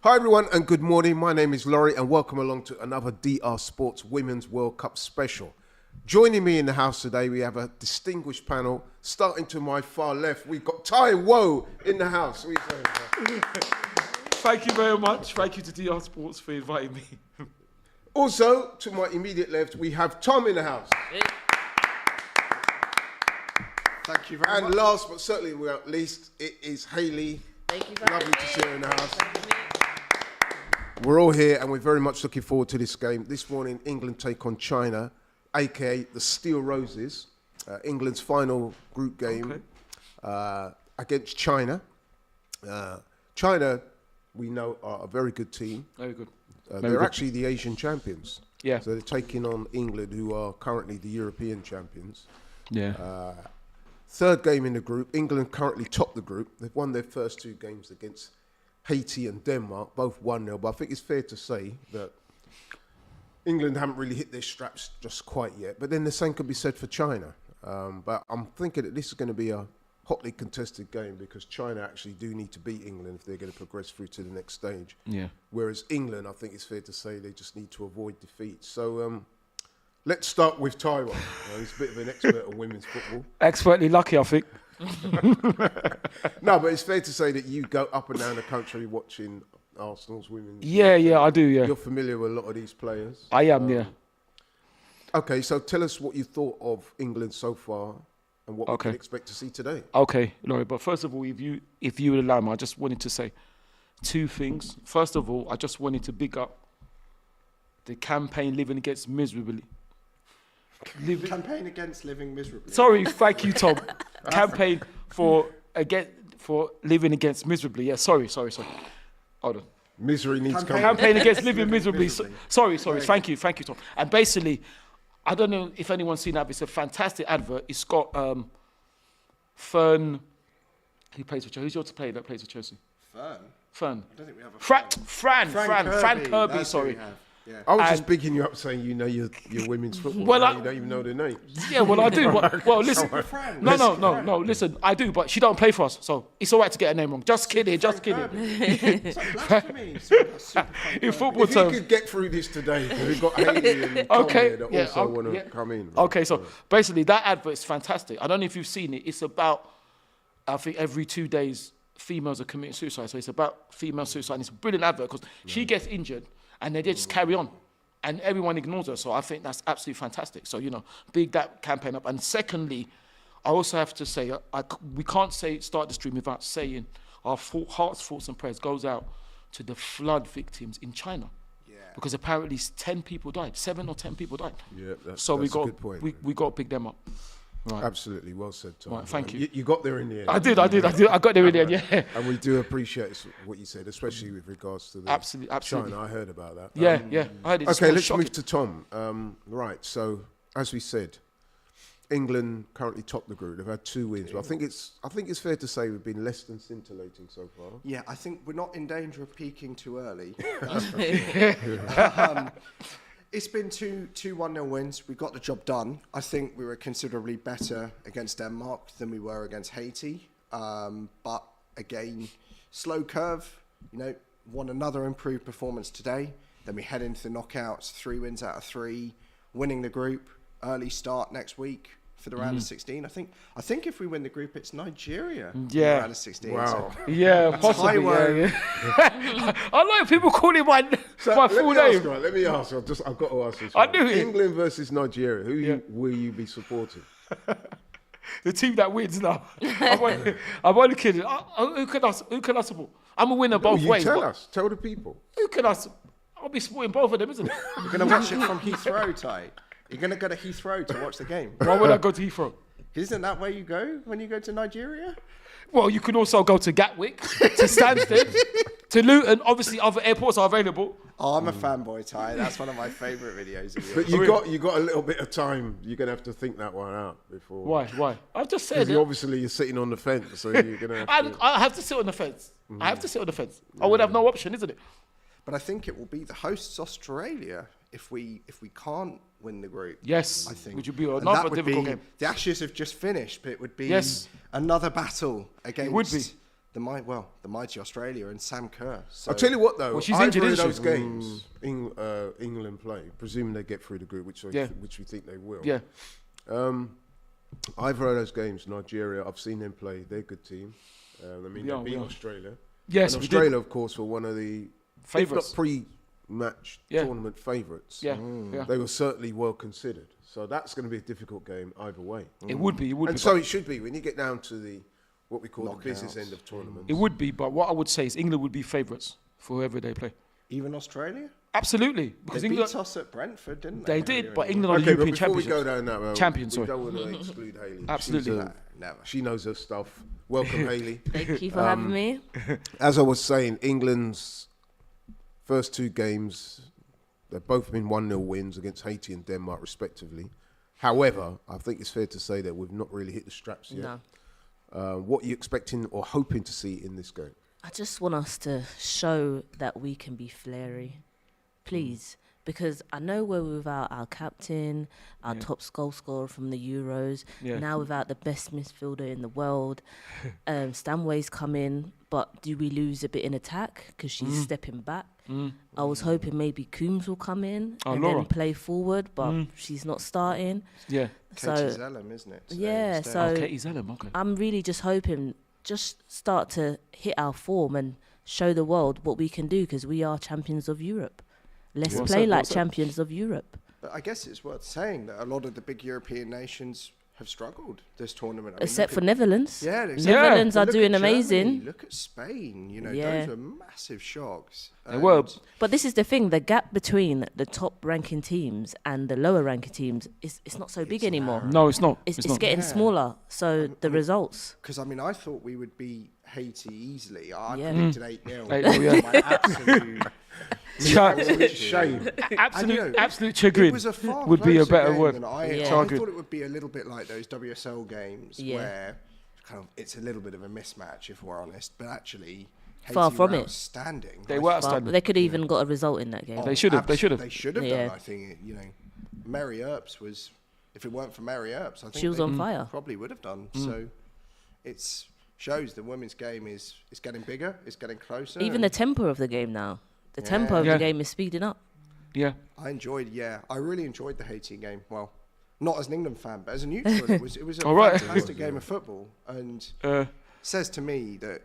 Hi everyone and good morning. My name is Laurie and welcome along to another DR Sports Women's World Cup special. Joining me in the house today, we have a distinguished panel. Starting to my far left, we've got Tai Wo in the house. Thank you very much. Thank you to DR Sports for inviting me. Also, to my immediate left, we have Tom in the house. Thank you very much. And last but certainly not least, it is Hayley. Thank you for Lovely to see her in the house. We're all here and we're very much looking forward to this game. This morning, England take on China, aka the Steel Roses. England's final group game against China. China, we know, are a very good team. Very good. They're actually the Asian champions. Yeah. So they're taking on England, who are currently the European champions. Yeah. Third game in the group. England currently top the group. They've won their first two games against Haiti and Denmark, both 1-0. But I think it's fair to say that England haven't really hit their straps just quite yet. But then the same could be said for China. But I'm thinking that this is going to be a hotly contested game because China actually do need to beat England if they're going to progress through to the next stage. Yeah. Whereas England, I think it's fair to say they just need to avoid defeat. So let's start with Taiwan. He's a bit of an expert on women's football. Expertly lucky, I think. No, but it's fair to say that you go up and down the country watching Arsenal's women's. Yeah, I do, yeah. You're familiar with a lot of these players. I am, yeah. Okay, so tell us what you thought of England so far and what we can expect to see today. Okay, Laurie, but first of all, if you would allow me, I just wanted to say two things. First of all, I just wanted to big up the campaign Living Against Miserably. Campaign against living miserably. Sorry, thank you, Tom. Campaign for living against miserably. Yeah, sorry. Hold on. Misery needs Campaign against living miserably. Sorry. Thank you, Tom. And basically, I don't know if anyone's seen that, but it's a fantastic advert. It's got Fern. He plays for Chelsea. Who's your player that plays for Chelsea? Fern. I don't think we have a Fran Kirby. Sorry. Yeah. I was just bigging you up saying you know your women's football. Well, you don't even know their names. Yeah, well, I do. Well, listen. No. Listen, I do, but she don't play for us, so it's all right to get her name wrong. Just kidding. It's like blasphemy. In football If terms. you could get through this today, because we've got Hayley and Tom here that also want to come in. Okay, so basically that advert is fantastic. I don't know if you've seen it. It's about, I think, every 2 days, females are committing suicide. So it's about female suicide. And it's a brilliant advert because she gets injured and they just carry on. And everyone ignores her. So I think that's absolutely fantastic. So, big that campaign up. And secondly, I also have to say, we can't start the stream without saying our hearts, thoughts and prayers goes out to the flood victims in China. Yeah. Because apparently 10 people died. 7 or 10 people died. Yeah, that's a good point. We got to pick them up. Right. Absolutely, well said, Tom. Right, thank you. You got there in the end. I did. I got there in the end, yeah. And we do appreciate what you said, especially with regards to the absolutely. China. I heard about that. Yeah. I heard it. Okay, let's move to Tom. Right, so as we said, England currently top the group. They've had 2 wins. But I think it's fair to say we've been less than scintillating so far. Yeah, I think we're not in danger of peaking too early. It's been two 1-0 wins. We got the job done. I think we were considerably better against Denmark than we were against Haiti. But again, slow curve. Won another improved performance today. Then we head into the knockouts. 3 wins out of 3, winning the group. Early start next week for the round of 16. I think if we win the group, it's Nigeria. Yeah. The round of 16. Wow. So yeah, possibly. Yeah. I like people calling my full name. Let me ask you. I've got to ask this. I knew it. England versus Nigeria. Who will you be supporting? The team that wins now. I'm only kidding. Who can I support? I'm a winner both ways. Tell us. Tell the people. Who can I? I'll be supporting both of them, isn't it? You're going to watch it from Heathrow, Ty. You're going to go to Heathrow to watch the game. Why would I go to Heathrow? Isn't that where you go when you go to Nigeria? Well, you can also go to Gatwick, to Stansted, to Luton. Obviously, other airports are available. Oh, I'm a fanboy, Ty. That's one of my favourite videos of yours. But you got a little bit of time. You're going to have to think that one out before. Why? I've just said it. Obviously, you're sitting on the fence, so you're going to have to... I have to sit on the fence. I have to sit on the fence. I would have no option, isn't it? But I think it will be the hosts Australia if we can't win the group. Yes, I think. Which would be another difficult game. The Ashes have just finished, but it would be another battle against the mighty Australia and Sam Kerr. So I'll tell you what, though. Well, she's either injured, of isn't those she? games, England play, presuming they get through the group, which we think they will. Yeah. Either of those games, Nigeria, I've seen them play. They're a good team. They beat Australia. Yes, and we Australia, did. of course, were one of the Favourites. if not pre-match tournament favourites. Yeah. They were certainly well considered. So that's going to be a difficult game either way. It would be. And so it should be when you get down to what we call the business end of tournaments. It would be, but what I would say is England would be favourites for whoever they play. even Australia? Absolutely. Because They England beat us at Brentford, didn't they? They did, but England are the Okay, but European before we champions. go down that road, Champions, we sorry. don't want to exclude Hayley. Absolutely. Never. She knows her stuff. Welcome, Hayley. Thank you for having me. As I was saying, England's first two games, they've both been 1-0 wins against Haiti and Denmark, respectively. However, I think it's fair to say that we've not really hit the straps yet. No. What are you expecting or hoping to see in this game? I just want us to show that we can be flary, please. Because I know we're without our captain, our top goal scorer from the Euros, now without the best midfielder in the world. Stanway's come in, but do we lose a bit in attack because she's stepping back? I was hoping maybe Coombs will come in and Laura. then play forward, but she's not starting. Yeah. Katie Zellum, isn't it? Yeah, instead. so Katie Zellum, okay. I'm really just hoping just start to hit our form and show the world what we can do because we are champions of Europe. Let's play like champions of Europe. But I guess it's worth saying that a lot of the big European nations have struggled this tournament. I mean, Except look for at- Netherlands. Yeah, exactly. Netherlands are Look doing at Germany, amazing. Look at Spain. You know, Yeah. those are massive shocks. They were. But this is the thing, the gap between the top ranking teams and the lower ranking teams is it's not so big anymore. No, it's not. It's not. getting smaller. So the results. Because, I mean, I thought we would beat Haiti easily. I Yeah. predicted 8-0. 8-0, yeah. My absolute Shame. Absolute chagrin It was a far would be a closer better game word. than I Yeah. thought Chagrin. it would be a little bit like those WSL games where kind of it's a little bit of a mismatch, if we're honest. But actually, Haiti Far from were it. outstanding. They I were thought- But outstanding. they could even got a result in that game. They should have. They should have. They should have Yeah. done. I think Mary Earps was. If it weren't for Mary Earps, I think She was they on fire. Probably would have done. So, it's shows the women's game is getting bigger. It's getting closer. Even the and tempo of the game now. The tempo of Yeah. the game is speeding up. Yeah. I really enjoyed the Haiti game. Well, not as an England fan, but as a neutral, it was a All right. fantastic game of football, and Uh, says to me that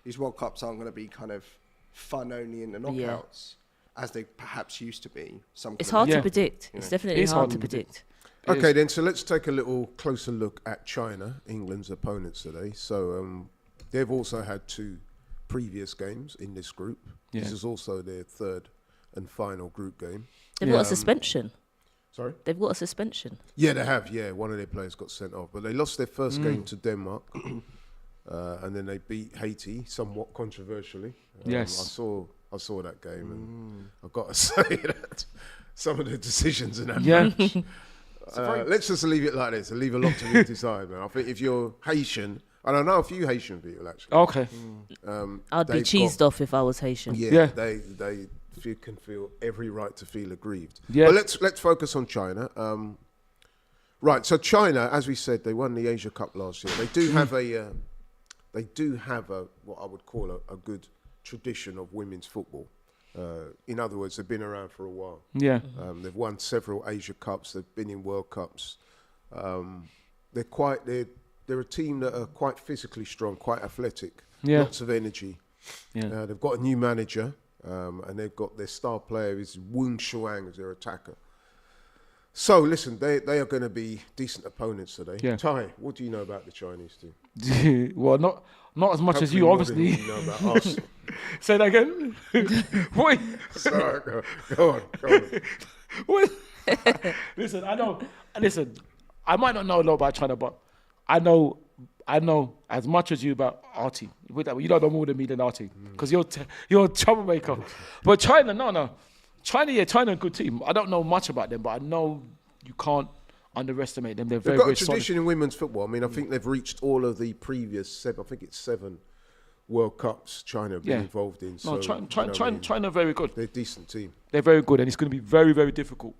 these World Cups aren't going to be kind of fun only in the knockouts as they perhaps used to be. It's hard Yeah. to predict. It's definitely It's hard to predict. Okay, then, so let's take a little closer look at China, England's opponents today. So they've also had two previous games in this group. Yeah. This is also their third and final group game. They've got a suspension. Sorry? They've got a suspension. Yeah, they have. Yeah, one of their players got sent off. But they lost their first game to Denmark. And then they beat Haiti, somewhat controversially. Yes. I saw that game, and I've got to say that some of the decisions in that Yeah. match. Let's just leave it like this and leave a lot to be decided, man. I think if you're Haitian, and I know a few Haitian people actually. Okay. I'd be They've cheesed got- off if I was Haitian. Yeah. They can feel every right to feel aggrieved. Yeah. But let's focus on China. Right, so China, as we said, they won the Asia Cup last year. They do have a what I would call a good tradition of women's football. In other words, they've been around for a while. Yeah. They've won several Asia Cups. They've been in World Cups. They're a team that are quite physically strong, quite athletic, lots of energy. Yeah. They've got a new manager, and they've got their star player is Wang Shuang as their attacker. So listen, they are going to be decent opponents today. Yeah. Tai, what do you know about the Chinese team? Well, not as much as Hopefully you, more than obviously. you know about Arsenal. Say that again. What? Sorry, go on. What? Listen, I know. Listen, I might not know a lot about China, but I know as much as you about our team. With that, you don't know more than me than our team because you're a troublemaker. But China, no. China, a good team. I don't know much about them, but I know you can't underestimate them. They're They've very, got a very solid. tradition in women's football. I mean, I think they've reached all of the previous seven World Cups China have been involved in. No, So, China, very good. they're a decent team. They're very good, and it's going to be very, very difficult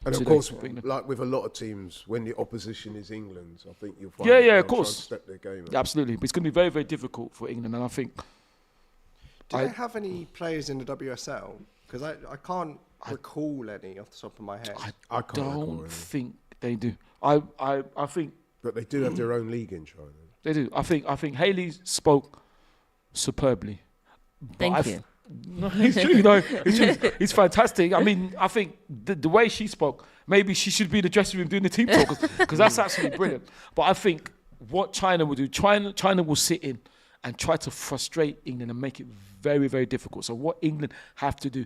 And of today course, for England. like with a lot of teams, when the opposition is England, I think you'll find Yeah, that yeah, they'll of try and course. step their game up. Absolutely, but it's going to be very, very difficult for England, and I think. Do they have any players in the WSL? Because I can't recall any off the top of my head. I can't recall Don't any. think they do. I think But they do have their own league in China. they do. I think Hayley spoke superbly. But Thank you. No, it's true. You know, it's fantastic. I mean, I think the way she spoke, maybe she should be in the dressing room doing the team talk because that's absolutely brilliant. But I think what China will do, China will sit in and try to frustrate England and make it very, very difficult. So what England have to do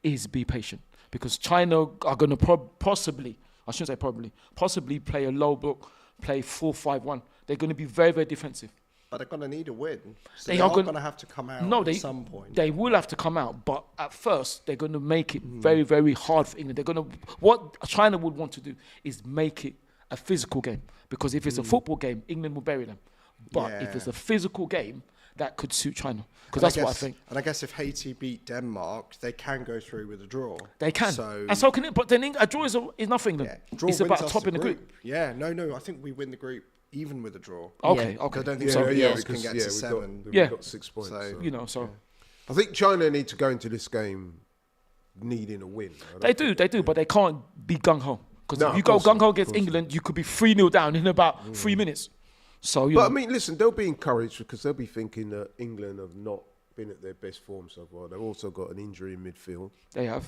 is be patient because China are going to possibly play a low block, play 4-5-1. They're going to be very, very defensive. But they're going to need a win. So They they are are going to have to come out at some point. They will have to come out, but at first they're going to make it very, very hard for England. They're going to what China would want to do is make it a physical game because if it's a football game, England will bury them. But if it's a physical game, that could suit China because that's what I think. And I guess if Haiti beat Denmark, they can go through with a draw. They can, So, and so can it. But then a draw is not for England. draw It's wins about us top in the group. Yeah, no, I think we win the group even with a draw. Okay, Yeah. okay. I don't think So, somebody else because, can get to we've 7. We've Yeah. got 6 points. So, So. you know, so I think China need to go into this game needing a win. they do, but they can't be gung ho because No, if you of go course not, gung ho of against course England, you could be 3-0 down in about 3 minutes. So you But know, I mean, listen, they'll be encouraged because they'll be thinking that England have not been at their best form so far. They've also got an injury in midfield. they have.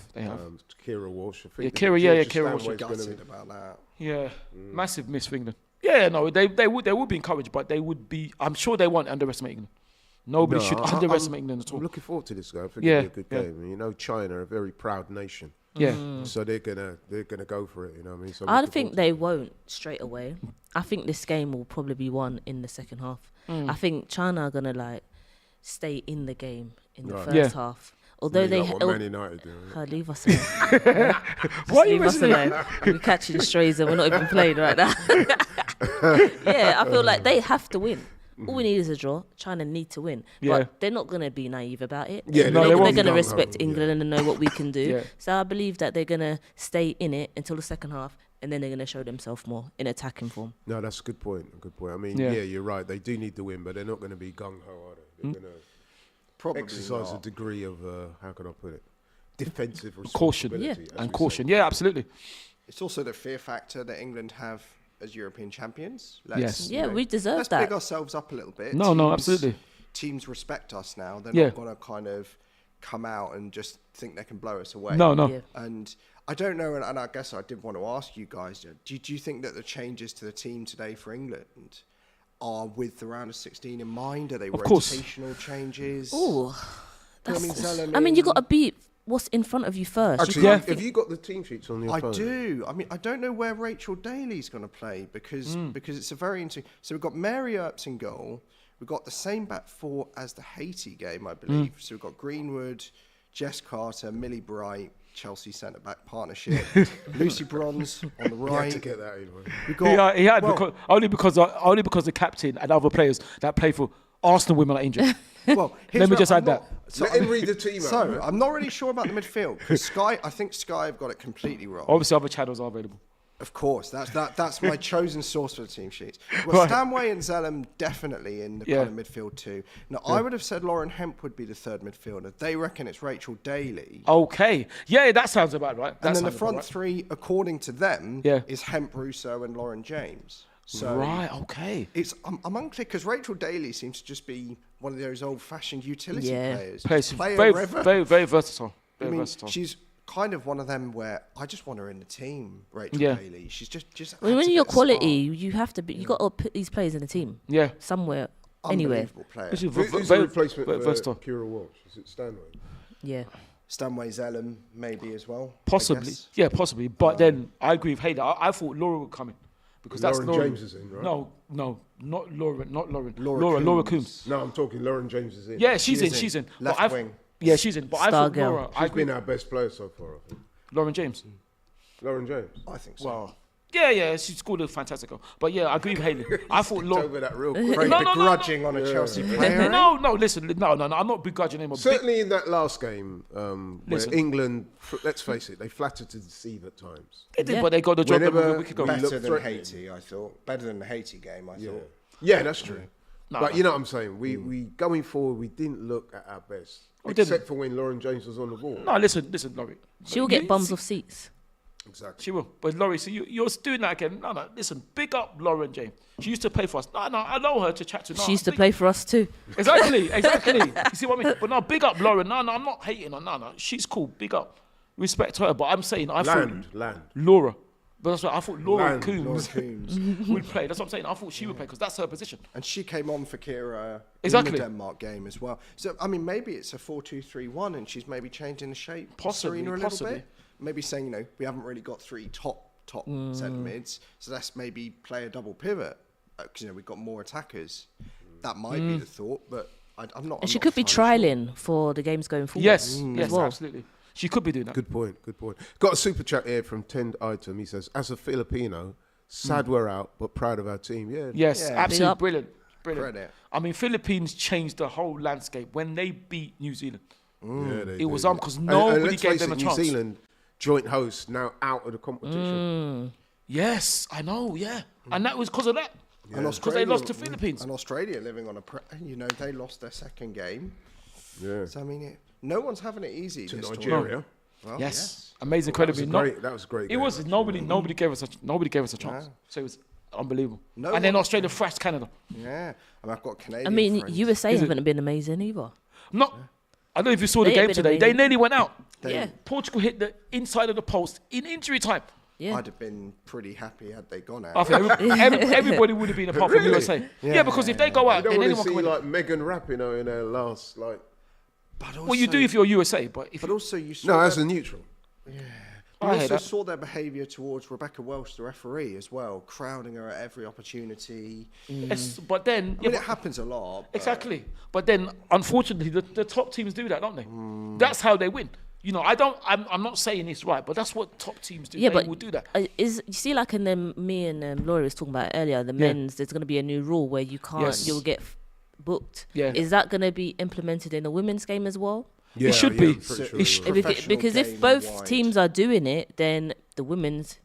Kira Walsh. I Yeah, think Kira Walsh. Stanway's gonna Gutted about that. Yeah, massive miss for England. Yeah, no, they would be encouraged, but they would be. I'm sure they won't underestimate England. Nobody should underestimate England at all. I'm looking forward to this guy. I think Yeah, it'll be a good game. And you know, China are a very proud nation. Yeah, So they're gonna go for it. You know what I mean? So I'm I looking think forward they won't straight away. I think this game will probably be won in the second half. I think China are gonna stay in the game in the Right. first Yeah. half. Although they what Man United do. leave us alone. Why are you Leave us missing it? alone. We're catching strays and we're not even playing right now. Yeah, I feel like they have to win. All we need is a draw. China need to win. Yeah. But they're not going to be naive about it. Yeah, No, they they're won't going be. to No, respect no, England and know what we can do. Yeah. So I believe that they're going to stay in it until the second half and then they're going to show themselves more in attacking form. No, that's a good point. I mean, Yeah. you're right. They do need to win, but they're not going to be gung ho, are they? They're going to Probably exercise a not. degree of how can I put it? Defensive Caution, responsibility. Yeah. as and we caution. say. Yeah, absolutely. It's also the fear factor that England have as European champions. Yes. Yeah, we deserve let's that. big ourselves up a little bit. No, absolutely. Teams respect us now. They're Yeah. not going to kind of come out and just think they can blow us away. No. Yeah. And I don't know, and I guess I did want to ask you guys, do you think that the changes to the team today for England are with the round of 16 in mind? Are they course. rotational changes? Oh, I mean, I mean, you got to beat what's in front of you first. Actually, Yeah. have you got the team sheets on your I phone? do. I mean, I don't know where Rachel Daly's going to play because it's a very interesting. So we've got Mary Earps in goal. We've got the same back four as the Haiti game, I believe. So we've got Greenwood, Jess Carter, Millie Bright, Chelsea centre back partnership, Lucy Bronze on the You had right. to get that in. man. We've got, He had well, only because the captain and other players that play for Arsenal women are injured. well, here's Let me where just I'm add that. not- So, Let him read the team out. so man. I'm not really sure about the midfield because I think Sky have got it completely wrong. Obviously, other channels are available. Of course, that's my chosen source for the team sheet. Well, Right. Stanway and Zellum definitely in the kind of midfield too. Now, I would have said Lauren Hemp would be the third midfielder. They reckon it's Rachel Daly. Okay. Yeah, that sounds about right. That And then the sounds about front right. three, according to them, Yeah. is Hemp Russo and Lauren James. So Right. Okay. it's I'm unclear because Rachel Daly seems to just be one of those old-fashioned utility Yeah. players. Plays Play very, wherever. very, very versatile. I Very mean, versatile. she's kind of one of them where I just want her in the team, Rachel Yeah. Daly. She's just When adds a you're bit of quality, spark. you have to be. You got to put these players in the team Yeah. somewhere, anywhere. Unbelievable player. Which is Who's the very, replacement very for versatile. Kira Walsh? Is it Stanway? Yeah. Stanway Zellum maybe as well. I Possibly. guess. Yeah, possibly. But then I agree with Hayley. I thought Laura would come in. Because that's Lauren Laura. James is in, right? No, not Lauren. Laura Laura Coombs. Coombs. No, I'm talking Lauren James is in. Yeah, she's She in. is She's in. Left But I've- wing. Yeah, she's in. But I Star thought girl. Laura. I She's agree. been our best player so far, I think. Lauren James. Lauren James. I think so. Wow. Yeah, she scored a fantastic goal. But yeah, I agree with Hayley. I thought Laurie. Over that real quick. Begrudging on a Chelsea player. No, listen, no, I'm not begrudging him. Certainly in that last game, where Listen. England, let's face it, they flattered to deceive at times. They did, but they got the job done a week ago. Better than threatening. Haiti, I thought. Better than the Haiti game, I thought. Yeah, that's true. No, but no. you know what I'm saying? We going forward, we didn't look at our best. Except for when Lauren James was on the ball. No, listen, Laurie. She'll get bums off seats. Exactly. She will. But Laurie, see, you're doing that again. No, listen, big up Lauren James. She used to play for us. No, I know her to chat to. No, She used to play for us too. Exactly. You see what I mean? But no, big up Lauren. No, I'm not hating her. No, she's cool. Big up. Respect her. But I'm saying, thought Laura. But that's what I thought Laura Coombs would play. That's what I'm saying. I thought she would play because that's her position. And she came on for Kira Exactly. in the Denmark game as well. So, I mean, maybe it's a 4-2-3-1 and she's maybe changing the shape. Possibly. Serena a little bit. Maybe saying, we haven't really got 3 top centre mids. So let's maybe play a double pivot. Because, we've got more attackers. That might be the thought, but I'm not. And she could be trialing for the games going forward. Yes, well. absolutely. She could be doing that. Good point. Got a super chat here from Tend Item. He says, as a Filipino, sad we're out, but proud of our team. Yeah. Yes, Yeah. absolutely brilliant. Credit. I mean, Philippines changed the whole landscape when they beat New Zealand. Yeah, It was because nobody gave them a chance. New Zealand, joint host, now out of the competition. Yes, I know, yeah. And that was because of that. And Because they lost to Philippines. And Australia living on they lost their second game. Yeah. So, I mean, no one's having it easy. To this Nigeria. tournament. Well, Yes. Amazing, That was incredibly. that was a great. It game, was actually. nobody gave us a chance. No. So it was unbelievable. No and then one- Australia thrashed Canada. Yeah. And I've got Canadian I mean, friends. USA Is it- haven't been amazing either. I don't know if you saw the They game ain't been today. They amazing. nearly went out. Yeah. Portugal hit the inside of the post in injury time. Yeah. I'd have been pretty happy had they gone out. I think everybody would have been apart from Really? USA. Yeah, because if they go You out, don't then want anyone to can see win. like Megan Rapinoe in her last But also, Well, you do if you're USA, but if But you, also, you saw No, as their, a neutral. you I hear also that. saw their behaviour towards Rebecca Welsh, the referee, as well, crowding her at every opportunity. yes, but then I mean, it happens a lot. But exactly. But then, unfortunately, the top teams do that, don't they? That's how they win. I'm not saying it's right, but that's what top teams do. Yeah, They but will do that. you see, like in me and Laurie was talking about earlier, the men's. There's going to be a new rule where you can't. Yes. You'll get booked. Yeah. Is that going to be implemented in the women's game as well? Yeah, should be. I'm pretty sure It's they will. Professional Because if game both wide. teams are doing it, then the women's.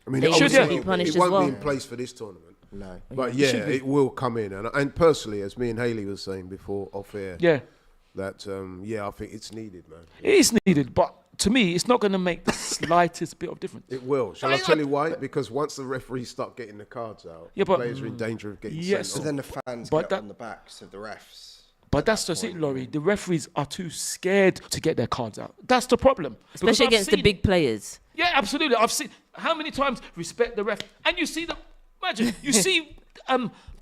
I mean, They obviously should be punished it won't as well. be in place for this tournament. No. But yeah, it will come in. And personally, as me and Hayley was saying before off air, Yeah, that I think it's needed, man. it is needed, but to me, it's not going to make the slightest bit of difference. It will. Shall I tell you why? Because once the referees start getting the cards out, Yeah, but- players are in danger of getting Yes. So sent then off. the fans But get that- on the backs of the refs. But that's just it, Laurie. The referees are too scared to get their cards out. That's the problem. Because Especially I've against the seen- big players. Yeah, absolutely. I've seen how many times respect the ref, and you see them. Imagine you see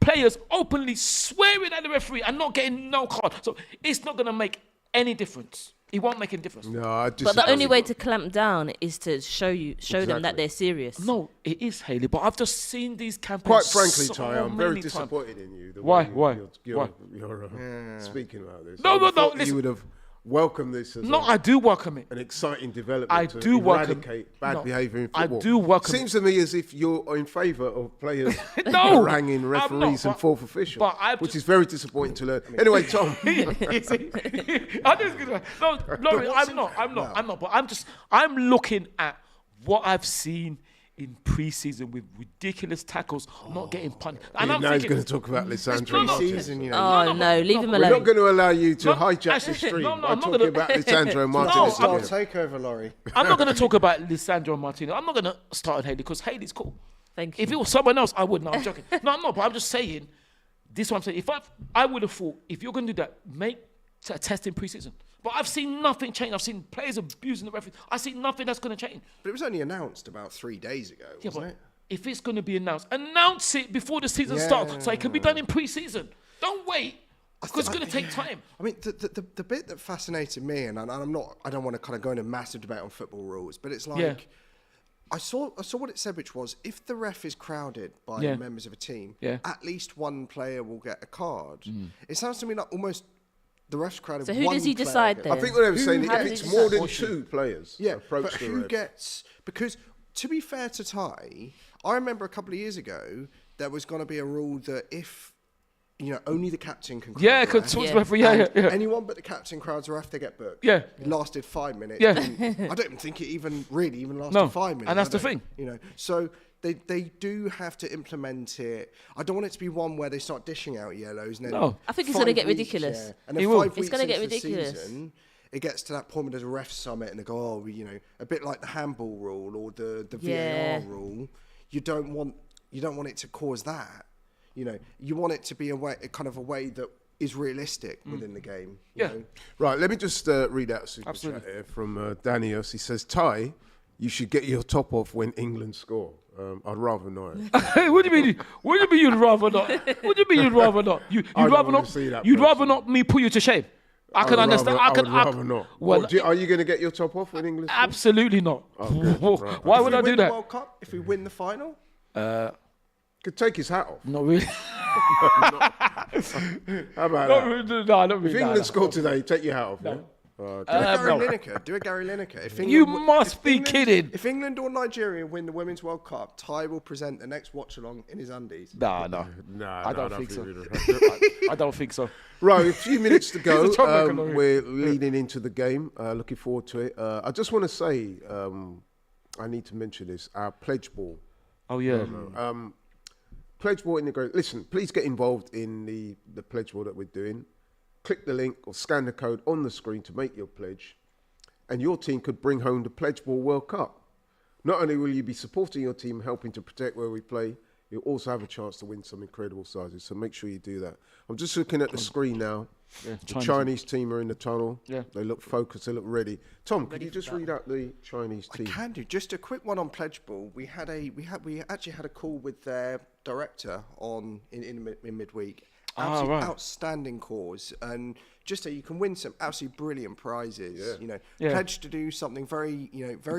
players openly swearing at the referee and not getting no card. So it's not going to make any difference. It won't make any difference. No, I But disagree. the only way to clamp down is to show them Exactly. that they're serious. No, it is Hayley. But I've just seen these campaigns. Quite frankly, so Ty, I'm very many times. disappointed in you. The Why? way Why? You're Why? speaking about this. No, I no, thought listen. You would have welcomed this as No, I do welcome it. an exciting development I to do welcome- eradicate bad no, behaviour in I football. do welcome- Seems to me as if you're in favour of players No, haranguing I'm referees not, and fourth officials, but I've which just- is very disappointing to learn. Anyway, Tom. You see? I just, no, Laurie, I'm not. But I'm looking at what I've seen in pre-season with ridiculous tackles, not getting punished. And I'm now he's thinking, going to talk about Lisandro no, Martinez. Season, you know. Oh no, leave him We're not alone. going to allow you to No, hijack actually, the stream no, by I'm not talking gonna- about Lisandro Martinez. I'm- again. Take over, Laurie. I'm not going to talk about Lisandro Martinez. I'm not going to start with Hayley because Hayley's cool. Thank you. If it was someone else, I would. No, I'm joking. No, I'm not. But I'm just saying. This is what I'm saying. If I would have thought, if you're going to do that, make a test in pre-season. But I've seen nothing change. I've seen players abusing the referee. I see nothing that's going to change. But it was only announced about 3 days ago, Yeah, wasn't but it? if it's going to be announced, announce it before the season starts so it can be done in pre-season. Don't wait because it's going to take time. I mean, the bit that fascinated me, and I don't want to kind of go into a massive debate on football rules, but it's like, Yeah. I saw what it said, which was if the ref is crowded by Yeah. members of a team, Yeah. at least one player will get a card. It sounds to me like almost the ref's crowded. So who one does he player decide gets- then? I think what they were saying, How if does it's he more decide? than two players Yeah, approach but the who ref. gets? Because to be fair to Thai, I remember a couple of years ago there was going to be a rule that if only the captain can crowd Yeah, the ref, because talks referee. Yeah. anyone but the captain crowds the ref, they get booked. Yeah. It lasted 5 minutes. Yeah. I don't even think it even lasted 5 minutes. And that's the thing. So they do have to implement it. I don't want it to be one where they start dishing out yellows. And then No. I think it's going to get ridiculous. Yeah. And then It will. 5 It's weeks gonna get into the ridiculous. season, it gets to that point where there's a ref summit and they go, a bit like the handball rule or the VAR rule. You don't want it to cause that. You want it to be a way that is realistic within the game. You know? Right, let me just read out a super chat here from Daniel. He says, Ty, you should get your top off when England score. I'd rather not. Hey, what do you mean? What do you mean you'd rather not? What do you mean you'd rather not? You'd rather not. You'd rather not me put you to shame. I can understand. I would rather not. Well, are you going to get your top off when England score? Absolutely not. Right. Why would I do If we win the that? World Cup, if we win the final, Could take his hat off. Not really. How about Not that? really. No, not If really. England score today, take your hat off. No. Yeah? do a Gary Lineker. If You England- must if be England- kidding. If England or Nigeria win the Women's World Cup, Ty will present the next watch along in his undies. No. I don't think so. I don't think so. Right, a few minutes to go. He's a troublemaker, We're leading into the game. Looking forward to it. I just want to say, I need to mention this. Our pledge ball. Oh yeah. Pledge ball in the great. Listen, please get involved in the pledge ball that we're doing. Click the link or scan the code on the screen to make your pledge, and your team could bring home the Pledge Ball World Cup. Not only will you be supporting your team, helping to protect where we play, you'll also have a chance to win some incredible sizes. So make sure you do that. I'm just looking at the screen now. Yeah, The Chinese team are in the tunnel. Yeah. They look focused. They look ready. Tom, could you just read out the Chinese team? Can do. Just a quick one on Pledge Ball. We actually had a call with their director in midweek. Right. Outstanding cause, and just so you can win some absolutely brilliant prizes. Yeah. Pledge to do something very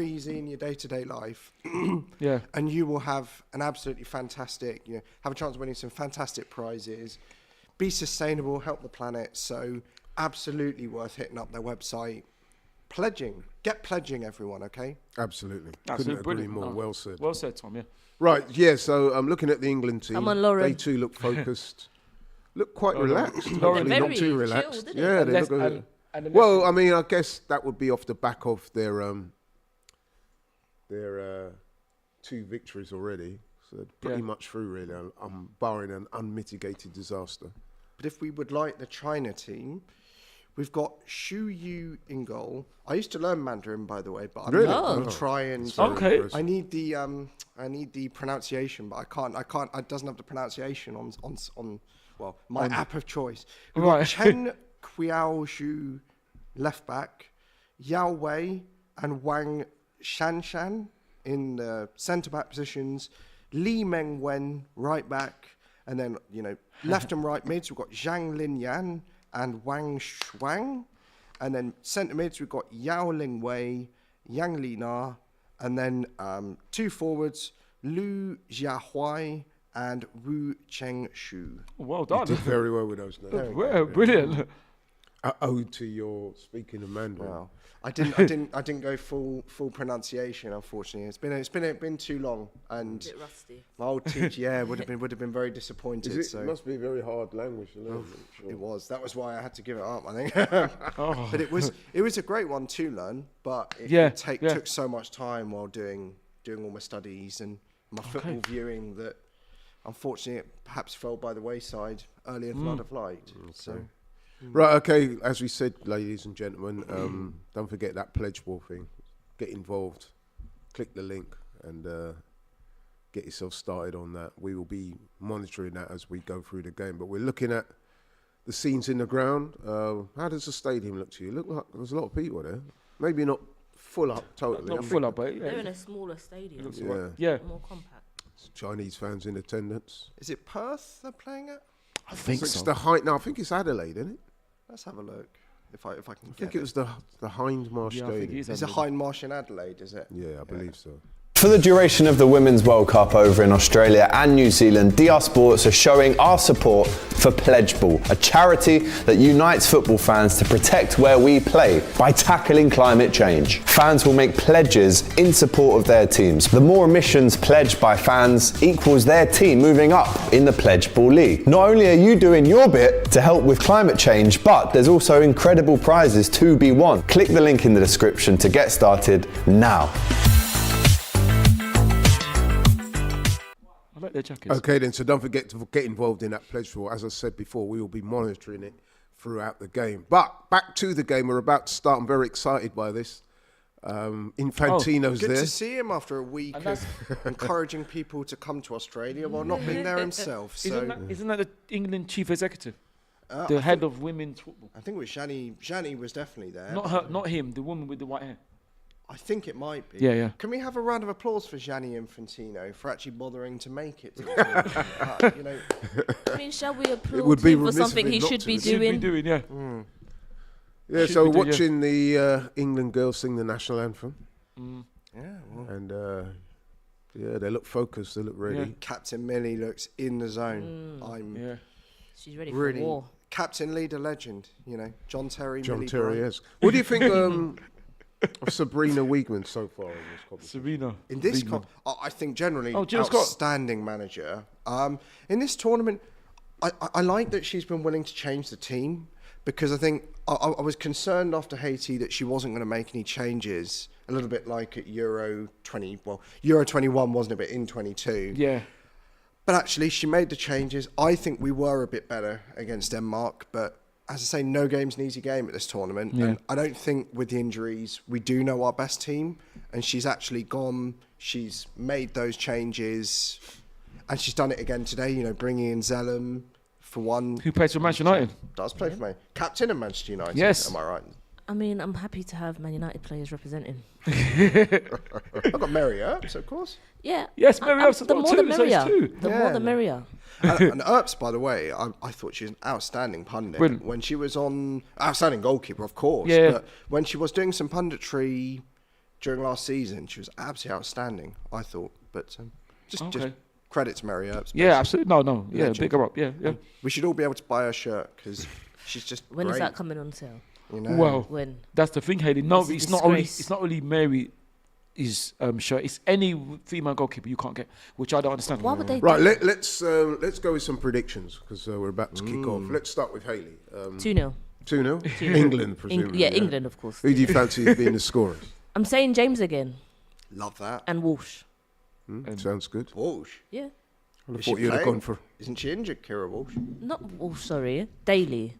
easy in your day-to-day life. Yeah. And you will have an absolutely fantastic, have a chance of winning some fantastic prizes. Be sustainable, help the planet. So absolutely worth hitting up their website. Get pledging, everyone. Okay. Absolutely. Absolutely Couldn't agree brilliant. more. No. Well said. Well said, Tom. Yeah. Right, yeah, so I'm looking at the England team. Come on, Laurie. They too look focused. Look quite relaxed. Laurie. Hopefully They're not very too chilled, relaxed. isn't it? Yeah, they Unless- look and the well, I mean, I guess that would be off the back of their 2 victories already. So they're pretty much through, really. I'm barring an unmitigated disaster. But if we would like the China team, we've got Xu Yu in goal. I used to learn Mandarin, by the way, but I'm Really? going to try and. It's very Okay. impressive. I need the pronunciation, but I can't. It doesn't have the pronunciation on my app of choice. We've Right. got Chen Qiaoshu left back, Yao Wei and Wang Shanshan in the centre back positions, Li Mengwen right back, and then left and right mids we've got Zhang Linyan and Wang Shuang, and then centre mids we've got Yao Lingwei, Yang Lina, and then 2 forwards, Lu Jiahuai and Wu Chengshu. Well done. Did very well with those names. Well, brilliant. Ode to your speaking of Mandarin. Wow. I didn't go full pronunciation, unfortunately. It's been too long, and bit rusty. my old teacher would have been very disappointed. It So must be a very hard language to learn. I'm sure. it was. That was why I had to give it up, I think. Oh. But it was a great one to learn, but it took so much time while doing all my studies and my football viewing that unfortunately it perhaps fell by the wayside earlier than I'd have liked. So Right, okay, as we said, ladies and gentlemen, don't forget that pledge ball thing. Get involved, click the link, and get yourself started on that. We will be monitoring that as we go through the game. But we're looking at the scenes in the ground. How does the stadium look to you? Look like there's a lot of people there. Maybe not full up totally. Not full up, but They're in yeah. a smaller stadium, Yeah, Yeah. more compact. Chinese fans in attendance. is it Perth they're playing at? I think It's so. the height. No, I think it's Adelaide, isn't it? Let's have a look. If I can I get think it was the Hindmarsh Yeah, I think Stadium. it is. It's a Hindmarsh in Adelaide, is it? Yeah, I believe so. For the duration of the Women's World Cup over in Australia and New Zealand, DR Sports are showing our support for Pledge Ball, a charity that unites football fans to protect where we play by tackling climate change. Fans will make pledges in support of their teams. The more emissions pledged by fans equals their team moving up in the Pledge Ball League. Not only are you doing your bit to help with climate change, but there's also incredible prizes to be won. Click the link in the description to get started now. I like their jackets. Okay then, so don't forget to get involved in that pledge ball. As I said before, we will be monitoring it throughout the game. But back to the game, we're about to start. I'm very excited by this. Infantino's Good there. to see him after a week of encouraging people to come to Australia while not being there himself. So Isn't that the England chief executive? The head of women's football. I think it was Shani. Shani was definitely there. Not her, not him, the woman with the white hair. I think it might be. Yeah. Can we have a round of applause for Gianni Infantino for actually bothering to make it to the team? I mean, shall we applaud would be him for remiss of something him he not should to. be He should doing? Yeah. Yeah, so watching the England girls sing the national anthem. And they look focused, they look ready. Yeah. Captain Millie looks in the zone. She's ready Really, for war. captain, leader, legend. John Terry. John Millie Terry, Bryant. yes. What do you think of Sabrina Wiegman so far in this competition? Serena. In this, I think generally Jill Scott. outstanding manager. In this tournament, I like that she's been willing to change the team, because I think I was concerned after Haiti that she wasn't going to make any changes. A little bit like at Euro 20. Well, Euro 21 wasn't a bit in 22. Yeah. But actually, she made the changes. I think we were a bit better against Denmark, but as I say, no game's an easy game at this tournament. Yeah. And I don't think with the injuries, we do know our best team. And she's actually gone, she's made those changes, and she's done it again today, bringing in Zellum for one. Who plays for Manchester United? Does play for me. Captain of Manchester United. Yes. Am I right? I mean, I'm happy to have Man United players representing. I've got Mary Earps, of course. Yeah. Yes, Mary Earps has The got more two, the so it's merrier. two. The more the merrier. And Earps, by the way, I thought she was an outstanding pundit. Brilliant. When she was on... Outstanding goalkeeper, of course. Yeah. But when she was doing some punditry during last season, she was absolutely outstanding, I thought. But just credit to Mary Earps. Yeah, absolutely. No. Yeah, Legend. big her up. Yeah. We should all be able to buy her shirt, because she's just When is great, that coming on sale? Well, When? that's the thing, Hayley. No, It's a it's not only Mary is shirt. It's any female goalkeeper you can't get, which I don't understand. Why would they Right, do let's go with some predictions, because we're about to kick off. Let's start with Hayley. 2-0? 2-0? England, presumably. England, of course. Who do you fancy as being the scorers? I'm saying James again. Love that. And Walsh. Sounds good. Walsh. Yeah. I Is thought she you'd have playing? gone for... Isn't she injured, Kira Walsh? Not Walsh, sorry. Daily.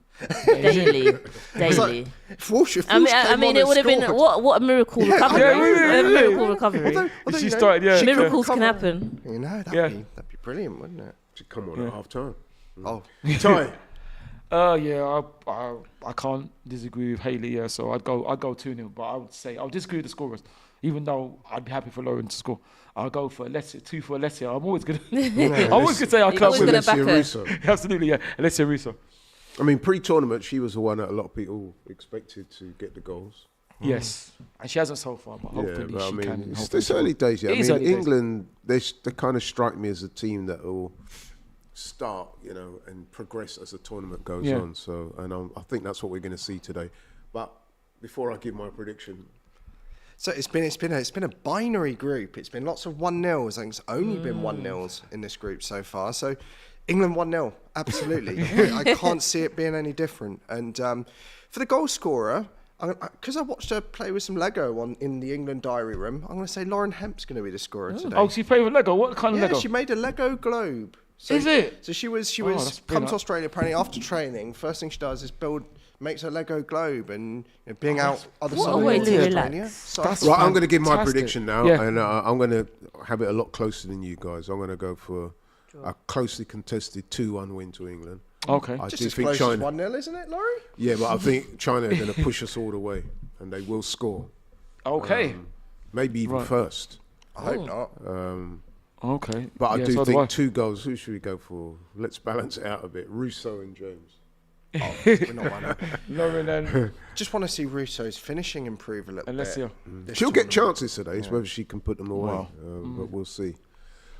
Daily. If Walsh, I mean, it would have been what a miracle recovery. A miracle recovery. Although, She started, yeah. Miracles come can on. happen. That'd be brilliant, wouldn't it? Should come on at half time. Oh, Ty. I can't disagree with Hayley. Yeah, so I'd go 2-0, but I would say I'll disagree with the scorers. Even though I'd be happy for Lauren to score, I'll go for Alessia, 2 for Alessia. I'm always gonna say our You're club always will. gonna back her. Russo. Absolutely, yeah. Alessia Russo. I mean, pre-tournament, she was the one that a lot of people expected to get the goals. Yes, and she hasn't so far, but hopefully but she can. It's hopefully she will. early days. Yeah, It I is mean, early days. England, they kind of strike me as a team that will start, and progress as the tournament goes on. So, and I think that's what we're going to see today. But before I give my prediction, so it's been a binary group. It's been lots of 1-0s. I think it's only been 1-0s in this group so far. So England 1-0, absolutely. I can't see it being any different. And for the goal scorer, because I watched her play with some Lego in the England diary room, I'm going to say Lauren Hemp's going to be the scorer today. Oh, she played with Lego. What kind of Yeah, Lego? she made a Lego globe. So, Is it? So she was that's come brilliant. to Australia apparently after training. First thing she does is makes a Lego globe and being out other what side a of way the to Mediterranean. relax. So That's right, I'm going to give my fantastic. prediction now, Yeah. and I'm going to have it a lot closer than you guys. I'm going to go for a closely contested 2-1 win to England. Okay. I just do as think close China. as 1-0, isn't it, Laurie? Yeah, but I think China are going to push us all the way, and they will score. Okay. Maybe even Right. first. I hope not. Okay. But I Yeah, do so think I. 2 goals. Who should we go for? Let's balance it out a bit. Russo and James. Oh, we're not one. Laurie then. Just want to see Russo's finishing improve a little And let's bit. see. She'll get chances today. It's whether she can put them away. But we'll see.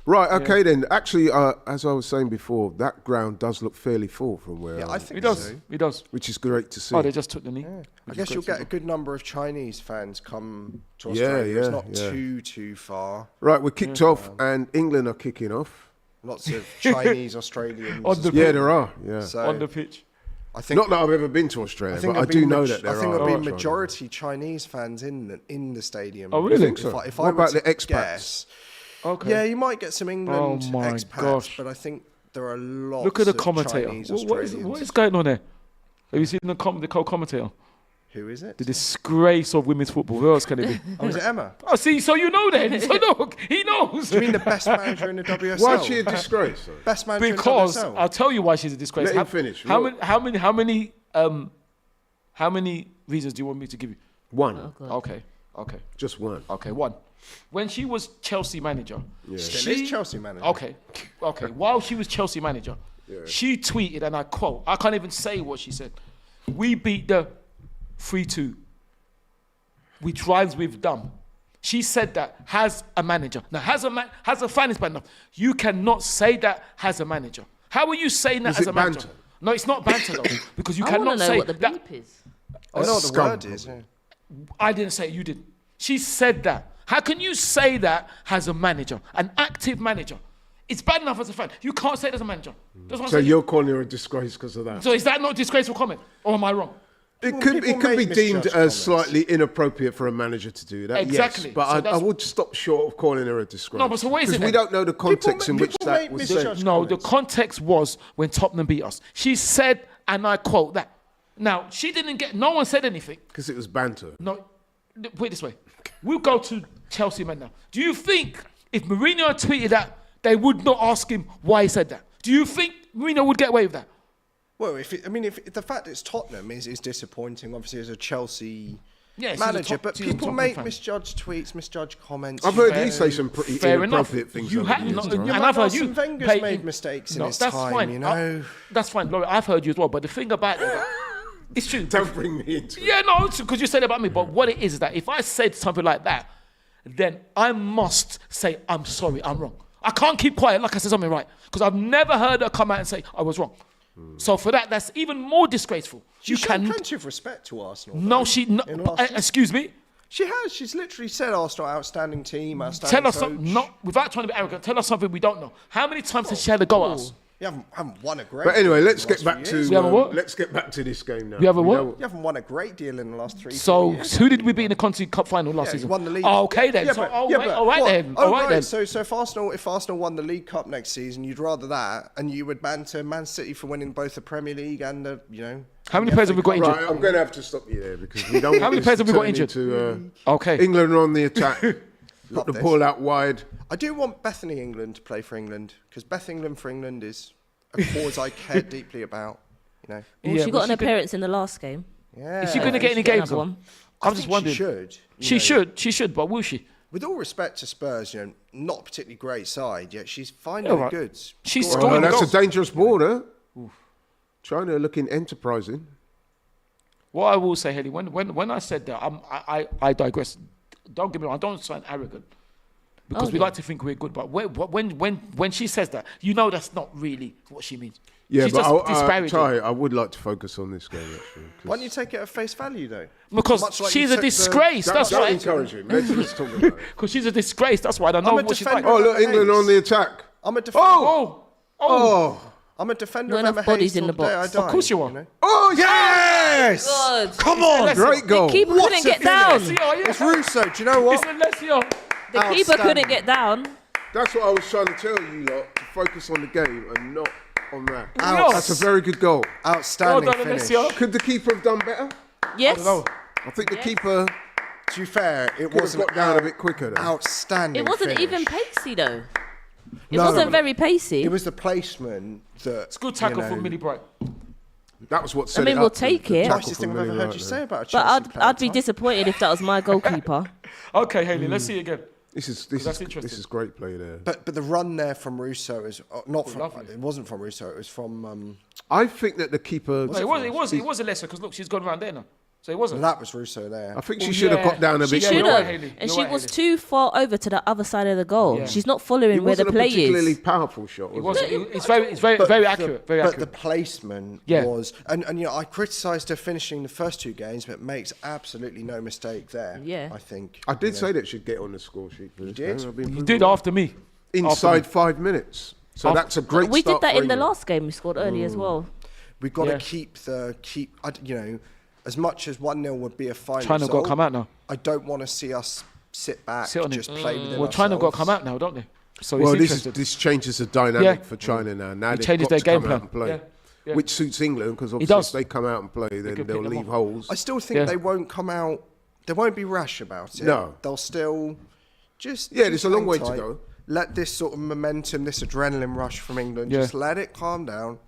Right, okay then. Actually, as I was saying before, that ground does look fairly full from where Yeah, I think He does. so. He does. which is great to see. Oh, they just took the knee. Yeah. I Which guess is you'll great get a good number of Chinese fans come to Yeah, Australia. It's yeah, not yeah. too far. Right, we're kicked off and England are kicking off. Lots of Chinese, Australians. On the Yeah, there are. Yeah. So on the pitch. I think Not that I've ever been to Australia, but I there'll do be know that there I think are. there'll be Chinese. majority Chinese fans in the stadium. Oh, really? You think so? If What I were about to the expats? guess, Okay. yeah, you might get some England my expats, gosh. but I think there are lots. Look at the of commentator. Chinese What Australians. is going on there? Have you seen the co-commentator? Who is it? The disgrace of women's football. Who else can it be? Oh, is it Emma? Oh, see, so you know then. So look, he knows. Do you mean the best manager in the WSL? Why is she a disgrace? Though? Best manager Because in the WSL? I'll tell you why she's a disgrace. Let him finish. How Look. many reasons do you want me to give you? One. Okay. Just one. Okay, one. When she was Chelsea manager, Still is Chelsea manager. Okay. While she was Chelsea manager, she tweeted, and I quote, I can't even say what she said. We beat the 3-2. We drives with dumb. She said that has a manager. Now, has a fan is bad enough. You cannot say that has a manager. How are you saying that Is as it a manager? banter? No, it's not banter though, because you I cannot want to know say what the that. bleep is. I know what the Scum. word is. Yeah. I didn't say it, you did. She said that. How can you say that has a manager, an active manager? It's bad enough as a fan. You can't say it as a manager. That's what I'm So saying. you're calling her a disgrace because of that? So is that not a disgraceful comment, or am I wrong? It People could be make deemed misjudged as comments. slightly inappropriate for a manager to do that. Exactly. Yes, but So I that's- would stop short of calling her a disgrace. No, but so what is it Because we then? don't know the context in which people that make was misjudged said. No, comments. the context was when Tottenham beat us. She said, and I quote that. Now, she didn't get, no one said anything. Because it was banter. No, put it this way. We'll go to Chelsea man now. Do you think if Mourinho had tweeted that, they would not ask him why he said that? Do you think Mourinho would get away with that? Well, if the fact it's Tottenham is disappointing, obviously as a Chelsea Yeah, she's manager, a but she's a people Tottenham make fan. misjudged tweets, misjudged comments. I've heard you say some pretty Fair enough. inappropriate things. You over have the years, not, right? and Yeah, I've heard Arsene you. Wenger's pay- made mistakes in No, his that's time, fine. you know. That's fine, Laurie. I've heard you as well. But the thing about it, it's true. Don't bring me into it. Yeah, no, because you said about me. But what it is that if I said something like that, then I must say I'm sorry, I'm wrong. I can't keep quiet like I said something right, because I've never heard her come out and say I was wrong. So for that, that's even more disgraceful. She's shown plenty of respect to Arsenal. No, though, she. No, in the last season. excuse me. She has. She's literally said Arsenal outstanding team, outstanding Tell us coach. something. Not without trying to be arrogant. Tell us something we don't know. How many times has she had a go at us? You haven't won a great. But anyway, deal in let's the get last back few years. We have a to what? let's get back to this game now. We have a what? You haven't won a great deal in the last 3 So 4 years. who did we beat in the Continental Cup final last Yeah, season? you won the league. Oh, okay then. Yeah, So, but- all yeah, right, but all right what? then. Oh, All right then. So if Arsenal won the League Cup next season, you'd rather that, and you would banter Man City for winning both the Premier League and the How many players have we got injured? Right, I'm going to have to stop you there because we don't. How many players have we got injured? Okay. England are on the attack. Love Got the this. ball out wide. I do want Bethany England to play for England because Beth England for England is a cause I care deeply about. You know. Well, Yeah, she but got an she could- appearance in the last game. Yeah. Is she going to get any Get games another on? one. I I'm just think wondering. She should. She you know. should, but will she? With all respect to Spurs, not a particularly great side, yet she's finding Yeah, the right. goods. She's Scoring Oh, scoring that's goals. a dangerous ball, huh? China looking enterprising. What I will say, Hayley, when I said that, I digress. Don't get me wrong. I don't sound arrogant because we yeah. like to think we're good. But when she says that, you know that's not really what she means. Yeah, She's but just disparaging. I would like to focus on this game actually. 'cause- Why don't you take it at face value, though? Because Much like she's you a took the- disgrace. That's Don't why. encourage him. Let's talk about it. Because she's a disgrace. That's why I don't know I'm a what she's like. defender. Oh, look, England on the attack. I'm a defender. Oh, I'm a defender Not of enough Emma bodies Hayes in the till the day box. I die, Of course you are. know? oh, yes! God. Come on, great goal. The keeper couldn't get down. It's Russo. Do you know what? It's Alessio. The keeper couldn't Outstanding. get down. That's what I was trying to tell you lot, to focus on the game and not on that. Ouch. That's a very good goal. Outstanding Well done, finish. Alessio. Could the keeper have done better? Yes. I think the keeper To be fair, it could have wasn't got down a bit quicker. Though. outstanding. It wasn't finish. even pacey though. It No, wasn't no. very pacey. It was the placement that. It's a good tackle you know, from Millie Bright. That was what set mean, it we'll up, take the it. tackle Nicest from thing I've ever Millie heard Wright you there. say about a But Chelsea player, I'd be Tom. disappointed if that was my goalkeeper. Okay, Hayley, let's see again. This is interesting. this is great play there. But the run there from Russo is not from. lovely. It wasn't from Russo. It was from. I think that the keeper. No, it was a lesser because look, she's gone around there now. So it wasn't. That was Russo there. I think she should have got down a She bit. should you're have, right, Hayley. and You're she right, was Hayley. too far over to the other side of the goal. Yeah. She's not following It where the wasn't a play particularly is. powerful shot. It Was was. it? It's very accurate. Very But accurate. the placement Yeah. was, and you know, I criticised her finishing the first 2 games, but makes absolutely no mistake there. Yeah. I think. I did say that she'd get on the score sheet. For this did? game. I've been You proven did wrong. after me. Inside 5 minutes. So After- that's a great We start did that for in the England. last game. We scored early as well. We've got Yeah. to keep. You know, as much as 1-0 would be a fine China got result, to come out now. I don't want to see us sit back, Sit on it. just play within Well, China got to come ourselves. out now, don't they? So Well, it's this interesting. this changes the dynamic Yeah. for China now. Now It they've changes got their to game come plan. out and play, Yeah. Yeah. which suits England because obviously does. if they come out and play, then could they'll pick them leave off. holes. I still think Yeah. they won't come out. They won't be rash about it. No. They'll still just. Yeah, just there's a long hang way to tight. go. Let this sort of momentum, this adrenaline rush from England, Yeah. just let it calm down,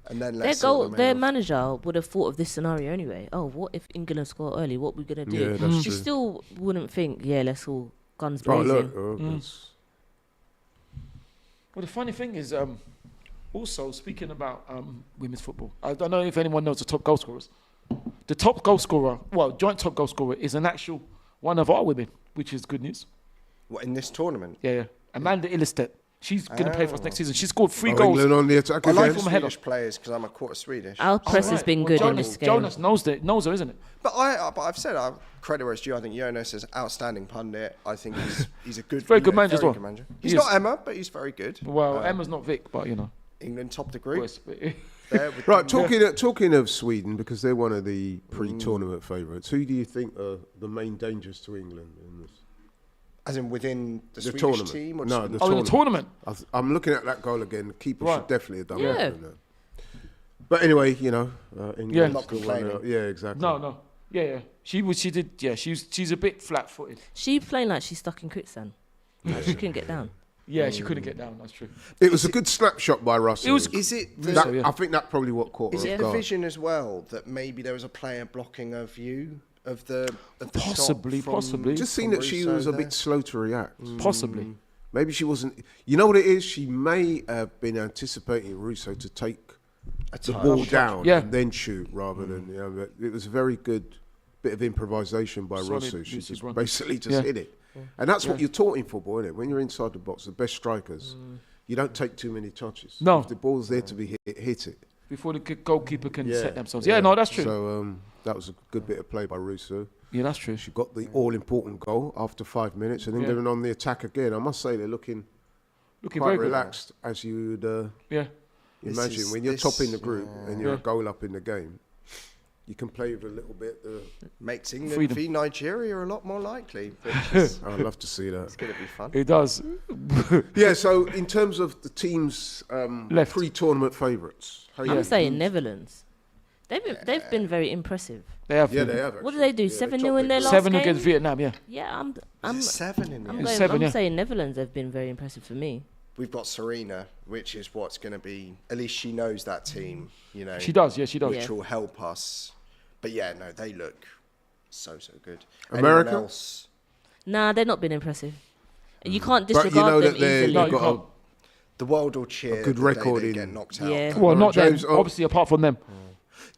and then Their let's their manager would have thought of this scenario anyway. Oh, what if England score early? What we gonna do? Yeah, that's She true. still wouldn't think. Yeah, let's all guns Oh, blazing. look. Oh, that's- Well, the funny thing is, also speaking about women's football, I don't know if anyone knows the top goal scorers. The top goal scorer, well, joint top goal scorer, is an actual one of our women, which is good news. What, in this tournament? Yeah. Amanda Ilestedt. She's going to play for us next season. She scored 3 Oh, goals. England on the attack I again. like from a header. Swedish players because I'm a quarter Swedish. Our press has Right. been Well, good in Jonas, this game. Jonas knows her, isn't it? But I've said credit where it's due. I think Jonas is outstanding pundit. I think he's a good, very good manager as well. good manager. He He's is. not Emma, but he's very good. Well, Emma's not Vic, but you know. England top the group. worse, but- There with Right, them. talking of Sweden, because they're one of the pre-tournament favourites, who do you think are the main dangers to England in this? As in within the The Swedish tournament. team? Or No, just- the Oh, in the tournament. I'm looking at that goal again. The keeper Right. should definitely have done Yeah. better than that. But anyway, you know, England Yeah. Not still won complaining. out. Yeah, exactly. No. Yeah. She did. Yeah, she's a bit flat-footed. She playing like she's stuck in quicksand. Like she couldn't get down. Yeah, she couldn't get down. That's true. It was a good snapshot by Russell. It was- Is it the, That, So, yeah. I think that probably what caught is her it off the guard. vision as well that maybe there was a player blocking a view of the shot Possibly. Just seen from that she Russo was a there? bit slow to react. Possibly. Maybe she wasn't. You know what it is? She may have been anticipating Russo to take the ball down Yeah. and then shoot rather than. You know, but it was a very good bit of improvisation by Solid Russo. She Russia's just run. basically just Yeah. hit it, and that's what you're taught in football, isn't it? When you're inside the box, the best strikers, you don't take too many touches. No. If the ball's there to be hit it. Before the goalkeeper can set themselves. Yeah, no, that's true. So that was a good bit of play by Russo. Yeah, that's true. She got the all-important goal after 5 minutes, and England on the attack again. I must say they're looking Looking quite very good. relaxed, as you would Yeah. imagine. When you're this- top in the group and you're Yeah. a goal up in the game, you can play with a little bit. makes England Freedom. v Nigeria a lot more likely. Which is I'd love to see that. it's going to be fun. It does. Yeah. So in terms of the teams' Left. pre-tournament favourites, I'm saying Netherlands. They've been very impressive. They have. Yeah, they have. What did they do? actually. 7-0 in their last 7 game? against Vietnam. Yeah. Yeah, Is it 7 in the I'm, end? going, 7, I'm yeah. saying Netherlands have been very impressive for me. We've got Serena, which is what's going to be. At least she knows that team. You know, She does. Yeah, she does. Yeah. which will help us. But yeah, no, they look so good. America? Anyone else? Nah, they've not been impressive. You can't But you disregard know them that they're- easily. No, they've you got can't. The world will cheer. good the record day in- they get knocked out. Yeah. Well, not them. James, Obviously, apart from them.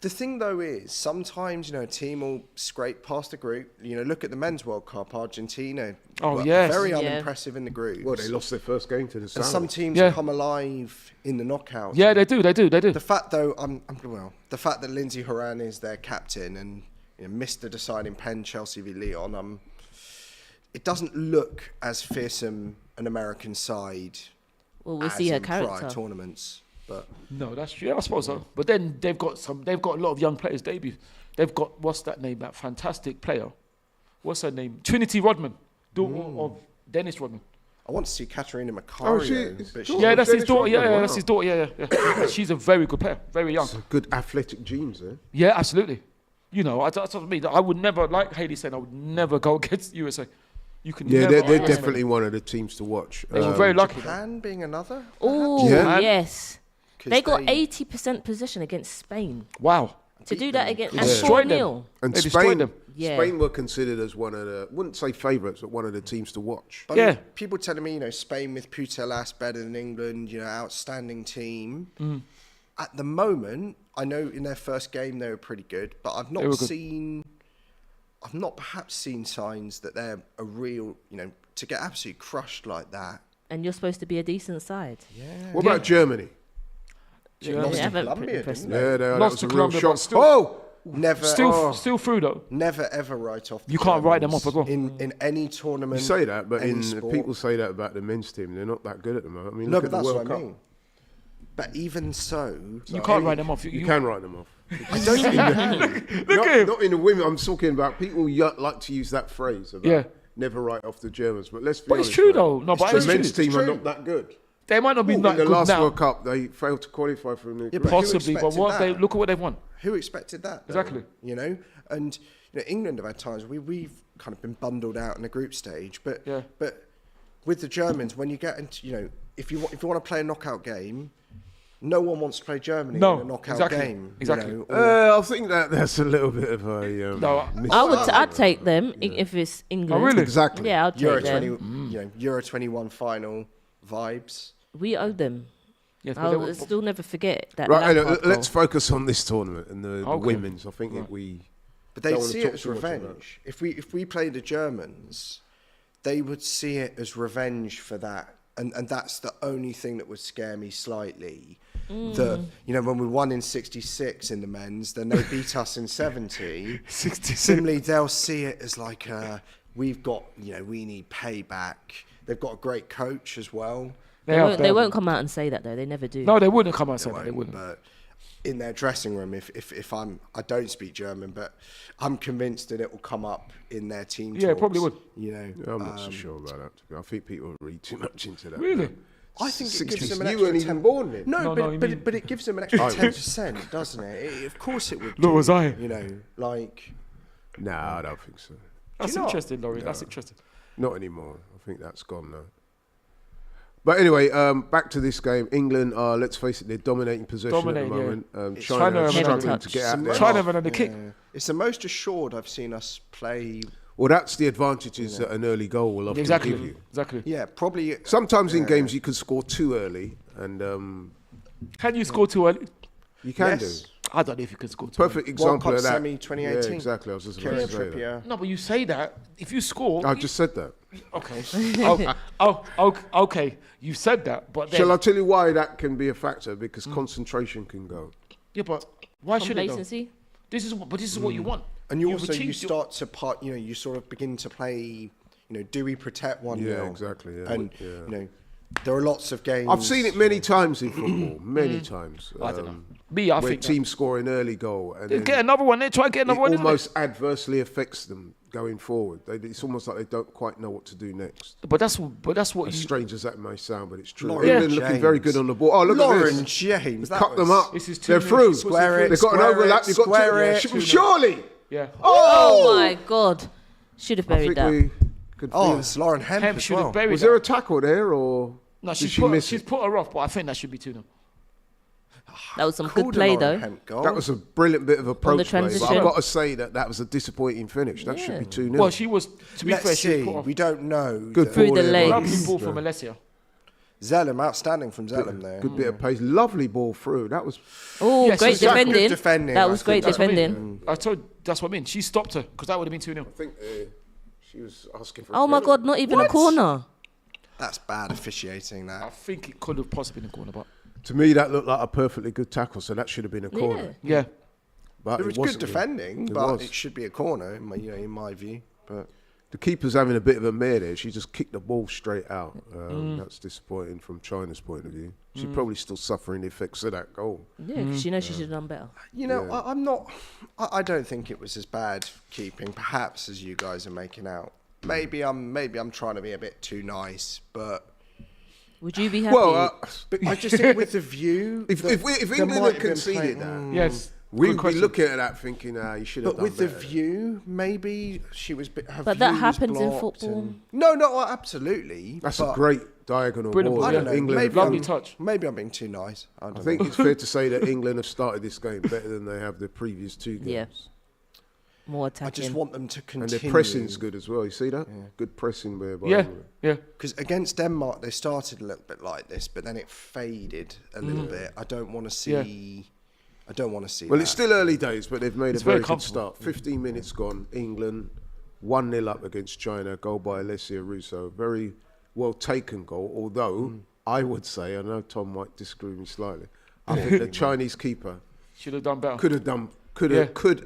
The thing though is, sometimes a team will scrape past the group. Look at the men's World Cup, Argentina. Oh, yes. very Yeah. unimpressive in the group. Well, they lost their first game to the and Saudis. some teams Yeah. come alive in the knockouts. Yeah, they do. The fact though, the fact that Lindsay Horan is their captain and missed the deciding pen, Chelsea v Lyon. It doesn't look as fearsome an American side. Well, we'll as see her in prior character. tournaments, but No, that's true. Yeah, I suppose so. But then they've got a lot of young players debut. They've got what's that name? That fantastic player. What's her name? Trinity Rodman, daughter of Dennis Rodman. I want to see Katerina Macario. Oh, she- but Oh, Yeah, that's his Dennis daughter. Rodman, Yeah, wow. that's his daughter. Yeah. She's a very good player. Very young. Some good athletic genes there. Yeah, absolutely. That's what I mean. I would never, like Hayley said, I would never go against USA. You can Yeah, never they're underestimate definitely them. one of the teams to watch. They were very lucky. though. Japan being another. Oh, Yeah. yes. 'Cause They got 80% possession against Spain. Wow. To do that against and Yeah. Destroyed them. 4-0. And They destroyed Spain, them. Yeah. Spain were considered as one of the, wouldn't say favourites, but one of the teams to watch. But Yeah. people telling me, Spain with Putellas better than England, outstanding team. At the moment, I know in their first game they were pretty good, but I've not perhaps seen signs that they're a real, to get absolutely crushed like that. And you're supposed to be a decent side. Yeah. What about Germany? Lost Yeah, to haven't Colombia, impressed didn't me. they? Yeah, that Lost was to a real Colombia, shock. but still- Oh! Never, Still through though. never ever write off. The You can't write them Germans off as well. in any tournament. You say that, but any sport. people say that about the men's team. They're not that good at the moment. I mean, No, look but at the that's World what I Cup. mean. But even so, You can't write them off. You can write them off. I don't think Look at him. Not in the women. I'm talking about people like to use that phrase about never write off the Germans. But let's be But honest. it's true mate. though. No, but The it's men's true. team are not that good. They might not be In that the good last now. World Cup, they failed to qualify for the but who Possibly, but expected that? look at what they've won. Who expected that? though? Exactly. And England have had times we've kind of been bundled out in the group stage, but with the Germans, when you get into if you want to play a knockout game, no one wants to play Germany in a knockout game. Exactly. I think that's a little bit of a. No, I'd take them if it's England. Oh, really? Exactly. Yeah, I'd Euro take 20, them. Euro 21 final vibes. We owe them. Yes, but they I'll were- still never forget that. Right, Lampard let's goal. focus on this tournament and the Okay. women's. I think we. But they Don't wanna see talk it as too much about revenge. If we play the Germans, they would see it as revenge for that, and that's the only thing that would scare me slightly. That when we won in '66 in the men's, then they beat us in '70. 66. Similarly, they'll see it as like we've got we need payback. They've got a great coach as well. They won't come out and say that though. They never do. No, they wouldn't come out and say that. They wouldn't. But in their dressing room, if I don't speak German, but I'm convinced that it will come up in their team. Yeah, it probably talks, would. I'm not so sure about that. I think people read too much into that. Really? I think it gives 60s. them an You extra weren't even born then. No, No, you mean- but it gives them an extra 10%, doesn't it? Of course it would. Nor was I. Like No, I don't think so. That's Do you not? interesting, Laurie. That's interesting. Not anymore. I think that's gone now. But anyway, back to this game. England are, let's face it, they're dominating possession at the Dominating, moment. China China have struggling another to get out there. China have another kick. it's the most assured I've seen us play. Well, that's the advantages that an early goal will often give you. Exactly. Yeah, probably. Sometimes in games you can score too early, and Can you score too early? you can Yes. do. I don't know if you can score too Perfect World example Cup of that. semi 2018. Yeah, exactly. I was just about Kieran to say that. Trippier. early. No, but you say that. If you score... I just said that. Okay. Okay. You said that, but then... Shall I tell you why that can be a factor? Because concentration can go. Yeah, but why should it though? Complacency. This is what you want. And You've you achieved start to you sort of begin to play. Do we protect 1-0? Yeah, exactly. Yeah. And Yeah. there are lots of games. I've seen it many times in football. Many times. I don't know. Me, I where think... teams score an early goal and then Get another one. They try and get it another one. almost adversely affects them going forward. It's almost like they don't quite know what to do next. But that's what As you... strange as that may sound, but it's true. Lauren England looking very James. good on the ball. Oh, look Lauren at this. James. that Cut them was- up. This is They're 2-0. through. Square it, They've got an square overlap. it, You've got square to... it. Surely. Yeah. Oh my God! Should have I buried think that. we could Oh, feel- it's Lauren Hemp, Hemp as should well. have buried Was that. there a tackle there or No, did she's she put miss it? her off, but I think that should be 2-0. That was some Called good a play Lauren though. Hemp goal. That was a brilliant bit of approach play, but transition. I've got to say that was a disappointing finish. That should be 2-0. Well, she was, to be Let's fair, she was see. put off. We don't know. Good that- Through ball the there, legs. Mark. Lovely ball from Alessia. Zellum, outstanding from Zellum there. Good bit of pace. Lovely ball through. That was... Oh, Yes, great exactly. defending. Good defending, That I was think great that's what I defending. I told that's what I mean. She stopped her because that would have been 2-0. I think she was asking for... Oh my God! Not even a corner. That's bad officiating, I that. think it could have possibly been a corner, but To me, that looked like a perfectly good tackle, so that should have been a corner. yeah. But It was good wasn't. defending, It but was. it should be a corner, in my view. But The keeper's having a bit of a mare there. She just kicked the ball straight out. That's disappointing from China's point of view. She's probably still suffering the effects of that goal. Yeah, because she knows she should have done better. I'm not. I don't think it was as bad keeping, perhaps, as you guys are making out. Maybe I'm trying to be a bit too nice, but Would you be happy? Well, I just think with the view. if England had conceded that, Yes. we'd Good be question. looking at that thinking, you should have But done with the better. view, maybe she was. Her But view that was happens in blocked football. and- No, absolutely. That's but a great diagonal Brilliant ball. ball, I don't know. England, Maybe Lovely I'm, touch. Maybe I'm being too nice. I I think it's fair to say that England have started this game better than they have the previous two games. Yeah. more I attacking. just want them to continue. And their pressing's good as well. You see that? Good pressing by Yeah, England. yeah. Because against Denmark, they started a little bit like this, but then it faded a little bit. I don't want to see. I don't want to see. Well, that. it's still early days, but they've made It's a very very good comfortable. start. 15 minutes gone. England 1-0 up against China. Goal by Alessia Russo. Very well taken goal. Although I would say, I know Tom might disagree with me slightly. I think the Chinese keeper Should have done better. could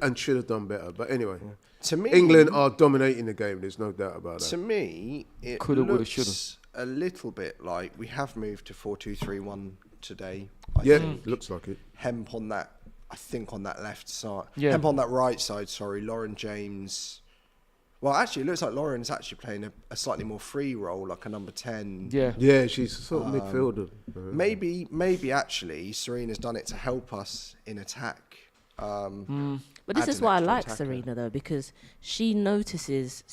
and should have done better. But anyway, To me, England are dominating the game. There's no doubt about that. To me, it Coulda, woulda, looks shoulda. a little bit like we have moved to 4-2-3-1 today. I Yeah, think. looks like it. Hemp on that. I think on that left side. Yeah. Hemp on that right side. Sorry, Lauren James. Well, actually, it looks like Lauren's actually playing a slightly more free role, like a number 10. Yeah. Yeah, she's sort of midfielder. Maybe actually Serena's done it to help us in attack. But this add is an why I extra like attacker. Serena though, because she notices,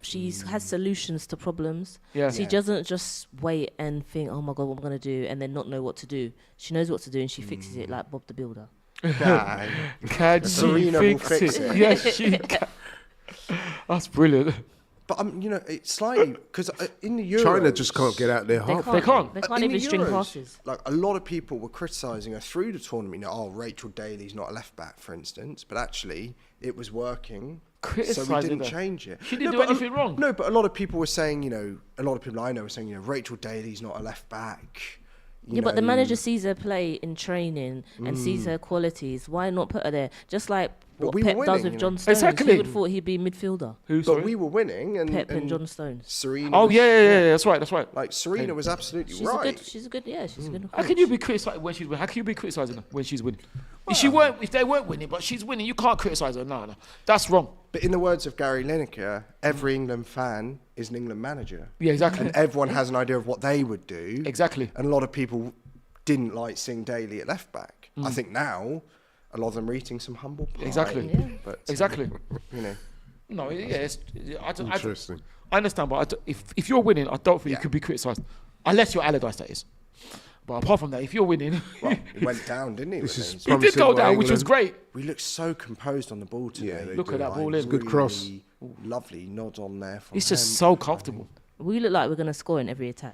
she has solutions to problems. Yeah. She Yeah. doesn't just wait and think, oh my God, what am I going to do? And then not know what to do. She knows what to do and she fixes it like Bob the Builder. Nah, Can she Serena will fix fix it? it. Yes, she can. That's brilliant. but it's slightly because in the Euros, China just can't get out there They half. can't. They can't. They can't in even the string Euros, passes. Like a lot of people were criticising her through the tournament. Rachel Daly's not a left back, for instance, but actually it was working. So we Criticising didn't her. change it. She didn't do but anything wrong. No, but a lot of people were saying, a lot of people I know were saying, Rachel Daly's not a left back. Yeah, but the manager sees her play in training and sees her qualities. Why not put her there? Just like But what we were Pep does winning, with you John know. Stones. Exactly. Who would have thought he'd be a midfielder? Who? But Sorry? we were winning, and Pep and John Stones. Serena. Oh was- yeah. That's right. That's right. Like Serena was absolutely She's right. a good. She's a good. Yeah, she's a good. How can you be criticizing when she's winning? How can you be criticizing her when she's winning? If they weren't winning, but she's winning, you can't criticize her. No, that's wrong. But in the words of Gary Lineker, every England fan is an England manager. Yeah, exactly. And everyone has an idea of what they would do. Exactly. And a lot of people didn't like seeing Daly at left back. I think now a lot of them are eating some humble pie. Exactly. Yeah. But Exactly. No, Interesting. I understand, but if you're winning, I don't think you could be criticised, unless you're Allardyce. That is. But apart from that, if you're winning, well, he went down, didn't he? This with is those? he did promising go by down, which was England. great. We looked so composed on the ball today. Yeah, they Look at do. that ball Like, in. Good cross. really Lovely nod on there. From It's just him. so comfortable. We look like we're gonna score in every attack.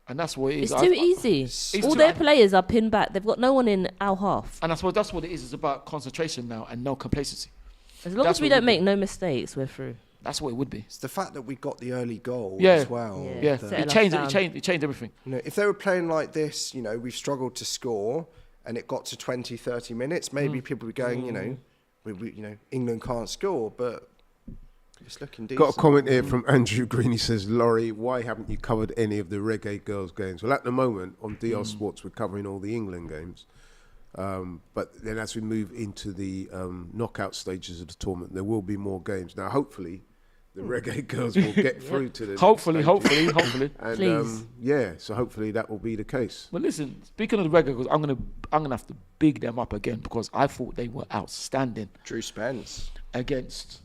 And that's what it is. It's too easy. It's All too- their players are pinned back. They've got no one in our half. And I suppose that's what it is. It's about concentration now and no complacency. As long That's as we what don't we make no mistakes, we're through. That's what it would be. It's the fact that we got the early goal Yeah. as well. Yeah. Yeah, Settle it us changed. down. It changed everything. If they were playing like this, we've struggled to score and it got to 20, 30 minutes, maybe people would be going, England can't score, but it's looking decent. Got a comment here from Andrew Green. He says, Laurie, why haven't you covered any of the Reggae Girls games? Well, at the moment, on DR Sports, we're covering all the England games. But then as we move into the knockout stages of the tournament, there will be more games. Now, hopefully, the Reggae Girls will get through to the Hopefully. And Please. so hopefully that will be the case. But listen, speaking of the regular, I'm gonna have to big them up again because I thought they were outstanding Drew Spence. against.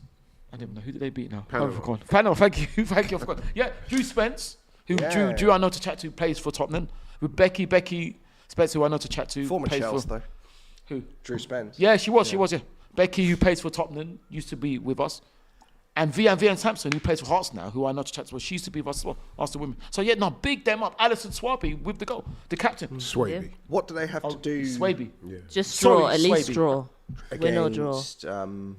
I don't know who did they beat now. Panama. I've forgotten. Panama. Thank you. I've forgotten. Yeah, Drew Spence, who Yeah. Drew I know to chat to plays for Tottenham. With Becky Spence, who I know to chat to. Former plays Chelsea, for though. who? Drew Spence. Yeah, she was. Yeah. Becky, who plays for Tottenham, used to be with us. And Vian Sampson, who plays for Hearts now, who I know to chat to, well, she used to be with us as well, Arsenal women. So yeah, no, big them up. Alison Swaby with the goal, the captain. Swaby. What do they have to do Swaby Just Sorry, draw, at least Swaby. draw. Win or draw. against...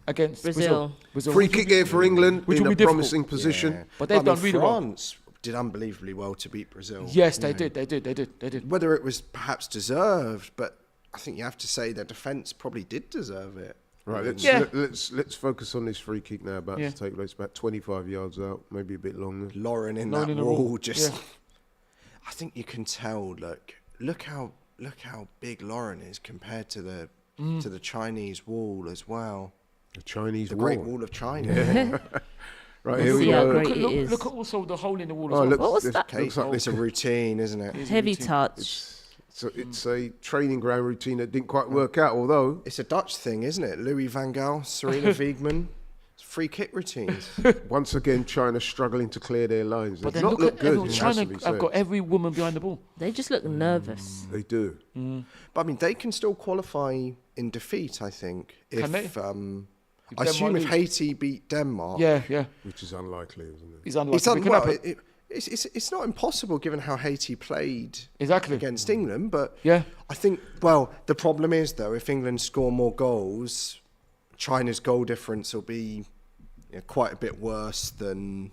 against Brazil. Free kick here for England which in will a be difficult. promising position. Yeah. But they've done really well. France did unbelievably well to beat Brazil. Yes, they did. They did. Whether it was perhaps deserved, but I think you have to say their defence probably did deserve it. Right, Yeah. let's focus on this free kick now about Yeah. to take place, about 25 yards out, maybe a bit longer. Lauren in Lauren that in the wall wall, just... yeah. I think you can tell, look how big Lauren is compared to the Chinese wall as well. The Chinese The wall. Great Wall of China. Right, here we See how go. great it is. Look at also the hole in the wall Oh, as well. What was this that? looks like It's a routine, isn't it? It's a Heavy routine. touch. So it's a training ground routine that didn't quite work out, although It's a Dutch thing, isn't it? Louis van Gaal, Serena Wiegman, free kick routines. once again China struggling to clear their lines. But They've then not look looked at good. everyone. it has to China be have said. got every woman behind the ball. They just look nervous. They do. But I mean, they can still qualify in defeat, I think. Can they? I assume if Haiti beat Denmark... Yeah. Which is unlikely, isn't it? It's unlikely. It's not impossible given how Haiti played Exactly. against England, but Yeah. I think, well, the problem is, though, if England score more goals, China's goal difference will be quite a bit worse than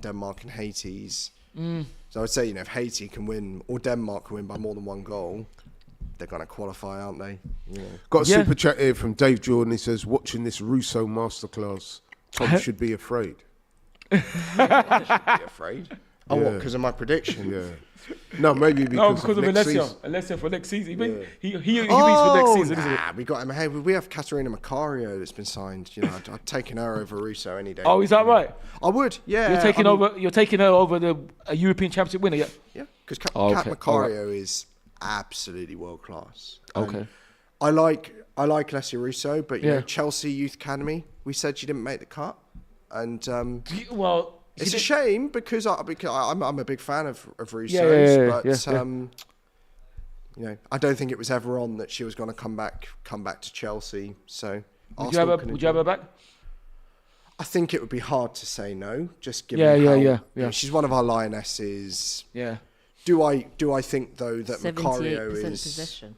Denmark and Haiti's. So I'd say, if Haiti can win or Denmark can win by more than one goal, they're going to qualify, aren't they? Got a super chat here from Dave Jordan. He says, watching this Russo masterclass, Tom should be afraid. Be afraid? Oh, what, because of my prediction? Yeah. No, maybe because of next Alessio. season. Alessio for next season. He beats for next season, isn't it? We got him. Hey, we have Caterina Macario that's been signed. I'd taken her over Russo any day. Oh, is that right? I would, yeah. You're taking her over the European Championship winner, yeah? Yeah, because Cat okay. Macario is absolutely world class. Okay. I like Alessia Russo, but Chelsea Youth Academy, we said she didn't make the cut, and well, it's a shame because I'm a big fan of Russo's, but I don't think it was ever on that she was going to come back to Chelsea. So would you have her back? I think it would be hard to say no, just given how she's one of our lionesses. Yeah. Do I think though that Macario is possession.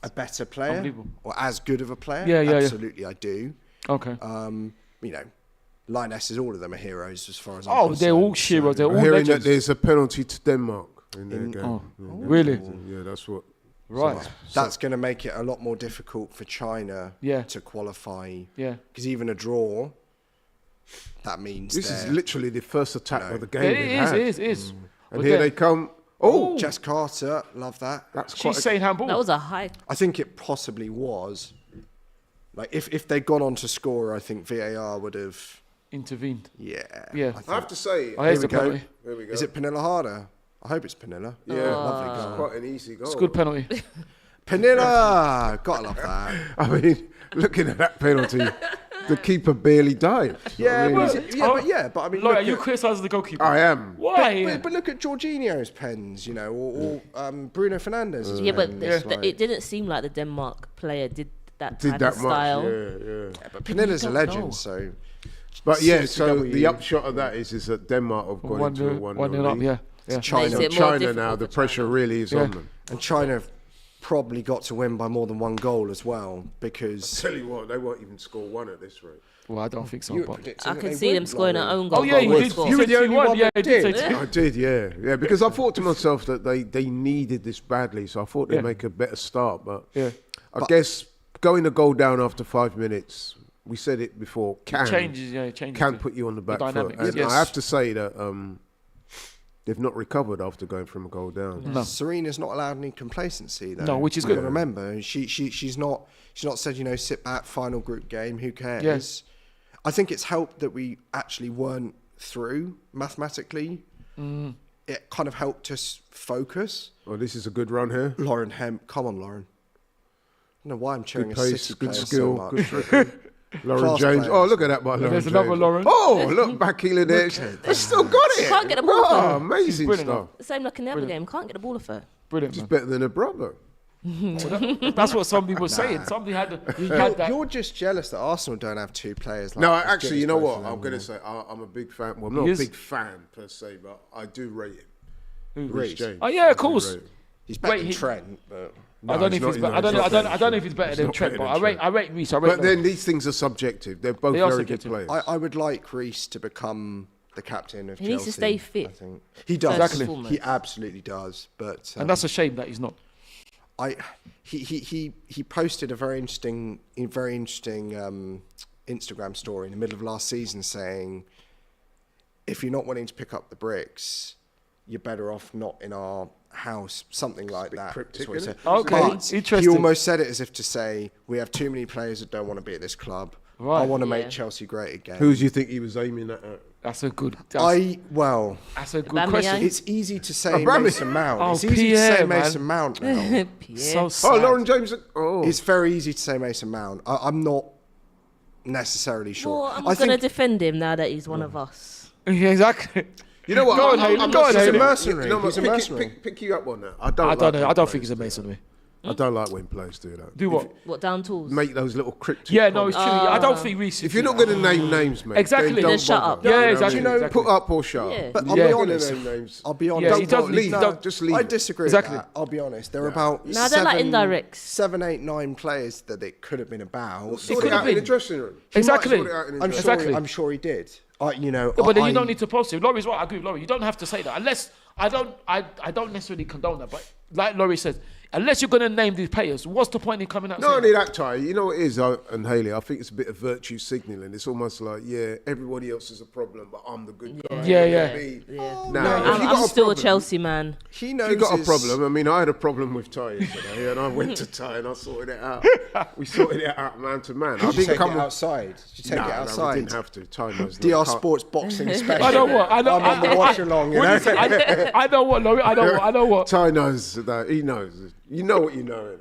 a better player or as good of a player? Yeah. Absolutely, I do. Okay. Lionesses, all of them are heroes as far as I'm concerned. They're all heroes. They're all I'm hearing legends. that there's a penalty to Denmark in their game. Oh, really? Yeah, that's what. Right. That's going to make it a lot more difficult for China to qualify. Yeah. Because even a draw, that means this is literally the first attack of the game. It is. And here they come. Oh, Jess Carter, love that. She's saying handball. That was a high. I think it possibly was. Like if they'd gone on to score, I think VAR would have intervened. Yeah. I have to say, here's the penalty. Here we go. Is it Pernilla Harder? I hope it's Pernilla. Yeah, lovely goal. It's quite an easy goal. It's a good penalty. Pernilla, gotta love that. I mean, looking at that penalty, the keeper barely dived. Yeah, but I mean, Laurie, are you criticising the goalkeeper? I am. Why? But look at Jorginho's pens, or Bruno Fernandes's. Yeah, but it didn't seem like the Denmark player did that type of style. Yeah, but Pernilla's a legend, so. But so the upshot of that is that Denmark have gone into a 1-0 lead. Yeah. China now, the pressure really is on them. And China have probably got to win by more than one goal as well, because... I'll tell you what, they won't even score one at this rate. Well, I don't think so. I can see them scoring their own goal. Oh, yeah, you did. You were the only one that did. I did, yeah, because I thought to myself that they needed this badly, so I thought they'd make a better start. But I guess going a goal down after 5 minutes, we said it before, can put you on the back foot. And I have to say that they've not recovered after going from a goal down. No. Serena's not allowed any complacency, though. No, which is good. Remember, she's not said, sit back, final group game, who cares? Yes. I think it's helped that we actually weren't through mathematically. It kind of helped us focus. Well, this is a good run here. Lauren Hemp, come on, Lauren. I don't know why I'm cheering good a pace, City good player skill, so much. good trickery. Lauren James. Players. Oh, look at that by Lauren There's James. another Lauren. Oh, look, back healing there. They still got it. Can't get the ball off her. Amazing stuff. Same like in the other game. Can't get the ball off her. Brilliant. She's better than her brother. That's what some people were saying. Somebody had that. You're just jealous that Arsenal don't have two players like No, as actually, good you as know both what? of them. I'm going to say I'm a big fan. Well, I'm not a big fan per se, but I do rate him. Rhys James. Oh yeah, of course. He's better than Trent, but I don't know if he's better. I don't know if he's better than Trent, but I rate Rhys. But then these things are subjective. They're both very good players. I would like Rhys to become the captain of Chelsea. He needs to stay fit. I think he does. Exactly. He absolutely does. But and that's a shame that he's not. He posted a very interesting Instagram story in the middle of last season saying, if you're not willing to pick up the bricks, you're better off not in our house, something like that. Cryptic, what he said. Okay, but interesting. He almost said it as if to say, we have too many players that don't want to be at this club. Right. I want to make Chelsea great again. Who do you think he was aiming at? That's a good. That's a good question. It's easy to say Mason Mount. Oh, it's easy Pierre, to say man. Mason Mount now. So sad. Lauren James. Oh, It's very easy to say Mason Mount. I'm not necessarily sure. Well, I'm going to defend him now that he's one of us. Yeah, exactly. You know what? Go on, Hayley. He's a mercenary. He's a mercenary. Pick you up on that. I don't think he's a masonry. I don't like when players do that. Do what? What, down tools? Make those little cryptic Yeah, no, it's comments. true. I don't think Reece. If you're not going to name names, mate, Exactly. then don't Then shut bother. up. Yeah, You know exactly. what I mean? exactly. Put up or shut Yeah. up. But I'll Yeah. be Don't honest. name names. I'll be honest. Yeah, Don't he does bother. leave- Leave. don't- Just leave. I it. disagree Exactly. with that. I'll be honest. There are about No, they're like indirects. 7, 8, 9 players that it could have been about. Sort could it have out in been. the dressing room. Exactly. Sort it out in the I'm dressing sure. Exactly. I'm sure he did. You know. Yeah, but then I- you don't need to post it. Laurie's right. I agree with Laurie. You don't have to say that unless I don't necessarily condone that. But like Laurie says, unless you're going to name these players, what's the point in coming out? Not saying only that? that, Ty, you know what it is, and Hayley, I think it's a bit of virtue signalling. It's almost like, yeah, everybody else is a problem, but I'm the good guy. Yeah, You know yeah. what I mean? Yeah. Now, if you I'm got a still problem, a Chelsea man. He If knows. you got a his- problem, I mean, I had a problem with Ty yesterday, and I went to Ty and I sorted it out. We sorted it out man to man. I Did you didn't take come it outside? Did you take No, it no, we outside? didn't have to. Ty knows. DR Can't- Sports boxing special. I know what. I know. I'm on the watch along. You know. I know what, Laurie. I know what. Ty knows that. He knows. You know what you know. innit?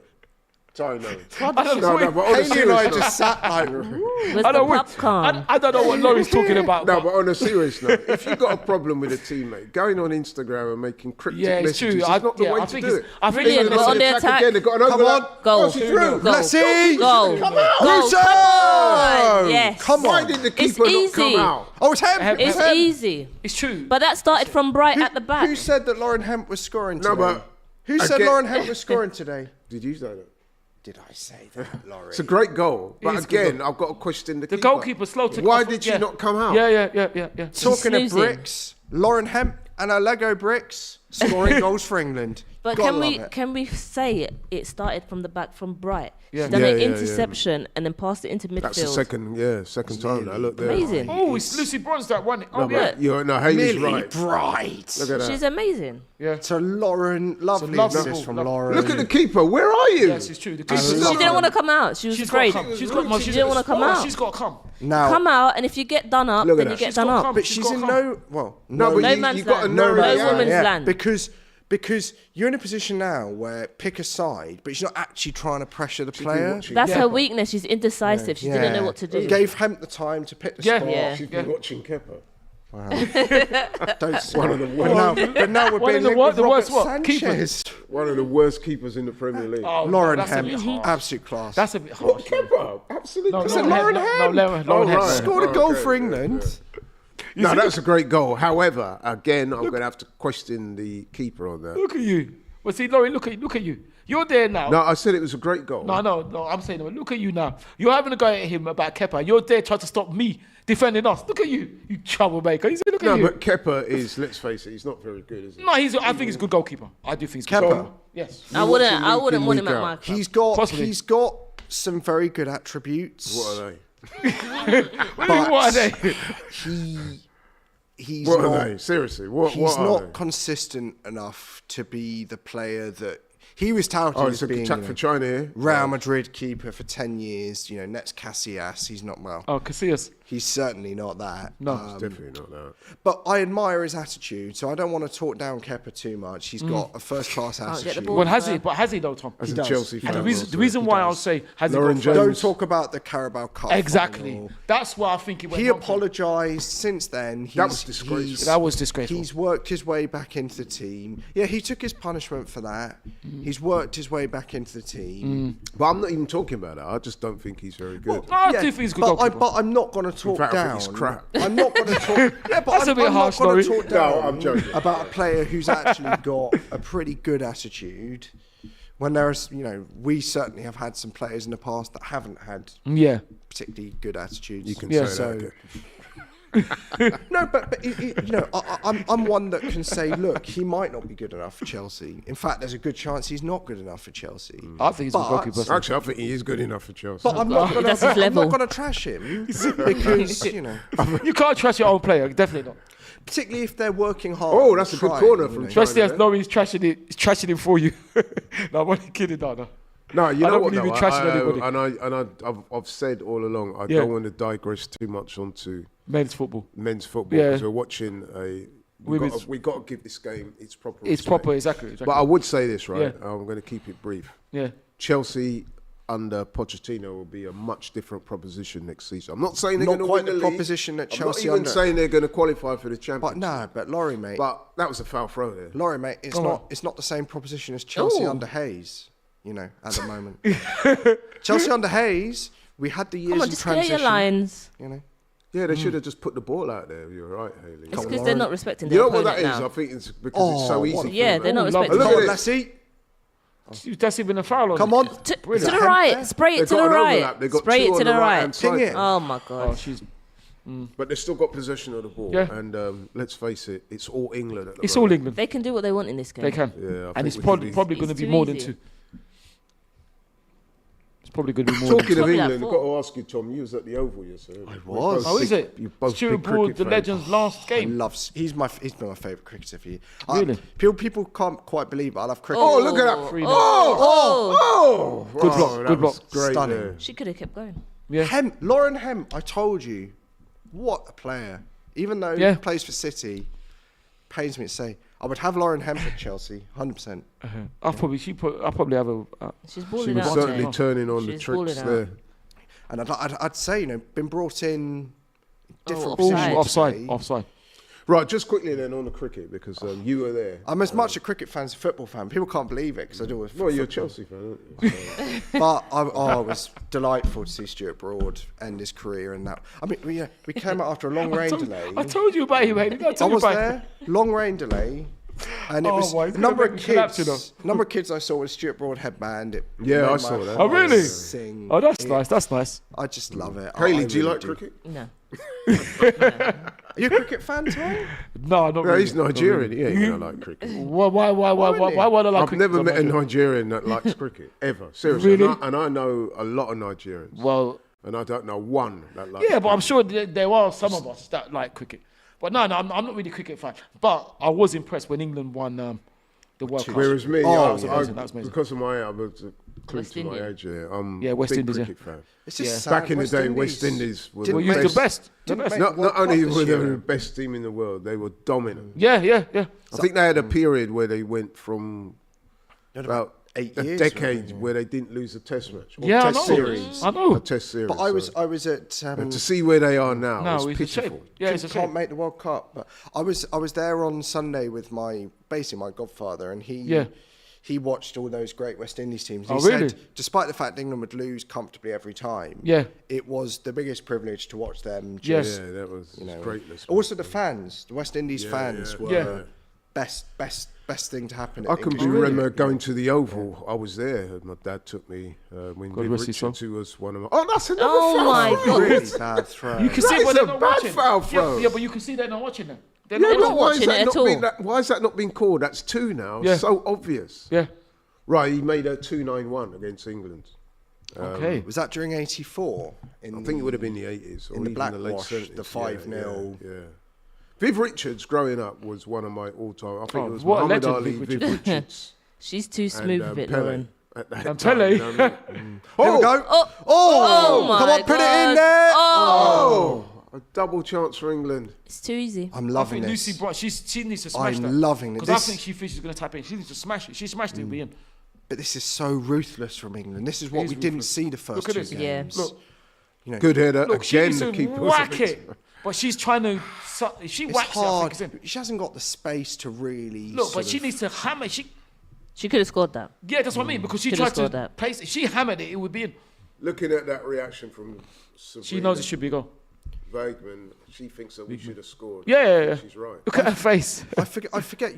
Ty knows. I don't No, know. no, but on a Haley and I serious note. just sat like. Where's I the don't, popcorn? I don't know what Laurie's talking about. No, but on a serious note, if you've got a problem with a teammate, going on Instagram and making cryptic Yeah, it's messages true. is not the way I to think do it's- it. I think Brilliant, it's- we're on the attack. Again, they've got an Come overlap. on. Go. Oh, she's through. Go. Messi! Go. Come on. Go. Russo! Come on. Yes. Come Why on. did the It's keeper not come easy. out? Oh, it's him. It's him. easy. It's true. But that started from Bright at the back. Who said that Lauren Hemp was scoring today? No, but Who said again- Lauren Hemp was scoring today? Did you say that? Did I say that, Laurie? It's a great goal, but is a good again, I've got to question the The keeper. goalkeeper's slow to. Why did she not come out? Yeah. Talking of Snoozing. bricks, Lauren Hemp and her Lego bricks scoring goals for England. But Gotta love it. can we say it started from the back from Bright? Yeah. She's done Yeah, an yeah, yeah. interception and then passed it into midfield. That's the second time now. Look there. Amazing. Oh, it's Lucy Bronze that won it. Oh, No, yeah. but no, Haley's Millie right. Bright. Look at that. She's amazing. Yeah. So Lauren, lovely lovely assist ball, from lovely. Lauren. Look at the keeper. Where are you? Yes, it's true. The I keeper's love She didn't want to come out. She was She's afraid. got to come. She's got. She didn't want to come out. She's got to come. Now, Come out, and if you get done up, Look at then you that. get She's done got up. come. but She's she's got in come. no, well, No, but No you man's got to land. know No reality. woman's land. Because you're in a position now where pick a side, but she's not actually trying to pressure the player. watching. That's Yeah. her weakness. She's indecisive. She didn't know what to do. Gave Hemp the time to pick the Yeah. spot. Yeah. She's been watching Kepa. Don't say One of the but now we're One being of the linked wor- with the Robert worst what? Sanchez. One of the worst keepers in the Premier League. Oh, Lauren that's a Hemp, bit harsh. absolute class. That's a bit harsh. Kepa, absolutely. No, said no, Lauren no, Hemp. Lauren Hemp. right. Scored a Oh, goal okay, for yeah, England. No, that's a great goal. However, again, I'm going to have to question the keeper on that. Look at you. Well, see, Laurie, look at you. You're there now. No, I said it was a great goal. No, I'm saying, look at you now. You're having a go at him about Kepa. You're there trying to stop me defending us. Look at you troublemaker. He said, look No, at you. but Kepa is, let's face it, he's not very good, is he? No, I think he's a good goalkeeper. I do think he's a good Kepa? goalkeeper. Yes. I wouldn't watching week in, want him week at out. my club. Possibly. He's got some very good attributes. What are they? What are they? He's What not, are they? Seriously, what he's are not they? consistent enough to be the player that he was touted Oh, as it's a being. attack for China here. Real Madrid keeper for 10 years, next Casillas, he's not well. Oh, Casillas. He's certainly not that. No. Definitely not that. But I admire his attitude, so I don't want to talk down Kepa too much. He's got a first-class get the attitude. ball. Well, has he though, Tom? As a does. Chelsea He fan. And does. the reason why I'll say has he Lauren got Jones. Don't talk about the Carabao Cup Exactly. final. That's what I think it went He wrong to. apologised since then. That was disgraceful. That was disgraceful. He's worked his way back into the team. Yeah, he took his punishment for that. He's worked his way back into the team. But I'm not even talking about that. I just don't think he's very good. No, I Yeah, do think he's a good but, goalkeeper. but I'm not going to talk fact, I down. think he's crap. I'm not going to talk. Yeah, but That's a bit I'm harsh, not going Laurie. to talk No, down I'm joking. about a player who's actually got a pretty good attitude. When there's, we certainly have had some players in the past that haven't had Yeah. particularly good attitudes. You can Yeah. say that. No, but I'm one that can say, look, he might not be good enough for Chelsea. In fact, there's a good chance he's not good enough for Chelsea. I think he's a good But- goalkeeper. Actually, I think he is good enough for Chelsea. But I'm not That's his going level. to trash him because You can't trust your own player. Definitely not. particularly if they're working hard. Oh, and that's a good trying, corner from Especially as China. Laurie's trashing him for you. No, I'm only kidding, no. No, you I know don't what? believe Though? in trashing anybody. I've said all along, I Yeah. don't want to digress too much onto Men's football. men's football Yeah. because we're watching a. Women's- We got to give this game its proper. It's respect. proper, exactly. But I would say this, right? Yeah. I'm going to keep it brief. Yeah. Chelsea under Pochettino will be a much different proposition next season. I'm not saying they're Not going to quite win the the league. proposition that I'm Chelsea not even under. saying they're going to qualify for the But Champions. no, but Laurie, mate. But that was a foul throw there. Laurie, mate, it's Go not. on. It's not the same proposition as Chelsea Ooh. under Hayes. at the moment. Chelsea under Hayes, we had the years Come on, of just clear transition. your lines. Yeah, they should have just put the ball out there. You're right, Hayley. It's because they're not respecting You their know what that opponent is? now. I think it's because it's so easy. Yeah, they're not Oh, respecting Look Come at on, it. let's eat. That's even a foul on Come it. on. To Brilliant. the Is that right. him Spray it They've to got the an right. overlap. They've got Spray two it on to the the right-hand right. side. Ping it. Oh my god. Oh, she's. But they've still got possession of the ball. Yeah. And let's face it, it's all England at the It's all moment. England. They can do what they want in this game. They can. Yeah, I And think it's we probably could be- going to It's be too more than easy. 2. It's probably going to be more than Talking 2. of Probably like England, I've four. got to ask you, Tom, you was at the Oval yesterday. I was. Oh, is it? You're both Stuart big Broad, cricket the fans. Legend's last game. He's been my favourite cricketer for you. Really? People can't quite believe it. I love cricket. Oh, look at that. Free Oh! Good block, that good was block. Great, Stunning. yeah. She could have kept going. Yeah. Lauren Hemp, I told you, what a player. Even though Yeah. he plays for City, pains me to say, I would have Lauren Hemp at Chelsea, 100%. I'll probably have a. She's She balling was out certainly there. turning on the She's tricks balling out. there. And I'd say, been brought in different Oh, positions. offside. today. Offside. Right, just quickly then on the cricket, because you were there. I'm as much a cricket fan as a football fan. People can't believe it because I do with Well, you're a football. Chelsea fan, aren't you? So- But it was delightful to see Stuart Broad end his career and that. I mean, we came out after a long rain delay. I told you about him, mate. I I told you was about there, long rain delay, and it Oh was my a God, number of make me collapse, you know. kids. Number of kids I saw with Stuart Broad headband. It Yeah, made I my saw that. heart Oh, really? Sing. Oh, that's nice. That's nice. I just love it. Hayley, I do you really like cricket? No. Are you a cricket fan, Tom? No, not No, really. he's Nigerian. He ain't gonna like cricket. Why would I like I've cricket? never I'm met a Nigerian. Nigerian that likes cricket ever. Seriously, Really? and I know a lot of Nigerians, Well, and I don't know one that likes. yeah, but I'm cricket. sure there are some of us that like cricket. But no, I'm not really a cricket fan. But I was impressed when England won the World Cup. Whereas me, Oh, I, that was amazing, that was amazing. because of my, I was a clue West to my Indian. age. Yeah, I'm Yeah, West big Indies, yeah. cricket fan. It's just Yeah. sad. Back in the day, West Indies were Didn't Well, make- you're the best. The didn't best. make- Not World only Cup were this they year. the best team in the world, they were dominant. Yeah. I think they had a period where they went from about 8 a years. decade wasn't it? where they didn't lose a test match. Or Yeah, I test know. series. I know. A test series. But I was so- at. and to see where they are now No, is it's a shame. pitiful. Yeah, it's a Can't shame. make the World Cup. But I was there on Sunday with my godfather, and he watched all those great West Indies teams. He Oh, said, really? despite the fact England would lose comfortably every time, Yeah. it was the biggest privilege to watch them. Yes. Just, Yeah, that was greatness. Also, the fans, the West Indies Yeah, fans, yeah. were Yeah. best thing to happen. I at can English remember cricket. going to the Oval. I was there. My dad took me when God Viv rest his soul. Richards, who was one of my. Oh, that's another Oh foul my throw. God. Really bad throw. You can That see, is but they're a not bad watching. foul throw. Yeah, but you can see they're not watching them. They're Yeah, not but watching. why is watching that it not at being? all. Why is that not being called? That's 2 now. Yeah. So obvious. Yeah. Right, he made a 2-9-1 against England. Okay. Was that during '84? I think it would have been the 80s or in the even the late Blackwash, 70s. the 5-0. Yeah. Viv Richards, growing up, was one of my all-time. I think Oh, it was what a Muhammad legend, Ali, Viv Viv Richards. Richards, She's too and smooth with it, Pele. Lauren. At that And time, Pele. you know what I mean? There we go. Oh, Oh, come my on, put it in God. there. Oh, A double chance for England. it's too easy. I'm I loving think this. Lucy Bright, she needs to smash I'm that. loving it. Because I This- think she thinks she's going to tap in. She needs to smash it. She smashed it, it'll be in. But this is so ruthless from England. This is what is we didn't ruthless. see the first Look at two this. Yeah. games. Look, Good header look, she again. needs The to keeper was whack it. But she's trying to, if she It's whacks it, I hard. think it's in. She hasn't got the space to really. Look, but sort she of- needs to hammer. She could have scored that. Yeah, that's what I mean. Because she Could've tried to scored that. place it. If she hammered it, it would be in. Looking at that reaction from Sabrina She knows it should be a goal. Weigman, she thinks that we should have scored. Yeah. She's right. Look at her face. I forget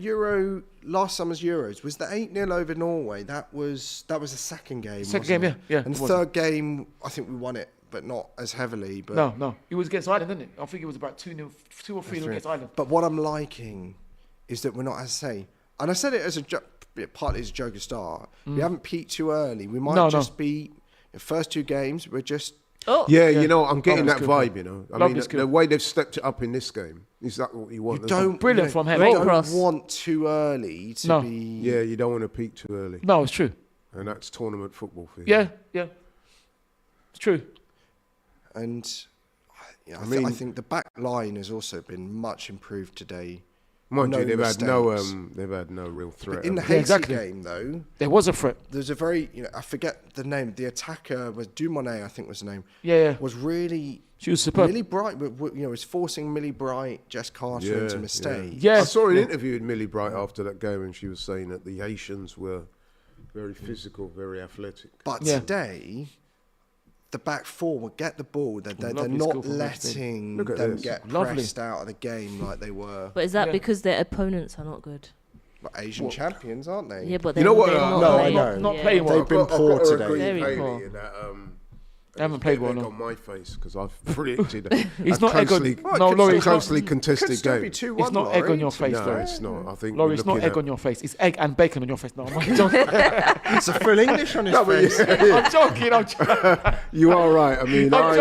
last summer's Euros was the 8-0 over Norway. That was the second game. Second wasn't game, it? yeah, And it the was. third game, I think we won it, but not as heavily. But No. It was against Ireland, didn't it? I think it was about 2-0, 2 or 3 against Ireland. But what I'm liking is that we're not, as I say, and I said it as a partly as a joke at start. We haven't peaked too early. We might No. just be the first 2 games. We're just Oh, Yeah, you know, I'm getting Lovely that skill. vibe, you know. I Lovely mean, skill. the way they've stepped it up in this game, is that what you want? you don't Brilliant from him. Great You don't cross. want too early to No. be. Yeah, you don't want to peak too early. No, it's true. And that's tournament football for you. Yeah. It's true. And I mean- think the back line has also been much improved today. Mind No you, they've mistakes. had no real threat. But in the have they? Haiti exactly. game, though, There was a threat. there's a very, I forget the name. The attacker was Dumonet, I think was the name. Yeah. Was really, She was superb. really bright. Was forcing Millie Bright, Jess Carter into mistakes. Yeah. I saw an interview with Millie Bright after that game, and she was saying that the Haitians were Very physical, very athletic. But today, the back four will get the ball. They're not letting them get pressed out of the game like they were. But is that because their opponents are not good? But Asian champions, aren't they? Yeah, but You know what, not playing well. They've been poor today. Very poor. They haven't played well, no. on my face because I've predicted It's not egg on. no, Laurie, closely contested Could still game. be 2-1, it's not egg on your face, No, Laurie. it's not. I think Laurie, it's not egg on your face. It's egg and bacon on your face. No, I'm joking. It's a full English on his face. I'm joking. You are right. I mean, I'm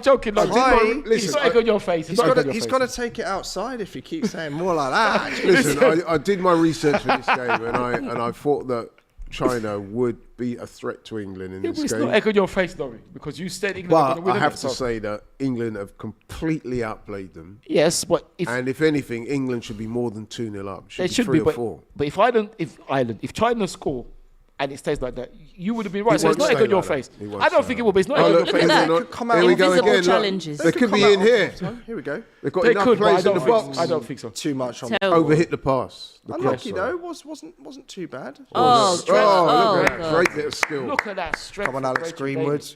joking. Like, Listen, it's not egg on your face. He's got to take it outside if you keep saying more like that. Listen, I did my research for this game, and I thought that China would be a threat to England in this It's game. not egg on your face, Laurie, because you said England are going But to win. I have to say that England have completely outplayed them. Yes, but if anything, England should be more than 2-0 up. they Should be 3 or 4. But if China score and it stays like that, you would have been right. It So it's won't not egg stay on your like that. face. It won't I don't stay think it like will, but it's not Oh, egg on look, your look face. at that. they're Could come out Here we go invisible again. challenges. They could be in here. Here we go. They've got They enough could, but I players in the don't think box. so. I don't think so. Too much on. Terrible. Overhit the pass. The Unlucky cross, sorry. though. Wasn't too bad. Oh, Look at that. God. Great bit of skill. Look at that strength. Come on, Alex Rachel Greenwood. Davies.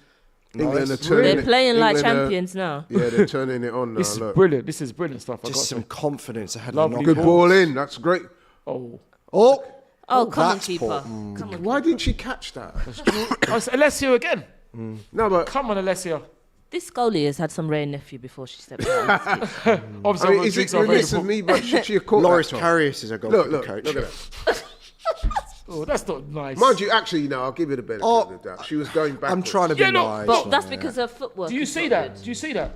England are Nice. turning They're it- playing like England are- champions now. Yeah, they're turning it on now. This is Look. brilliant. This is brilliant stuff. I got Just some to say. confidence ahead Lovely of Good the ball in. That's great. Oh, Oh, come on, that's keeper. poor. Come on. Why didn't she catch that? it's Alessio again. No, but Come on, Alessio. This goalie has had some Ray nephew before she stepped out. on the pitch. Obviously, I mean, is it remiss of me? But should she have caught Loris that? Tom? Karius is a Look, goalkeeper look, coach. look at that. Oh, that's not nice. Mind you, actually, no, I'll give you the benefit of the doubt. She was going backwards. I'm trying to be Yeah, no, nice. But that's because her footwork. Do you is see not that? good. Do you see that?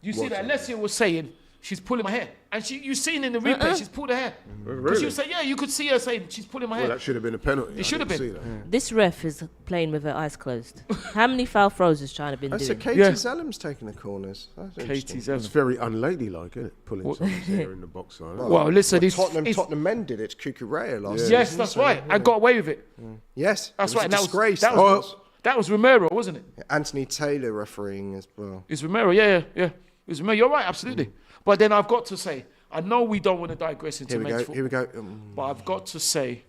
Do you see that? Alessio was saying she's pulling my hair, and you seen in the replay she's pulled her hair. Because she was saying, yeah, you could see her saying she's pulling my Well, hair. that should have been a penalty. It should have been. See that. This ref is playing with her eyes closed. How many foul throws has China been So doing? Katie Yeah. Zellum's taking the corners. That's interesting. Katie's It's very unladylike, isn't it? Pulling someone's hair in the box like that. Well, listen, it's Tottenham men did it to Cucurella last season. Yes, that's right. I got away with it. Yes, That's it was right. a That disgrace. that was Romero, wasn't it? Anthony Taylor refereeing as well. It's Romero. Yeah. It was Romero. You're right, absolutely. But then I've got to say, I know we don't want to digress into Here we men's go. football. Here we go. But I've got to say,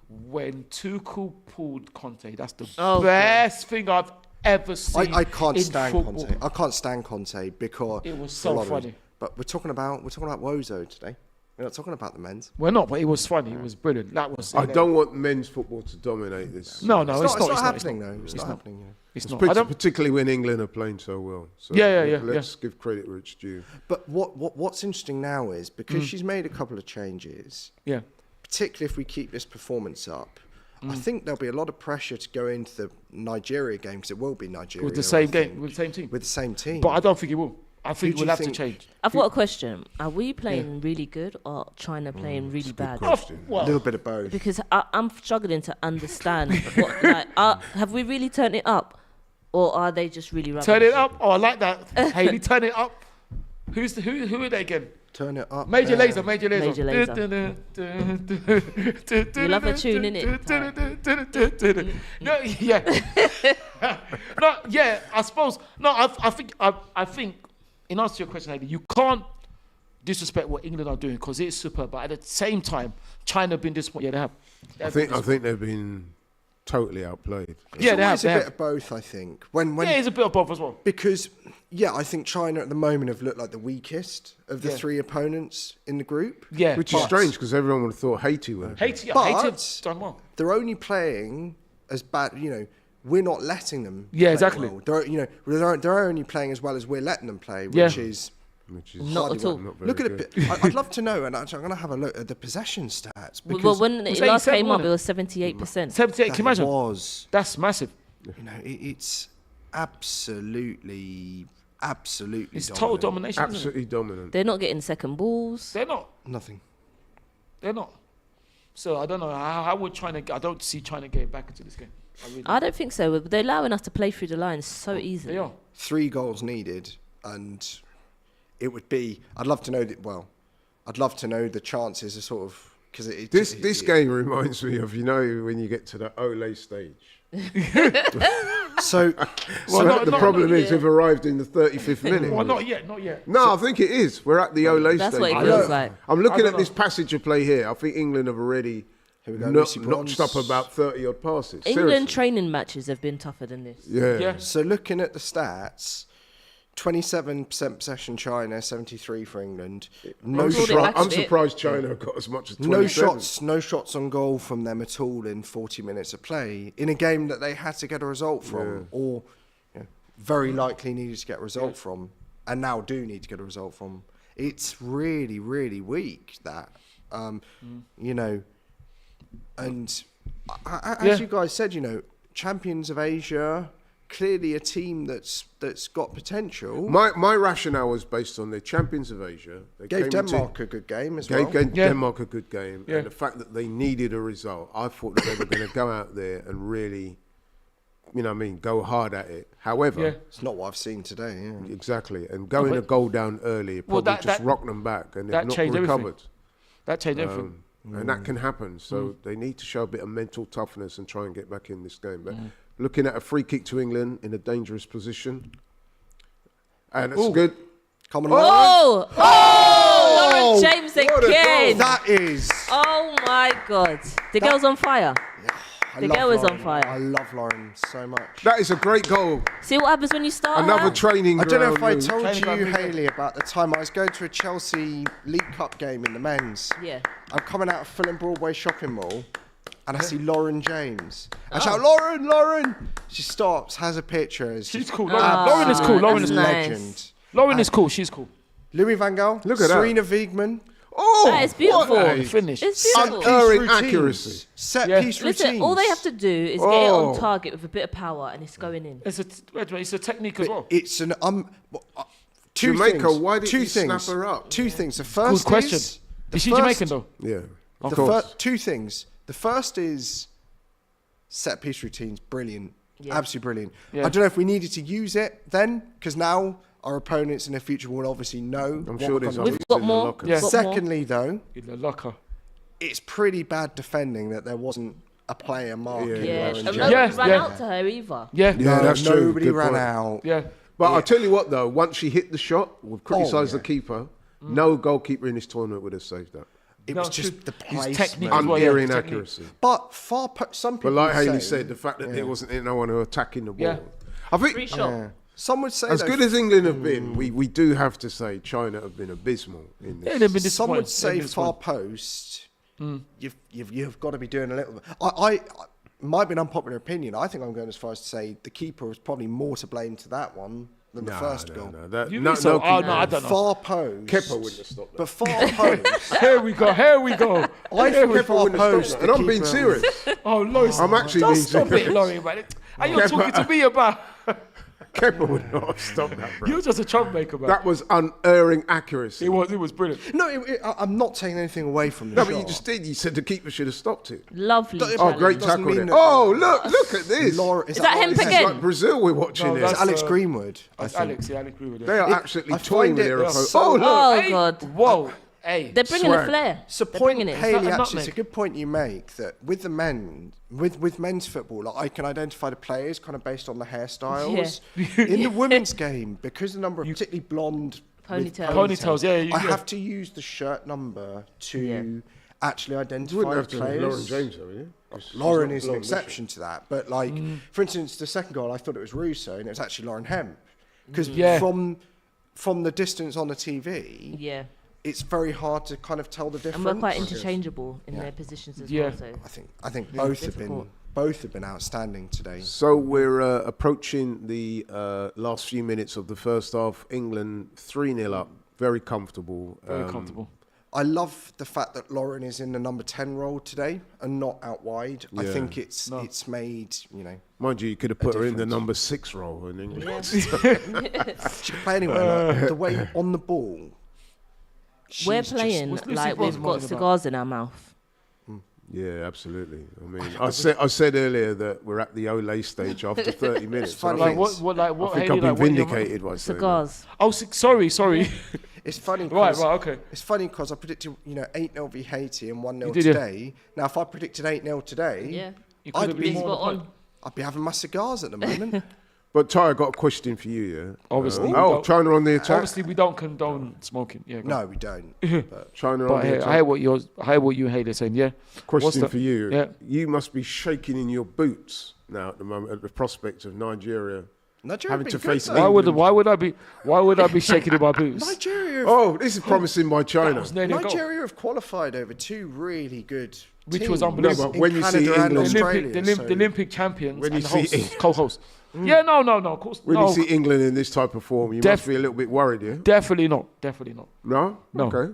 when Tuchel pulled Conte, that's the Oh, best thing I've ever seen. I can't in stand football. Conte. I can't stand Conte because It was for so a lot of funny. reasons. But we're talking about Wozo today. We're not talking about the men's. Well, not, but it was funny. It was brilliant. That was. I don't want men's football to dominate this. No, It's not happening though. It's not happening. Yeah. It's not. I don't. Particularly when England are playing so well. So Yeah. Let's give credit where it's due. But what's interesting now is because she's made a couple of changes, Yeah. particularly if we keep this performance up. I think there'll be a lot of pressure to go into the Nigeria game because it will be Nigeria With the I same think, game, with the same team. with the same team. But I don't think it will. I think do we'll you have to think- change. I've got a question. Are we playing really good or China playing really bad? Oh, a well, little bit of both. Because I'm struggling to understand. Have we really turned it up, or are they just really rubbish? turn it up. Oh, I like that. Hayley, turn it up. Who are they again? Turn it up. Major there. Lazer. Major You love a tune, innit? No, yeah. No, yeah. I suppose. No, I think. In answer to your question, Hayley, you can't disrespect what England are doing because it's superb. But at the same time, China have been disappointed. Yeah, they have. I think they've been totally outplayed. Yeah, they have. It's a bit of both, I think. When Yeah, it's a bit of both as well. because I think China at the moment have looked like the weakest of the three opponents in the group. Yeah, Which is strange because everyone would have thought Haiti would. Haiti, But- Haiti have done well. They're only playing as bad. We're not letting them. Yeah, play exactly. Well. They're only playing as well as we're letting them play, Yeah. which is. Not at all. Not very Look at good. it. I'd love to know, and actually, I'm going to have a look at the possession stats. Well, Because when it was last 87, came up, wasn't it it? was 78%. 78. Can you imagine? was, That's massive. it's absolutely It's dominant. total domination. Isn't it? Absolutely dominant. They're not getting second balls. They're not. Nothing. They're not. So I don't know. I would China. I don't see China getting back into this game. I really I don't think so. They're allowing us to play through the lines so easily. They are. 3 goals needed, and it would be. I'd love to know that. Well, I'd love to know the chances are sort of because This game reminds me of when you get to the Ole stage. So The problem is we've arrived in the 35th minute. Well, not yet. Not yet. No, I think it is. We're at the Ole That's stage. what it I feels don't- like. I'm looking I at don't this passage of play here. I think England have already Here we go. Lucy notched up about 30 odd passes. England Seriously. training matches have been tougher than this. Yeah. So looking at the stats, 27% possession China, 73 for England. I'm back a bit. surprised China got as much as 27. No shots on goal from them at all in 40 minutes of play in a game that they had to get a result from, or very likely needed to get a result from, and now do need to get a result from. It's really, really weak, that, you know, and as you guys said, you know, champions of Asia, clearly a team that's got potential. My rationale was based on the champions of Asia. They Gave Denmark a good game as well. Gave Denmark a good game, and the fact that they needed a result, I thought that they were going to go out there and really, you know what I mean, go hard at it. However, it's not what I've seen today. Yeah. exactly, and going a goal down early probably just rocked them back, and they've not recovered. Everything. That changed everything. And that can happen. So they need to show a bit of mental toughness and try and get back in this game. But looking at a free kick to England in a dangerous position, and it's good. Coming along. Lauren James again. That is. Oh my God. The girl's on fire. The girl is on fire. I love Lauren so much. That is a great goal. See what happens when you start Another her? training I don't know if I ground move. told you, Hayley, about the time I was going to a Chelsea League Cup game in the men's. Yeah. I'm coming out of Fulham Broadway shopping mall, and I see Lauren James. I shout, Lauren! She stops, has a picture. She's cool. Lauren is cool. Lauren is cool. Legend. Lauren is cool. She's cool. Louis van Gaal. Look at Serena Wiegman. Oh, That is beautiful. what a Finish. It's beautiful. unerring accuracy. Set piece routines. Listen, all they have to do is get it on target with a bit of power, and it's going in. It's a technique as well. It's an two Jamaica, things. why didn't two you things. snap her up? Two things. The first Good question. is Is she Jamaican though? Yeah, of The course. two things. The first is set piece routines. Brilliant. Yeah. Absolutely brilliant. Yeah. I don't know if we needed to use it then, because now our opponents in the future will obviously know. I'm what sure we're there's gonna others We've got in more. the locker. Yeah. Got more. Secondly, though, In the locker. it's pretty bad defending that there wasn't a player marking Yeah, Lauren and James. nobody Yeah, ran yeah. out to her either. Yeah. Yeah, that's true. Nobody Good ran point. out. Yeah. But I'll tell you what, though, once she hit the shot, we've criticised yeah. the keeper. No goalkeeper in this tournament would have saved that. It No, was it's just true. the His placement. technique as well, yeah, Unerring his technique. accuracy. But some people But like would Hayley say, said, the fact that there wasn't no one who was attacking the ball. Yeah. I think Free shot. yeah. Some would say as though, good as England have been, we do have to say China have been abysmal in this. Yeah, they've been some would disappointed. say far post. You've got to be doing a little bit. I might be an unpopular opinion. I think I'm going as far as to say the keeper was probably more to blame to that one than the first goal. You think so? Oh, no, I don't know. Far post. Kepa wouldn't have stopped that. But far post. Here we go. I think far wouldn't have post. stopped that. And I'm being the serious. Oh, Laurie. I'm actually being Just stop serious. it, Laurie, man. And you're talking to me about... Kepa would not have stopped that, bro. You're just a troublemaker, man. That was unerring accuracy. It was brilliant. No, I'm not taking anything away from the No, shot. but you just did. You said the keeper should have stopped it. Lovely. Oh, Oh, challenge. great Doesn't tackle mean there. that- Oh, look at this. Laura, Is that him This is again? like Brazil we're watching No, here. It's that's- Alex Greenwood. I That's think. Alex, yeah, Alex Greenwood. They are absolutely I toying find with it their opponent. so- Oh, look. Oh, Hey, God. Whoa. Hey. They're bringing Swag. the flair. So They're point, bringing it. Hayley, a actually, it's a nutmeg. good point you make that with the men, with men's football, like I can identify the players kind of based on the hairstyles. In the women's game, because the number of particularly blonde with Ponytails. Yeah, I have to use the shirt number to actually You identify wouldn't the have to players. Lauren James, though, yeah? 'Cause she's Lauren not is an blonde, exception to that, but like, for instance, the second goal, I thought it was Russo, and it was actually Lauren Hemp, because Yeah. from the distance on the TV, Yeah. it's very hard to kind of tell the difference. And we're quite interchangeable in their positions as Yeah. well. So I think both difficult. have been outstanding today. So we're approaching the last few minutes of the first half. England 3-0 up, very comfortable. Very comfortable. I love the fact that Lauren is in the number 10 role today and not out wide. I Yeah. think it's made, Mind you could have put her in the difference. number 6 role in England. she can play anywhere. Like, the way on the ball. we're she's playing What's Lucy like we've Bronze got about? cigars in our mouth. Yeah, absolutely. I mean, I said earlier that we're at the Olay stage after 30 minutes. funny. I Like what? think Hayley, I've been like, what you're- vindicated by saying that. Cigars. Oh, sorry. It's funny. Right, 'cause- okay. It's funny because I predicted, 8-0 v Haiti and 1-0 You did, yeah. today. Now, if I predicted 8-0 today, Yeah. You I'd could have be been more spot on. on. I'd be having my cigars at the moment. But Ty, I got a question for you. Yeah. Obviously, China on the attack. Obviously, we don't condone smoking. Yeah. No, we don't. But China But on the attack. I hear what you and Hayley are saying. Yeah. Question for you. Yeah. You must be shaking in your boots now at the moment at the prospect of Nigeria having to face England. Why would I be shaking in my boots? Nigeria. This is promising by China. Nigeria have qualified over 2 really good Which teams was unbelievable. No, but when you see Canada and England- Australia, the Olympic champions When and you the see- hosts, co-hosts. Yeah, no, of course. When no, you see England in this type of form, you must be a little bit worried, yeah? definitely not. No? No. Okay.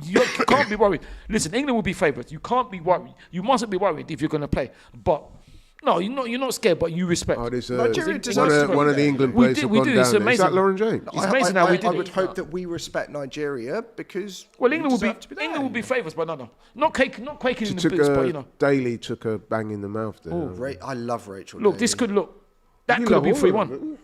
You can't be worried. Listen, England will be favourites. You can't be worried. You mustn't be worried if you're going to play. But no, you're not scared, but you respect. There's Nigeria deserves one of the England players have we gone do. down It's there. Is amazing. that Lauren James? It's amazing how we did I it. would hope that we respect Nigeria because Well, England there. will be favourites, but no. Not quaking in the Took boots, but Daly took a bang in the mouth there. I love Rachel. Look, Daly. this could look. That You could have love been all of 3-1. them.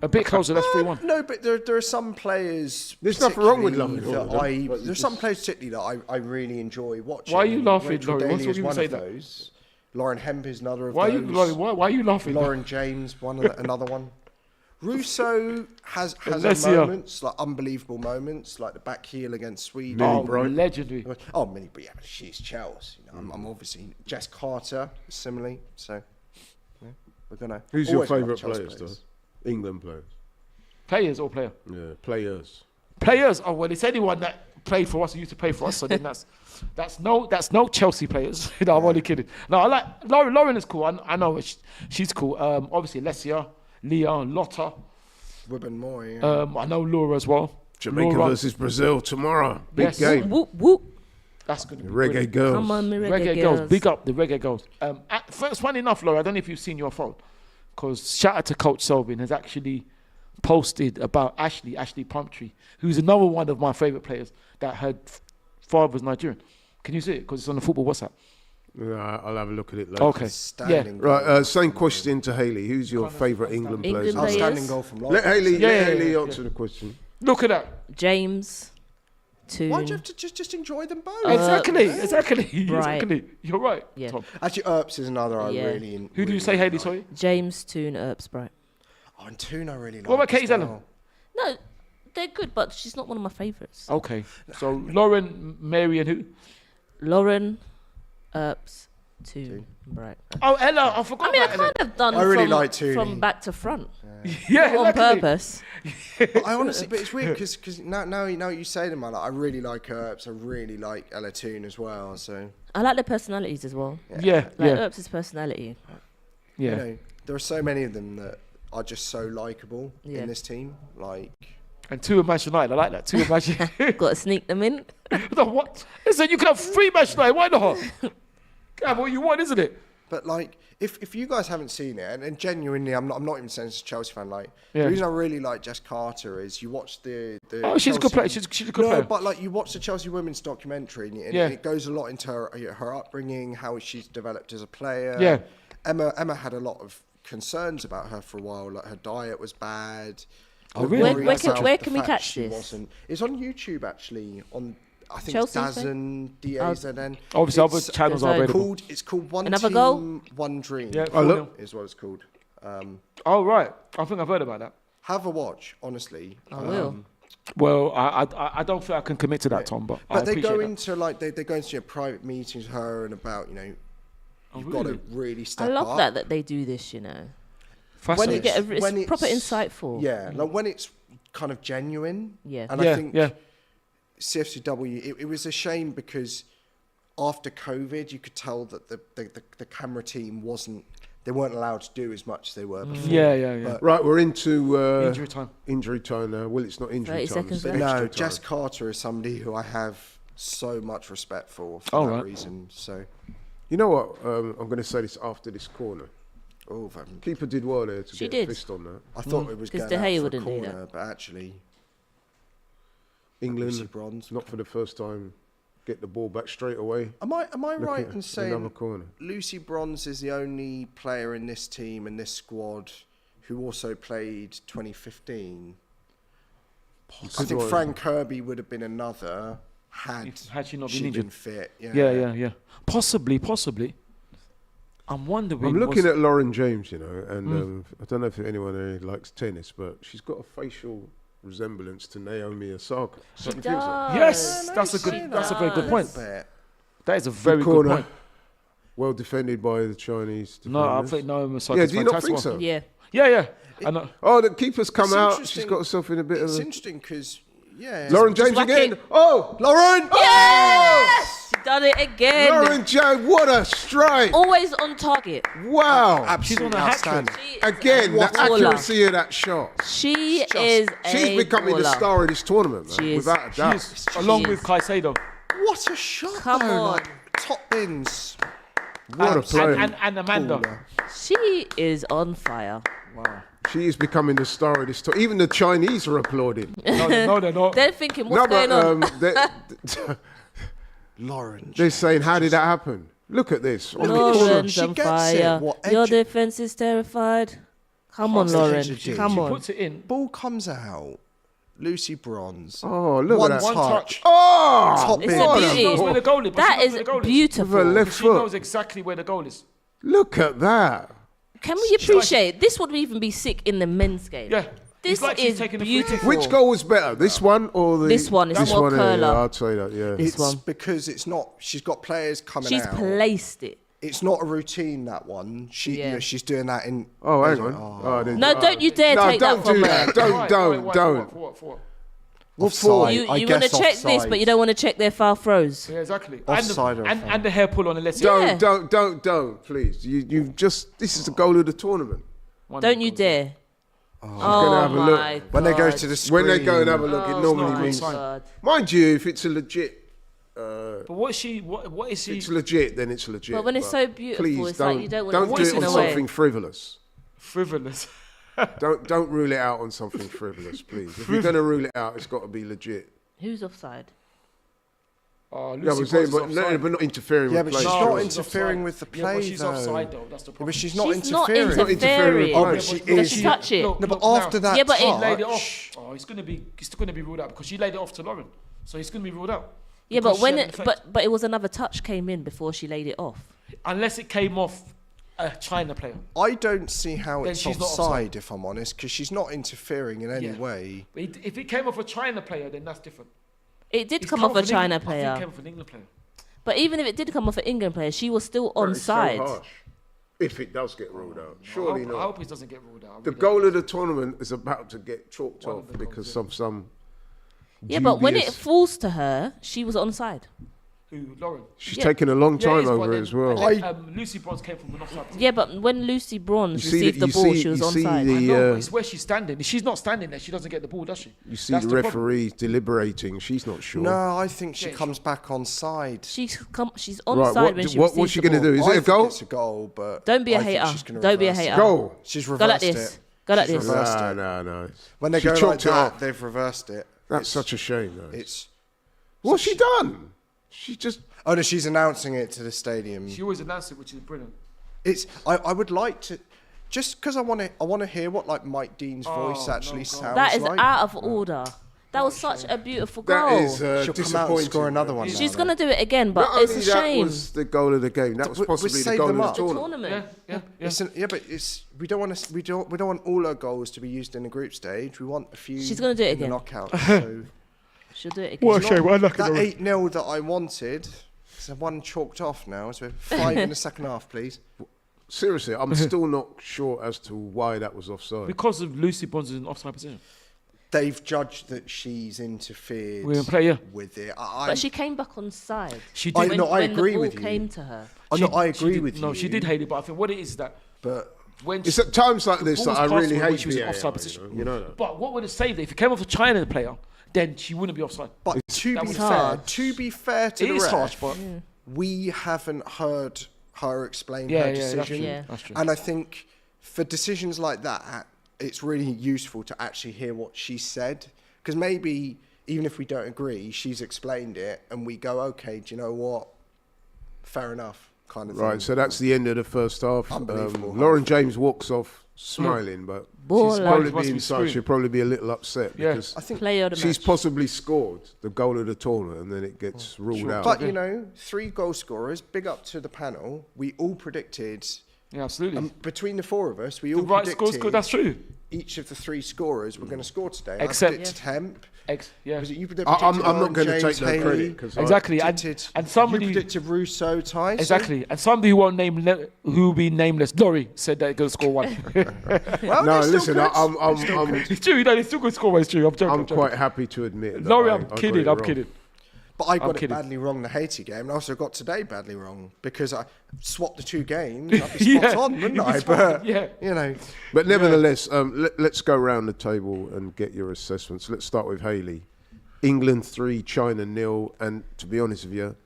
A bit closer, that's 3-1. No, but there are some players. There's nothing wrong with particularly loving all of them, but you There's some players particularly that I really enjoy watching. Why are you laughing, Rachel Laurie? What's Daly why is you one say of that? those. Lauren Hemp is another of Why those. are you laughing? Lauren James, another one. Russo has moments, like unbelievable moments, like the back heel against Sweden. Oh, legendary. Millie, but yeah, she's Chelsea. I'm obviously Jess Carter, similarly. So, yeah, we're gonna. Who's your always love favourite Chelsea players, though? England players. Players or player? Yeah, players. Players. Oh well, it's anyone that played for us or used to play for us. So then that's no Chelsea players. No, I'm only kidding. No, I like Lauren is cool. I know she's cool. Obviously Lesia, Leah, Lotta. Wibben Moy. I know Laura as well. Jamaica versus Brazil tomorrow. Big game. Whoop, whoop. That's going to be Reggae brilliant. girls. Come on, me Reggae girls. Big up the reggae girls. First, funny enough, Laura, I don't know if you've seen your phone, because shout out to Coach Selvin has actually posted about Ashley Pumptree, who's another one of my favourite players that her father was Nigerian. Can you see it? Because it's on the football WhatsApp. Yeah, I'll have a look at it later. Okay. Standing goal. Right, same question to Hayley. Who's your favourite England players? England Outstanding goal from Laurie. Let Hayley Yeah. answer the question. Look at that. James, Toon. Why'd you have to just enjoy them both? Exactly. You're right. Yeah. Tom. Actually, Earps is another I Yeah. really. Who do you say, Hayley? Sorry. James, Toon, Earps, Bright. Oh, and Toon I really like. What about as Katie well. Allen? No, they're good, but she's not one of my favourites. Okay. So Lauren, Mary, and who? Lauren, Earps, Toon, Bright. Oh, Ella. I forgot. I mean, I about kind of done I really from, like Toon. from back to front. Yeah, On luckily. purpose. But I honestly, but it's weird because now you say them, I really like Earps. I really like Ella Toon as well. So I like their personalities as well. Yeah. Like Earps' personality. you know, there are so many of them that are just so likable Yeah. in this team. Like, And 2 of Manchester United. I like that. 2 of Manchester. Got to sneak them in. No, what? Listen, you can have 3 Manchester United. Why not? Have what you want, isn't it? but like, if you guys haven't seen it, and genuinely, I'm not even saying as a Chelsea fan. Like, Yeah. the reason I really like Jess Carter is you watch the. Oh, she's a good player. She's a good No, player. but like you watch the Chelsea women's documentary, and Yeah. it goes a lot into her upbringing, how she's developed as a player. Yeah. Emma had a lot of concerns about her for a while. Like her diet was bad. Oh, Her really? worries Where about can the we fact catch she this? wasn't- It's on YouTube actually. On I think Chelsea it's thing? Dazen, DAZN. Obviously, other It's channels are available. It's called One Another Team, goal? One Dream. Yeah. Oh, look. Is what it's called. Oh, right. I think I've heard about that. Have a watch, honestly. I will. Well, I don't think I can commit to that, Tom, but I But they appreciate go that. into like they go into your private meetings with her and about you've got really? to really I step love up. that they do this, you know. When Fascinating. You get it's when proper it's- insightful. Yeah, like when it's kind of genuine. Yeah. And Yeah, I think yeah. CFCW, it was a shame because after COVID, you could tell that the camera team they weren't allowed to do as much as they were before. Yeah. But Right, we're into Injury time. Injury time now. Well, it's not injury 30 time. seconds It's left. extra no, time. Jess Carter is somebody who I have so much respect for Oh, that right. reason. So, You know what? I'm going to say this after this corner. Keeper did well there to She get a did. fist on that. I thought it was 'Cause going De out Gea for a wouldn't do corner, that. but actually, England, Lucy Bronze. not for the first time, get the ball back straight away. Am I Look right at in saying another corner. Lucy Bronze is the only player in this team and this squad who also played 2015? I think Possibly. Frank Kirby would have been another had Had she not been she injured. been fit. Yeah. Possibly. I'm wondering. I'm looking at Lauren James, and I don't know if anyone really likes tennis, but she's got a facial resemblance to Naomi Osaka. She does. Yes, that's a very good point. That is a very good point. Well defended by the Chinese defenders. No, I think Naomi Osaka. Yeah, do you not think so? Yeah. Yeah. I know. Oh, the keeper's come out. She's got herself in a bit of. It's interesting because, Lauren James again. Oh, Lauren! Yes! She done it again. Lauren James, what a strike! Always on target. Wow. Absolutely She's on a hat-trick. Again, the accuracy of that shot. She's becoming the star of this tournament, man, She is. without a doubt. Along with Caicedo. What a shot, Come though. on. Like, top bins. What a player. And Amanda. She is on fire. Wow. She is becoming the star of this tournament. Even the Chinese are applauding. No, they're not. They're thinking, what's going on? Lauren. They're saying, how did that happen? Look at this. On the corner. Lauren's She on gets fire. it. What, Your edge- defense is terrified. Come on, Cross Lauren. edge of Come She on. puts it in. Ball comes out. Lucy Bronze. Oh, look One at that. One touch. Oh, Top It's bin. a what She knows beauty. where the goal is. But That she knows is where the goal With her beautiful. left She foot. knows exactly where the goal is. Look at that. Can we appreciate this? Would even be sick in the men's game. Yeah. This It's like she's is taking the free kick. beautiful. Which goal was better? This one or the... This one. It's more curler. Yeah, I'd say that, yeah. It's one. because it's not. She's got players coming She's out. placed it. It's not a routine, that one. She's doing that in. Oh, hang on. Oh, No, don't you dare take don't that from do her. that. Don't. For what? What for? Offside. You I want to guess check this, offside. but you don't want to check their foul throws. Yeah, exactly. Offside or And the hair pull on the left. Yeah. Don't, please. You just... This is the goal of the tournament. Don't you dare. gonna Oh have a look. my God. When they go to the screen. When they go and have a look, it Oh normally my means... God. Mind you, if it's a legit... But what is she? What is she? If it's legit, then it's legit. But when it's so beautiful, please it's like you don't want to do waste it on it away. something frivolous. Frivolous. Don't rule it out on something frivolous, please. If you're going to rule it out, it's got to be legit. Who's offside? Oh, Yeah, Lucy but, Bronze is offside. but not interfering Yeah, with but play. she's No, not surely. she's interfering offside. with the Yeah, play, but she's though. offside though. That's the Yeah, problem. but she's She's not not interfering. interfering interfering. with Oh, play. but she Does is. she touch it? No, but Look now. after that Yeah, but She laid it touch, off. Oh, it's gonna be ruled out because she laid it off to Lauren, so it's gonna be ruled out. Yeah, but Because when she it, had an effect. but it was another touch came in before she laid it off. Unless it came off a China player. I don't see how Then it's she's not offside, offside. if I'm honest, because she's not interfering in any Yeah. way. But if it came off a China player, then that's different. It did It's come come off a an China England- I think it player, came off an England player. but even if it did come off an England player, she was still That is so onside. harsh. If it does get ruled out, surely I not. hope it doesn't get ruled out. The goal of the tournament is about to get chalked One off of the because goals, of some. Yeah, but when it dubious- falls to her, she was onside. Who, Lauren? she's Yeah. taken a long Yeah, time it is, but over it then- as well. and then, Lucy Bronze came from an offside. Yeah, but when Lucy Bronze You see received the- the you ball, see- she was you see onside. the- I know, uh, but it's where she's standing. If she's not standing there, she doesn't get the ball, does she? You see That's the the problem. referee deliberating. She's not sure. No, I think she Yeah, comes back on side. She's onside Right, when she what's receives she the going to ball. do? Is I it a think goal? It's a goal, but Don't be a I think hater. she's gonna Don't be a reverse it. hater. Goal. She's Go reversed like this. it. Go like She's this. reversed it. No. When they She go like chalked it that, off. they've reversed it. That's such a shame, though. It's. What's she done? She just. Oh no, she's announcing it to the stadium. She always announced it, which is brilliant. It's. I would like to, just because I want to hear what like Mike Dean's voice actually sounds That is like. out of order. That was such a beautiful goal. That is She'll come out and disappointing. score another one. She's now, going to do it again, but Not it's only a that shame. was the goal of the game. That was we possibly the saved goal of them the up. The tournament. Yeah. Yeah, but it's we don't want to we don't want all our goals to be used in the group stage. We want a few. She's gonna do it in the again. knockout. So She'll do it again. What a shame. What a lucky that number. 8-0 that I wanted, it's one chalked off now. So 5 in the second half, please. Seriously, I'm still not sure as to why that was offside. Because of Lucy Bronze in an offside position. They've judged that she's interfered We're in play, yeah. with it. But she came back on side. She I- did. no, I when agree the ball with you. came to her. I She agree did- with you. No, she did hate it, but I think what it is that But when It's at times like this that ball's I passed really her when hate she was in VAR, offside position. you know that. But what would have saved it? If it came off a China player, then she wouldn't be offside. But to that be was fair, hard. to be fair to It the is ref, harsh, but we haven't heard her explain Yeah, her yeah, that's decision. true. Yeah. That's true. And I think for decisions like that, it's really useful to actually hear what she said. Because maybe, even if we don't agree, she's explained it and we go, okay, do you know what? Fair enough. kind of Right, thing. so that's the end of the first half. Unbelievable. Lauren James walks off smiling, but Ball she's out. probably Must be be inside. screwed. She'll probably be a little upset Yeah. because I think, Player of the she's match. possibly scored the goal of the tournament and then it gets ruled out. but you know, 3 goal scorers. Big up to the panel. We all predicted. Yeah, absolutely. Between the 4 of us, we The all right predicted score. That's true. each of the 3 scorers were going to score today. Except- I predicted Hemp. Yeah. Was it you predicted I'm Lauren not going to James, take no Hayley? credit because Exactly. And You somebody predicted Russo, Ty. exactly, and somebody who won't name who will be nameless, Laurie, said that they're going to score 1. Well, No, they're still listen, good. Oh, It's true. You know, they still going to score 1. It's true. I'm joking. I'm I'm joking. quite happy to admit. that Laurie, I I'm got kidding. it I'm wrong. kidding. But I got it kidding. badly wrong the Haiti game, and I also got today badly wrong because I swapped the 2 games. I'd be spot on, wouldn't you'd be I? spot on, But yeah. you know, But nevertheless, let's go around the table and get your assessments. Let's start with Hayley. England 3, China 0, and to be honest with you,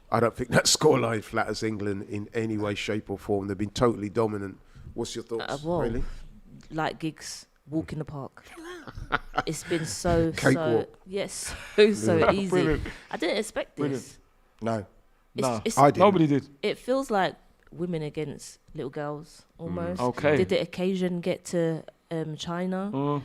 I don't think that scoreline flatters England in any way, shape, or form. They've been totally dominant. What's your thoughts, Well, Hayley? like Giggs, walk in the park. It's been so Cakewalk. yes, so easy. Brilliant. I didn't expect Brilliant. this. no. No, I didn't. nobody did. It feels like women against little girls almost. Okay. Did the occasion get to China? Mm.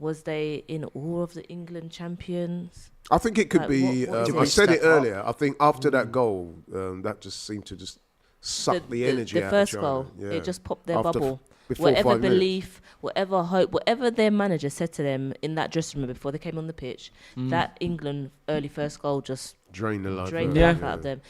Was they in awe of the England champions? I think it could Like, be. what did I they said it step up? earlier. I think after that goal, that just seemed to just suck the energy the out first of China. goal, Yeah. it just popped their After bubble. before Whatever 5 minutes. belief, whatever hope, whatever their manager said to them in that dressing room before they came on the pitch, that England early first goal just Drain the life. drained out. the Yeah. life out of them.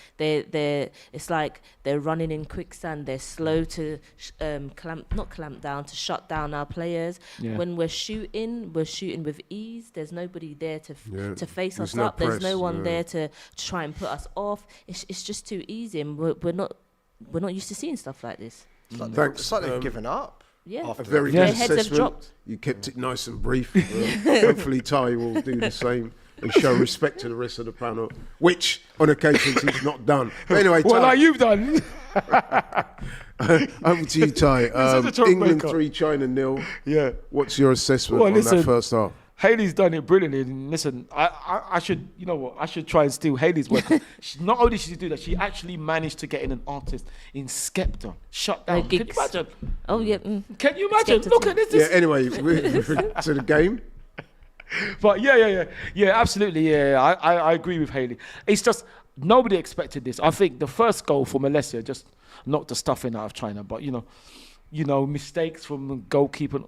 It's like they're running in quicksand. They're slow to not clamp down, to shut down our players. Yeah. When we're shooting with ease. There's nobody there to Yeah. to face There's us no up. There's press, no one yeah. there to try and put us off. It's just too easy, and we're not used to seeing stuff like this. It's like Thanks, It's like they've given up. Yeah. After A very that. good Their heads have assessment. dropped. You kept it nice and brief. Hopefully, Ty will do the same and show respect to the rest of the panel, which on occasions he's not done. But anyway, Well, Ty, like you've done. over to you, Ty. a troublemaker. England 3, China 0. Yeah. What's your assessment Well, on listen, that first half? Haley's done it brilliantly. And listen, I should, you know what? I should try and steal Haley's work. Not only did she do that, she actually managed to get in an artist in Skepta. Shut down. Can you Giggs. imagine? Oh yeah. Can you imagine? Skepta Look team. at this. Yeah, anyway, to the game. But yeah, absolutely, yeah. I agree with Hayley. It's just nobody expected this. I think the first goal for Malaysia just knocked the stuffing out of China. But you know, mistakes from the goalkeeper.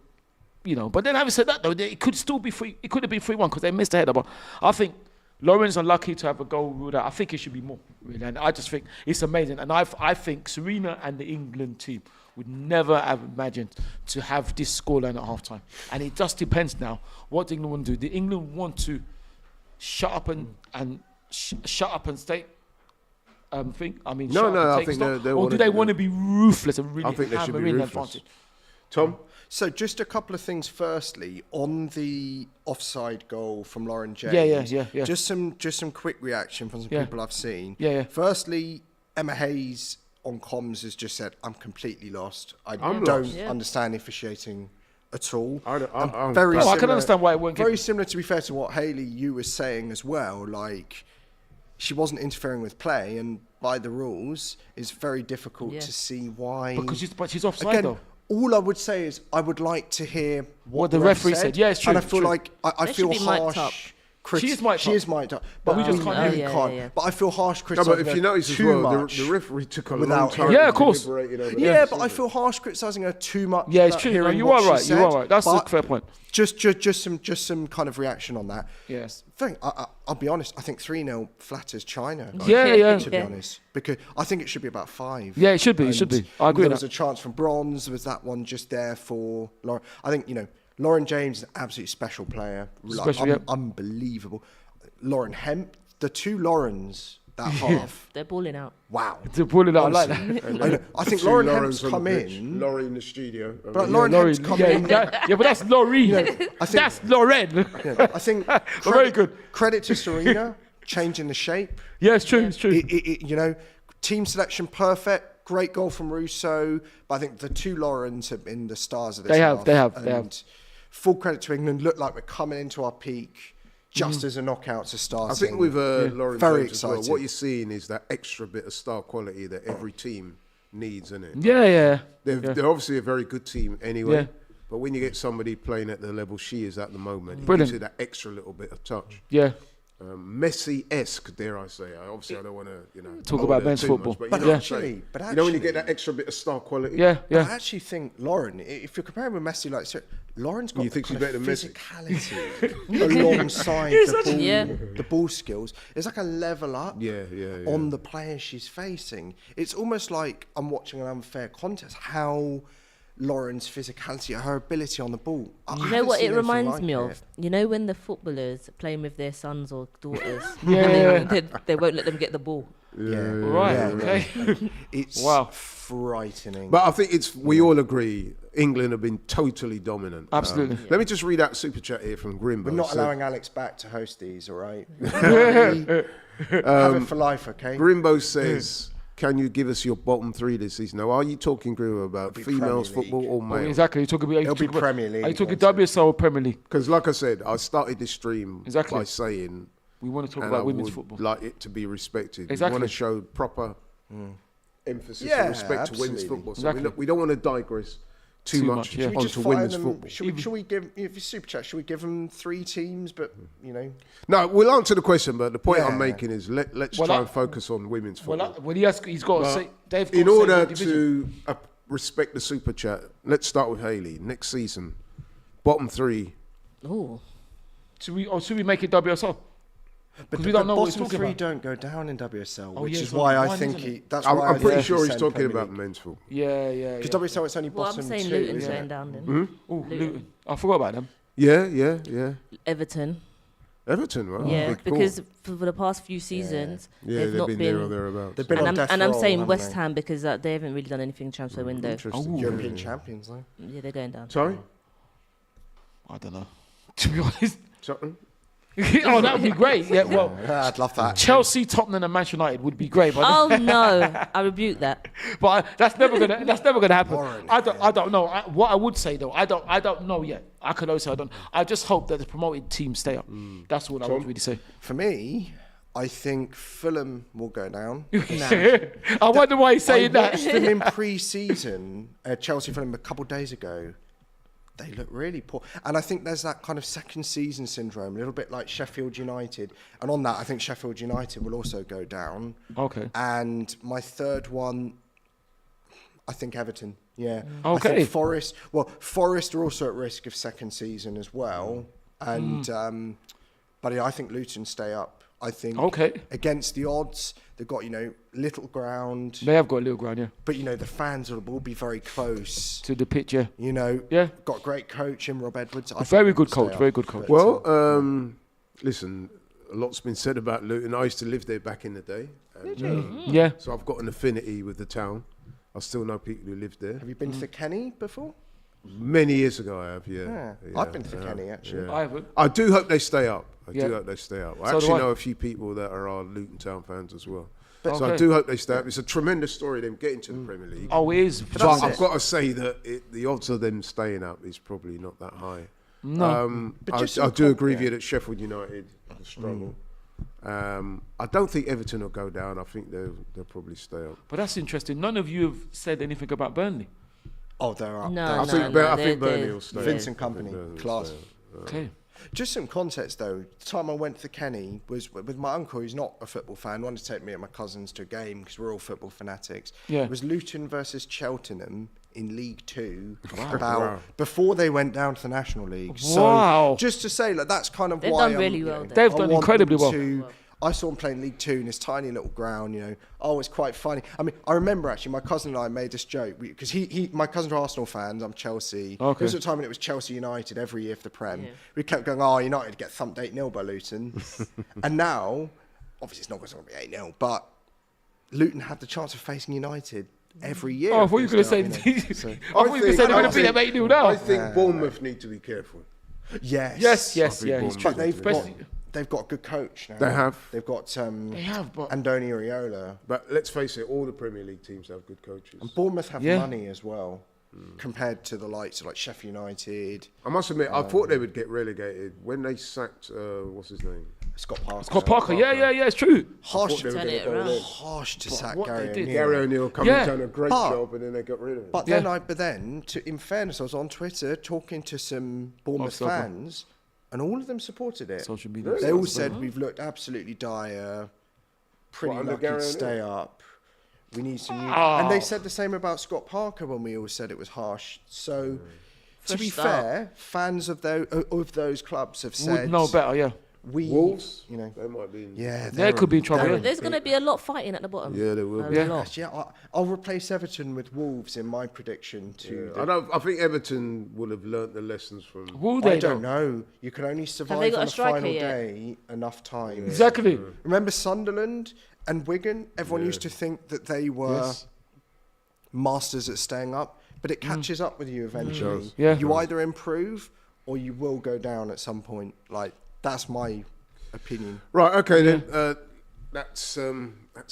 You know, but then having said that though, it could still be free. It could have been 3-1 because they missed the header. But I think Lauren's unlucky to have a goal ruled out. I think it should be more, really. And I just think it's amazing. And I think Serena and the England team would never have imagined to have this scoreline at half-time. And it just depends now what England want to do. Do England want to shut up and stay? Thing? I mean, No, shut up and I take think stock? they or wanna do they do- want to be ruthless and really I think they should hammer be in ruthless. advantage? Tom? So just a couple of things. Firstly, on the offside goal from Lauren James. Yeah. Just some quick reaction from some Yeah. people I've seen. Yeah. Firstly, Emma Hayes on comms has just said, "I'm completely lost. I I'm don't lost. Yeah. understand officiating at all." I'm very Oh, I can similar- understand why it weren't Very given. similar, to be fair, to what Hayley you were saying as well. Like, she wasn't interfering with play, and by the rules, it's very difficult Yeah. to see why. But she's offside Again, though. all I would say is I would like to hear What the ref referee said. Yeah, it's true, And I it's feel true. like I They feel should be mic'd up. harsh. She is mic'd She up. is mic'd up, But we just we can't really hear it. can't. Yeah. But I feel harsh No, criticising but if you her notice as too well, much. the referee took a long without time. hearing. Yeah, of course. deliberating over Yeah, that, but I isn't feel harsh criticising her too much. Yeah, it's without true. hearing You what are she right. You said. are right. That's a But fair point. Just some kind of reaction on that. Yes. I'll be honest. I think 3-0 flatters China. Yeah. To be honest, because I think it should be about 5. Yeah, it should be. It should And be. I agree There with was that. a chance from bronze. There was that one just there for Lauren. I think Lauren James is an absolutely special player. Special, yeah. Unbelievable. Lauren Hemp, the two Laurens that half. They're balling out. Wow. To pull it out like that. I know. I think Two Lauren Laurens Hemp's on the come pitch, in. Laurie in the studio. But Lauren Hemp's come in. But that's Laurie. I think- That's Lauren. Yeah, I think Very good. Credit to Serena changing the shape. Yeah, it's true. It's true. Team selection perfect. Great goal from Russo. But I think the two Laurens have been the stars of this They have, half. they have. And full credit to England. Look like we're coming into our peak. just as a knockout to starting. I think with Laurie very James as well, excited. what you're seeing is that extra bit of star quality that every team needs, isn't it? Yeah. They're obviously a very good team anyway. Yeah. But when you get somebody playing at the level she is at the moment, it Brilliant. gives you that extra little bit of touch. Yeah. Messi-esque, dare I say. Obviously, I don't want to, Talk hold about it men's too football. much, But you know actually- what I'm saying? but when you get actually- that extra bit of star quality. Yeah. I actually think Lauren, if you're comparing with Messi, like Lauren's got You the think kind she's of better than Messi? physicality alongside the ball, Yeah. the ball skills. It's like a level up Yeah. on the players she's facing. It's almost like I'm watching an unfair contest. How Lauren's physicality, her ability on the ball. You know what it reminds me of? You know when the footballers playing with their sons or daughters, and they won't let them get the ball. Right. Okay. It's Wow. frightening. But I think we all agree, England have been totally dominant. Absolutely. Let me just read out Super Chat here from Grimbo. We're not So- allowing Alex back to host these, all right? Have it for life, okay? Grimbo says, can you give us your bottom three this season? Now, are you talking, Grimbo, about be females Premier League. football or Well, male? exactly. You're talking about. It'll be Premier League, Are you talking won't it? WSL or Premier League? Because like I said, I started this stream Exactly. by saying We want to talk and about I women's would football. like it to be respected. Exactly. We want to show proper emphasis Yeah, and respect to women's absolutely. football. So Exactly. we don't want to digress too much yeah. Should we just onto fire women's them? football. Should we give, if it's super chat, should we give them 3 teams? But No, we'll answer the question, but the point Yeah. I'm making is let's Well, try I- and focus on women's football. He's got to say. They've got In to say order their division. to respect the super chat, let's start with Hayley. Next season, bottom 3. Ooh. Should we make it WSL? but Because the we don't know what he's bottom talking 3 about. don't go down in WSL, Oh, which yeah, is it's why only I one, think isn't it? that's why I'm pretty think sure he's send talking Premier about League. men's football. Yeah. Because WSL it's only Well, bottom I'm saying 2. Luton's isn't going it? down then. Oh, Luton. I forgot about them. Yeah. Everton. Everton, right? Yeah, Big call. because for the past few seasons, Yeah, they've not been been. there or thereabouts. They've been and on death I'm roll, saying haven't West they? Ham because they haven't really done anything transfer window. Interesting. European champions, though. Yeah, they're going down. Sorry? I don't know. To be honest. Something? Oh, that would be great. Yeah, well, I'd love that. Chelsea, Tottenham, and Manchester United would be great. But, Oh no, I rebuke that. but that's never gonna happen. Warren, I don't know. What I would say though, I don't know yet. I could also say I don't. I just hope that the promoted teams stay up. That's what I would really say. For me, I think Fulham will go down. I wonder why he's saying I that. watched them in pre-season, Chelsea Fulham a couple of days ago. They look really poor. And I think there's that kind of second season syndrome, a little bit like Sheffield United. And on that, I think Sheffield United will also go down. Okay. And my third one, I think Everton. Yeah. Okay. I think Forest. Well, Forest are also at risk of second season as well. And but yeah, I think Luton stay up. I think against the odds, they've got, little ground. They have got a little ground, yeah. But, the fans will be very close. To the pitch, yeah. Yeah. Got a great coach in Rob Edwards. Very good coach, very good coach. Well, listen, a lot's been said about Luton. I used to live there back in the day. And, Yeah. so I've got an affinity with the town. I still know people who live there. Have you been to the Kenny before? Many years ago I have, yeah. I've been to the Kenny, actually. I haven't. I do hope they stay up. I Yeah. do hope they stay up. I So do actually I. know a few people that are Luton Town fans as well. So I Okay. do hope they stay up. It's a tremendous story, them getting to the Premier League. Oh, it is. But I've got to say that the odds of them staying up is probably not that high. No. But just I some do talk, agree with yeah. you that Sheffield United will struggle. I don't think Everton will go down. I think they'll probably stay up. But that's interesting. None of you have said anything about Burnley. Oh, they're up. No, They're I up. think they're- Burnley will stay. Vincent I think Company, Burnley will class. stay up. Okay. Just some context, though. The time I went to the Kenny was with my uncle, who's not a football fan, wanted to take me and my cousins to a game because we're all football fanatics. Yeah. It was Luton versus Cheltenham in League Two Wow. before they went down to the National League. Wow. So just to say, that's kind of They've why done I'm, really well there. They've I done want incredibly them well. I saw them playing League Two in this tiny little ground, Oh, it's quite funny. I mean, I remember actually my cousin and I made this joke because my cousins are Arsenal fans. I'm Chelsea. Okay. There was a time when it was Chelsea United every year for the Prem. Yeah. We kept going, oh, United get thumped 8-0 by Luton. And now, obviously it's not going to be 8-0, but Luton had the chance of facing United every year. Oh, I thought you were going to say. I thought you were going to say they're going to beat them 8-0 now. I think Bournemouth need to be careful. Yes. Yes. I think But Bournemouth they've got a good coach now. They have. They've got They have, but Andoni Iraola. But let's face it, all the Premier League teams have good coaches. Bournemouth have Yeah. money as well. compared to the likes of like Sheffield United. I must admit, I thought they would get relegated when they sacked, what's his name? Scott Parker. Scott Parker. Yeah, it's true. Harsh They were Turn gonna it go around. there. harsh to But sack what Gary they did- O'Neill. Gary O'Neill coming Yeah. done a great But- job, and then they got rid of him. But then, in fairness, I was on Twitter talking to some Bournemouth Offside. fans, and all of them supported it. Social media. They all said we've looked absolutely dire, pretty What, under lucky Gary to O'Neill? stay up. We need some new. Oh. And they said the same about Scott Parker when we all said it was harsh. So, to Fresh be start. fair, fans of those clubs have said Would know better, yeah. we, Wolves, you know, they might be. yeah, They could be in trouble, yeah. There's going to be a lot fighting at the bottom. Yeah, there will A be. Yeah. lot. Yeah, I'll replace Everton with Wolves in my prediction to. I think Everton will have learnt the lessons from. Will they? I don't though? know. You can only they survive got on a the striker final yet? day enough times. Exactly. Remember Sunderland and Wigan? Everyone used to think that they were Yes. masters at staying up, but it catches up with you eventually. does. Yeah. You either improve or you will go down at some point. Like, that's my opinion. Right, okay then. That's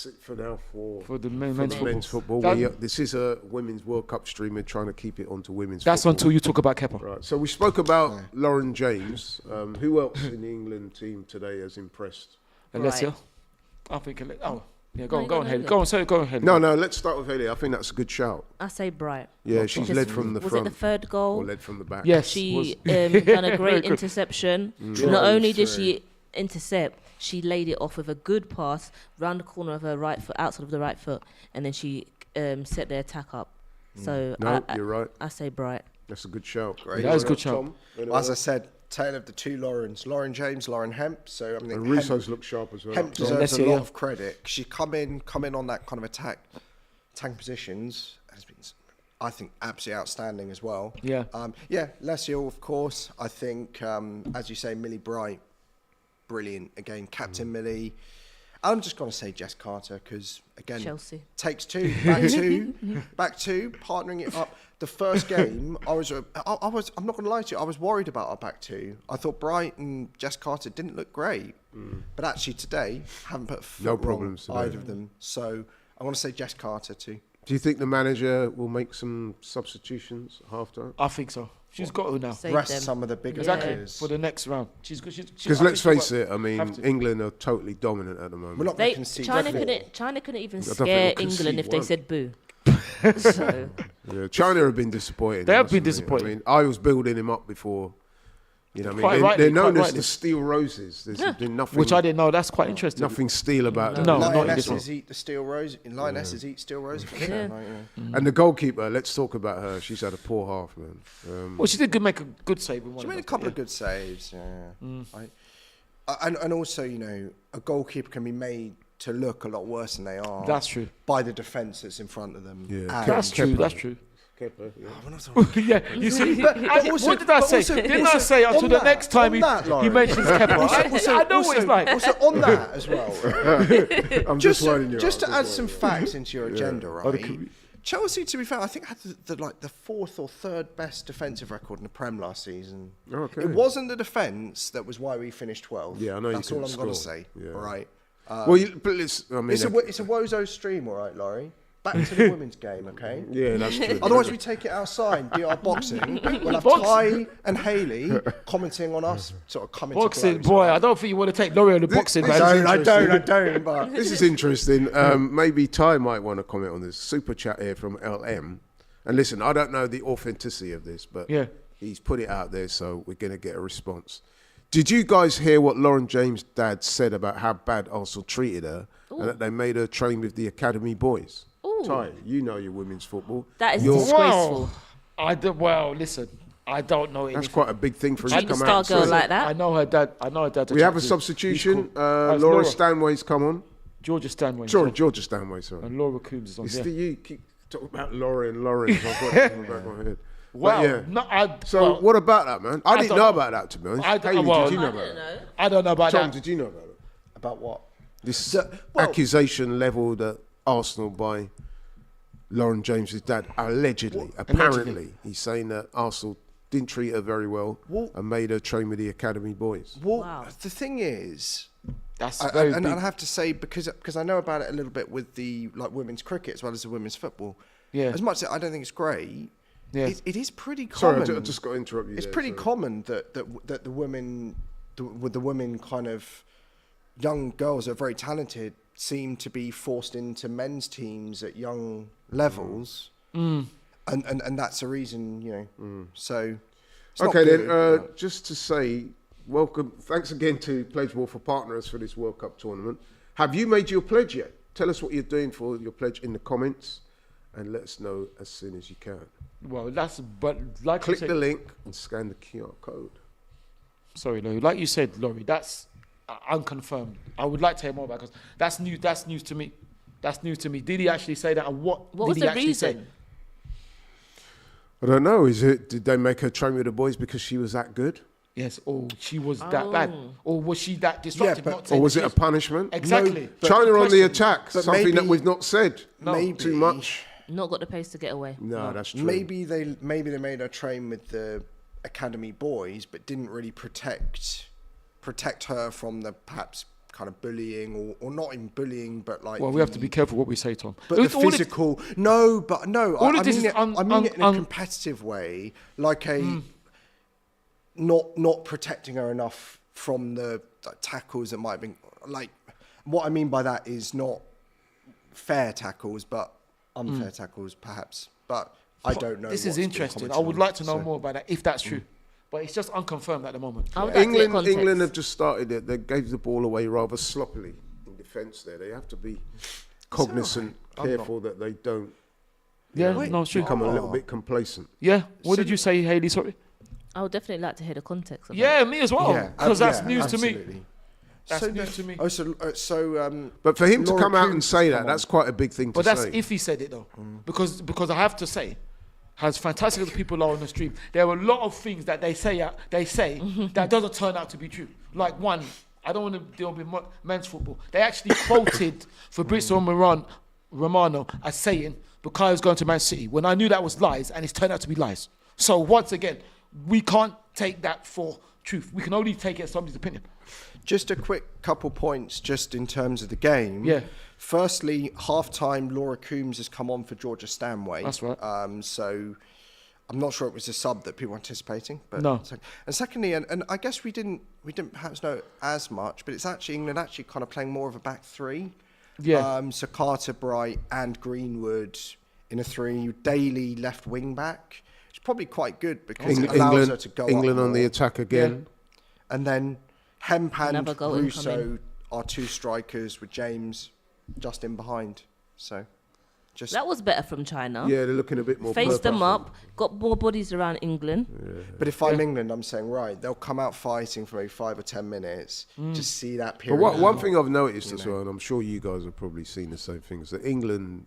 it for now for the men's men's football. That- This is a Women's World Cup stream. We're trying to keep it onto women's That's football. until you talk about Kepa. Right, so we spoke about Lauren James. Who else in the England team today has impressed? Alessia. Right. I think. Oh, yeah. Go No, on, go no, on, no, Hayley. no. Go on, sorry, go on, Hayley. No, let's start with Hayley. I think that's a good shout. I say Bright. Yeah, she's Because led from the was front it the third goal? or led from the back. Yes. She was- done a Very great good. interception. Mm. Not only did she intercept, she laid it off with a good pass round the corner of her right foot, outside of the right foot, and then she set the attack up. So No, you're right. I say Bright. That's a good shout. Great. That is a good shout. Tom, Well, as I said, tale of the two Laurens, Lauren James, Lauren Hemp. So I mean, and Russo's look sharp as well. Hemp Tom. deserves a Alessia, lot yeah. of credit. She come in on that kind of attacking positions has been, I think, absolutely outstanding as well. Yeah. Alessia, of course. I think, as you say, Millie Bright, brilliant again, Captain Millie. I'm just going to say Jess Carter because again, Chelsea. takes two, back two, partnering it up. The first game, I'm not going to lie to you, I was worried about our back two. I thought Bright and Jess Carter didn't look great, but actually today haven't put a foot No wrong, problems today. either of them. So I want to say Jess Carter too. Do you think the manager will make some substitutions at half time? I think so. She's got to now. Save Rest them. some of the bigger Exactly. players. For the next round. Because let's face it, I mean, England are totally dominant at the moment. We're not going They to concede. China couldn't even don't think scare they'll concede England if they one. said boo. So Yeah, China have been disappointing. They have must been admit. disappointing. I mean, I was building him up before. You know, what I Quite mean, rightly, they're known quite as rightly. the steel roses. There's been nothing, Which I didn't know. That's quite interesting. nothing steel about them. No, not in this Lionesses one. eat the steel rose. Lionesses eat steel rose. Yeah. And the goalkeeper, let's talk about her. She's had a poor half, man. Well, she did make a good save. In one She of made a those, couple yeah. of good saves. And also, you know, a goalkeeper can be made to look a lot worse than they are. That's true. By the defence that's in front of them. Yeah. And- That's true. That's true. Kepa, yeah. We're not talking- Yeah, you see, also- what did I but say? also- Didn't I also say until on the that- next time on that, he Laurie. mentions Kepa? I know what it's like. Also, on that as well, I'm just winding you to up, add some facts into your agenda, Oh, right? Chelsea, to be fair, I think had the fourth or third best defensive record in the Prem last season. Okay. It wasn't the defence that was why we finished 12th. Yeah, I know you That's all I'm couldn't going to score. say. Yeah. All right. Well, but I mean, It's a Wozo stream, all right, Laurie. Back to the women's game, okay? yeah, that's true. Otherwise, we take it outside, do our boxing. We'll have Ty and Hayley commenting on us, sort of coming Boxing, to blows. boy, I don't think you want to take Laurie on the boxing, this man. is I don't, but This is interesting. Maybe Ty might want to comment on this super chat here from LM. And listen, I don't know the authenticity of this, but Yeah. he's put it out there, so we're going to get a response. Did you guys hear what Lauren James' dad said about how bad Arsenal treated her and that they made her train with the academy boys? Ooh. Ty, you know your women's football. that is You're- disgraceful. Well, listen, I don't know That's anything. quite a big thing for her to Treat the come star out. girl and say. like that. I know her dad. We have a substitution. Laura Laura. Stanway's come on. Georgia Stanway. Sorry, Georgia Stanway, sorry. And Laura Coombs is on. It's Yeah. you keep talking about Laura and Lauren. I've got it in the back of my head. But Wow. yeah. No, So what about that, man? I didn't don't know know. about that, to be honest. I don't- Hayley, well, did you know I about don't it? know. I don't know about Tom, that. did you know about it? about what? This Well- accusation levelled at Arsenal by Lauren James's dad, allegedly, apparently. He's saying that Arsenal didn't treat her very well and made her train with the academy boys. Well, Wow. the thing is, That's very and big. I have to say because I know about it a little bit with the women's cricket as well as the women's football. Yeah. As much as I don't think it's great, Yeah. it is pretty common. Sorry, I just got to interrupt you. It's there, pretty sorry. common that the women, with the women kind of young girls that are very talented, seem to be forced into men's teams at young levels, and that's the reason, you know. So, it's not Okay, good, then, but- just to say, welcome. Thanks again to Pledge Ball for partnering us for this World Cup tournament. Have you made your pledge yet? Tell us what you're doing for your pledge in the comments, and let us know as soon as you can. Well, but like Click you said, the link and scan the QR code. sorry, Laurie. Like you said, Laurie, that's unconfirmed. I would like to hear more about it because that's new. That's news to me. That's new to me. Did he actually say that? And what did was he the actually say? reason? I don't know. Did they make her train with the boys because she was that good? Yes. Or she was that bad? Or was she that disruptive? but- not Or saying was it a she's- punishment? Exactly. but- China on the Question. attack, But something that maybe- we've not said. maybe Too much. Not got the pace to get away. No, that's true. Maybe they made her train with the academy boys, but didn't really protect her from the perhaps kind of bullying or not in bullying, but like. Well, we have to be careful what we say, Tom. But the All it- physical, no. I it is mean is I mean it in a competitive way, like not protecting her enough from the tackles that might have been like. What I mean by that is not fair tackles, but unfair tackles, perhaps. But I don't know. This is what's been interesting. I commented would on, like to know so. more about that if that's true. But it's just unconfirmed at the moment. I would like to get England context. have just started it. They gave the ball away rather sloppily in defence there. They have to be cognizant, careful that they don't Yeah, no, it's true. become a little bit complacent. Yeah. What did you say, Hayley? Sorry. I would definitely like to hear the context of that. Yeah, me as well. Yeah, Because that's yeah, news to me. absolutely. That's news to me. Oh, so But for him to Laura come out and Coombs say has that, come that's quite a big thing to But that's say. if he said it though, because I have to say, as fantastic as the people are on the stream, there are a lot of things that they say that doesn't turn out to be true. Like one, I don't want to deal with men's football. They actually quoted Fabrizio Romano as saying Bukayu's going to Man City when I knew that was lies, and it's turned out to be lies. So once again, we can't take that for truth. We can only take it as somebody's opinion. Just a quick couple points, just in terms of the game. Yeah. Firstly, half-time, Laura Coombs has come on for Georgia Stanway. That's right. So I'm not sure it was a sub that people were anticipating. But No. And secondly, and I guess we didn't perhaps know as much, but it's actually England actually kind of playing more of a back three. Yeah. So Carter, Bright, and Greenwood in a three. Daly left wing back. It's probably quite good because it allows her to go England up on the more. attack again. And then Hemp and Another goal Russo incoming. are two strikers with James just in behind. So just That was better from China. Yeah, they're looking a bit more Faced them purposeful. up, got more bodies around England. But if I'm England, I'm saying, right, they'll come out fighting for maybe 5 or 10 minutes. Just see that But period. one thing I've noticed as well, and I'm sure you guys have probably seen the same things, that England,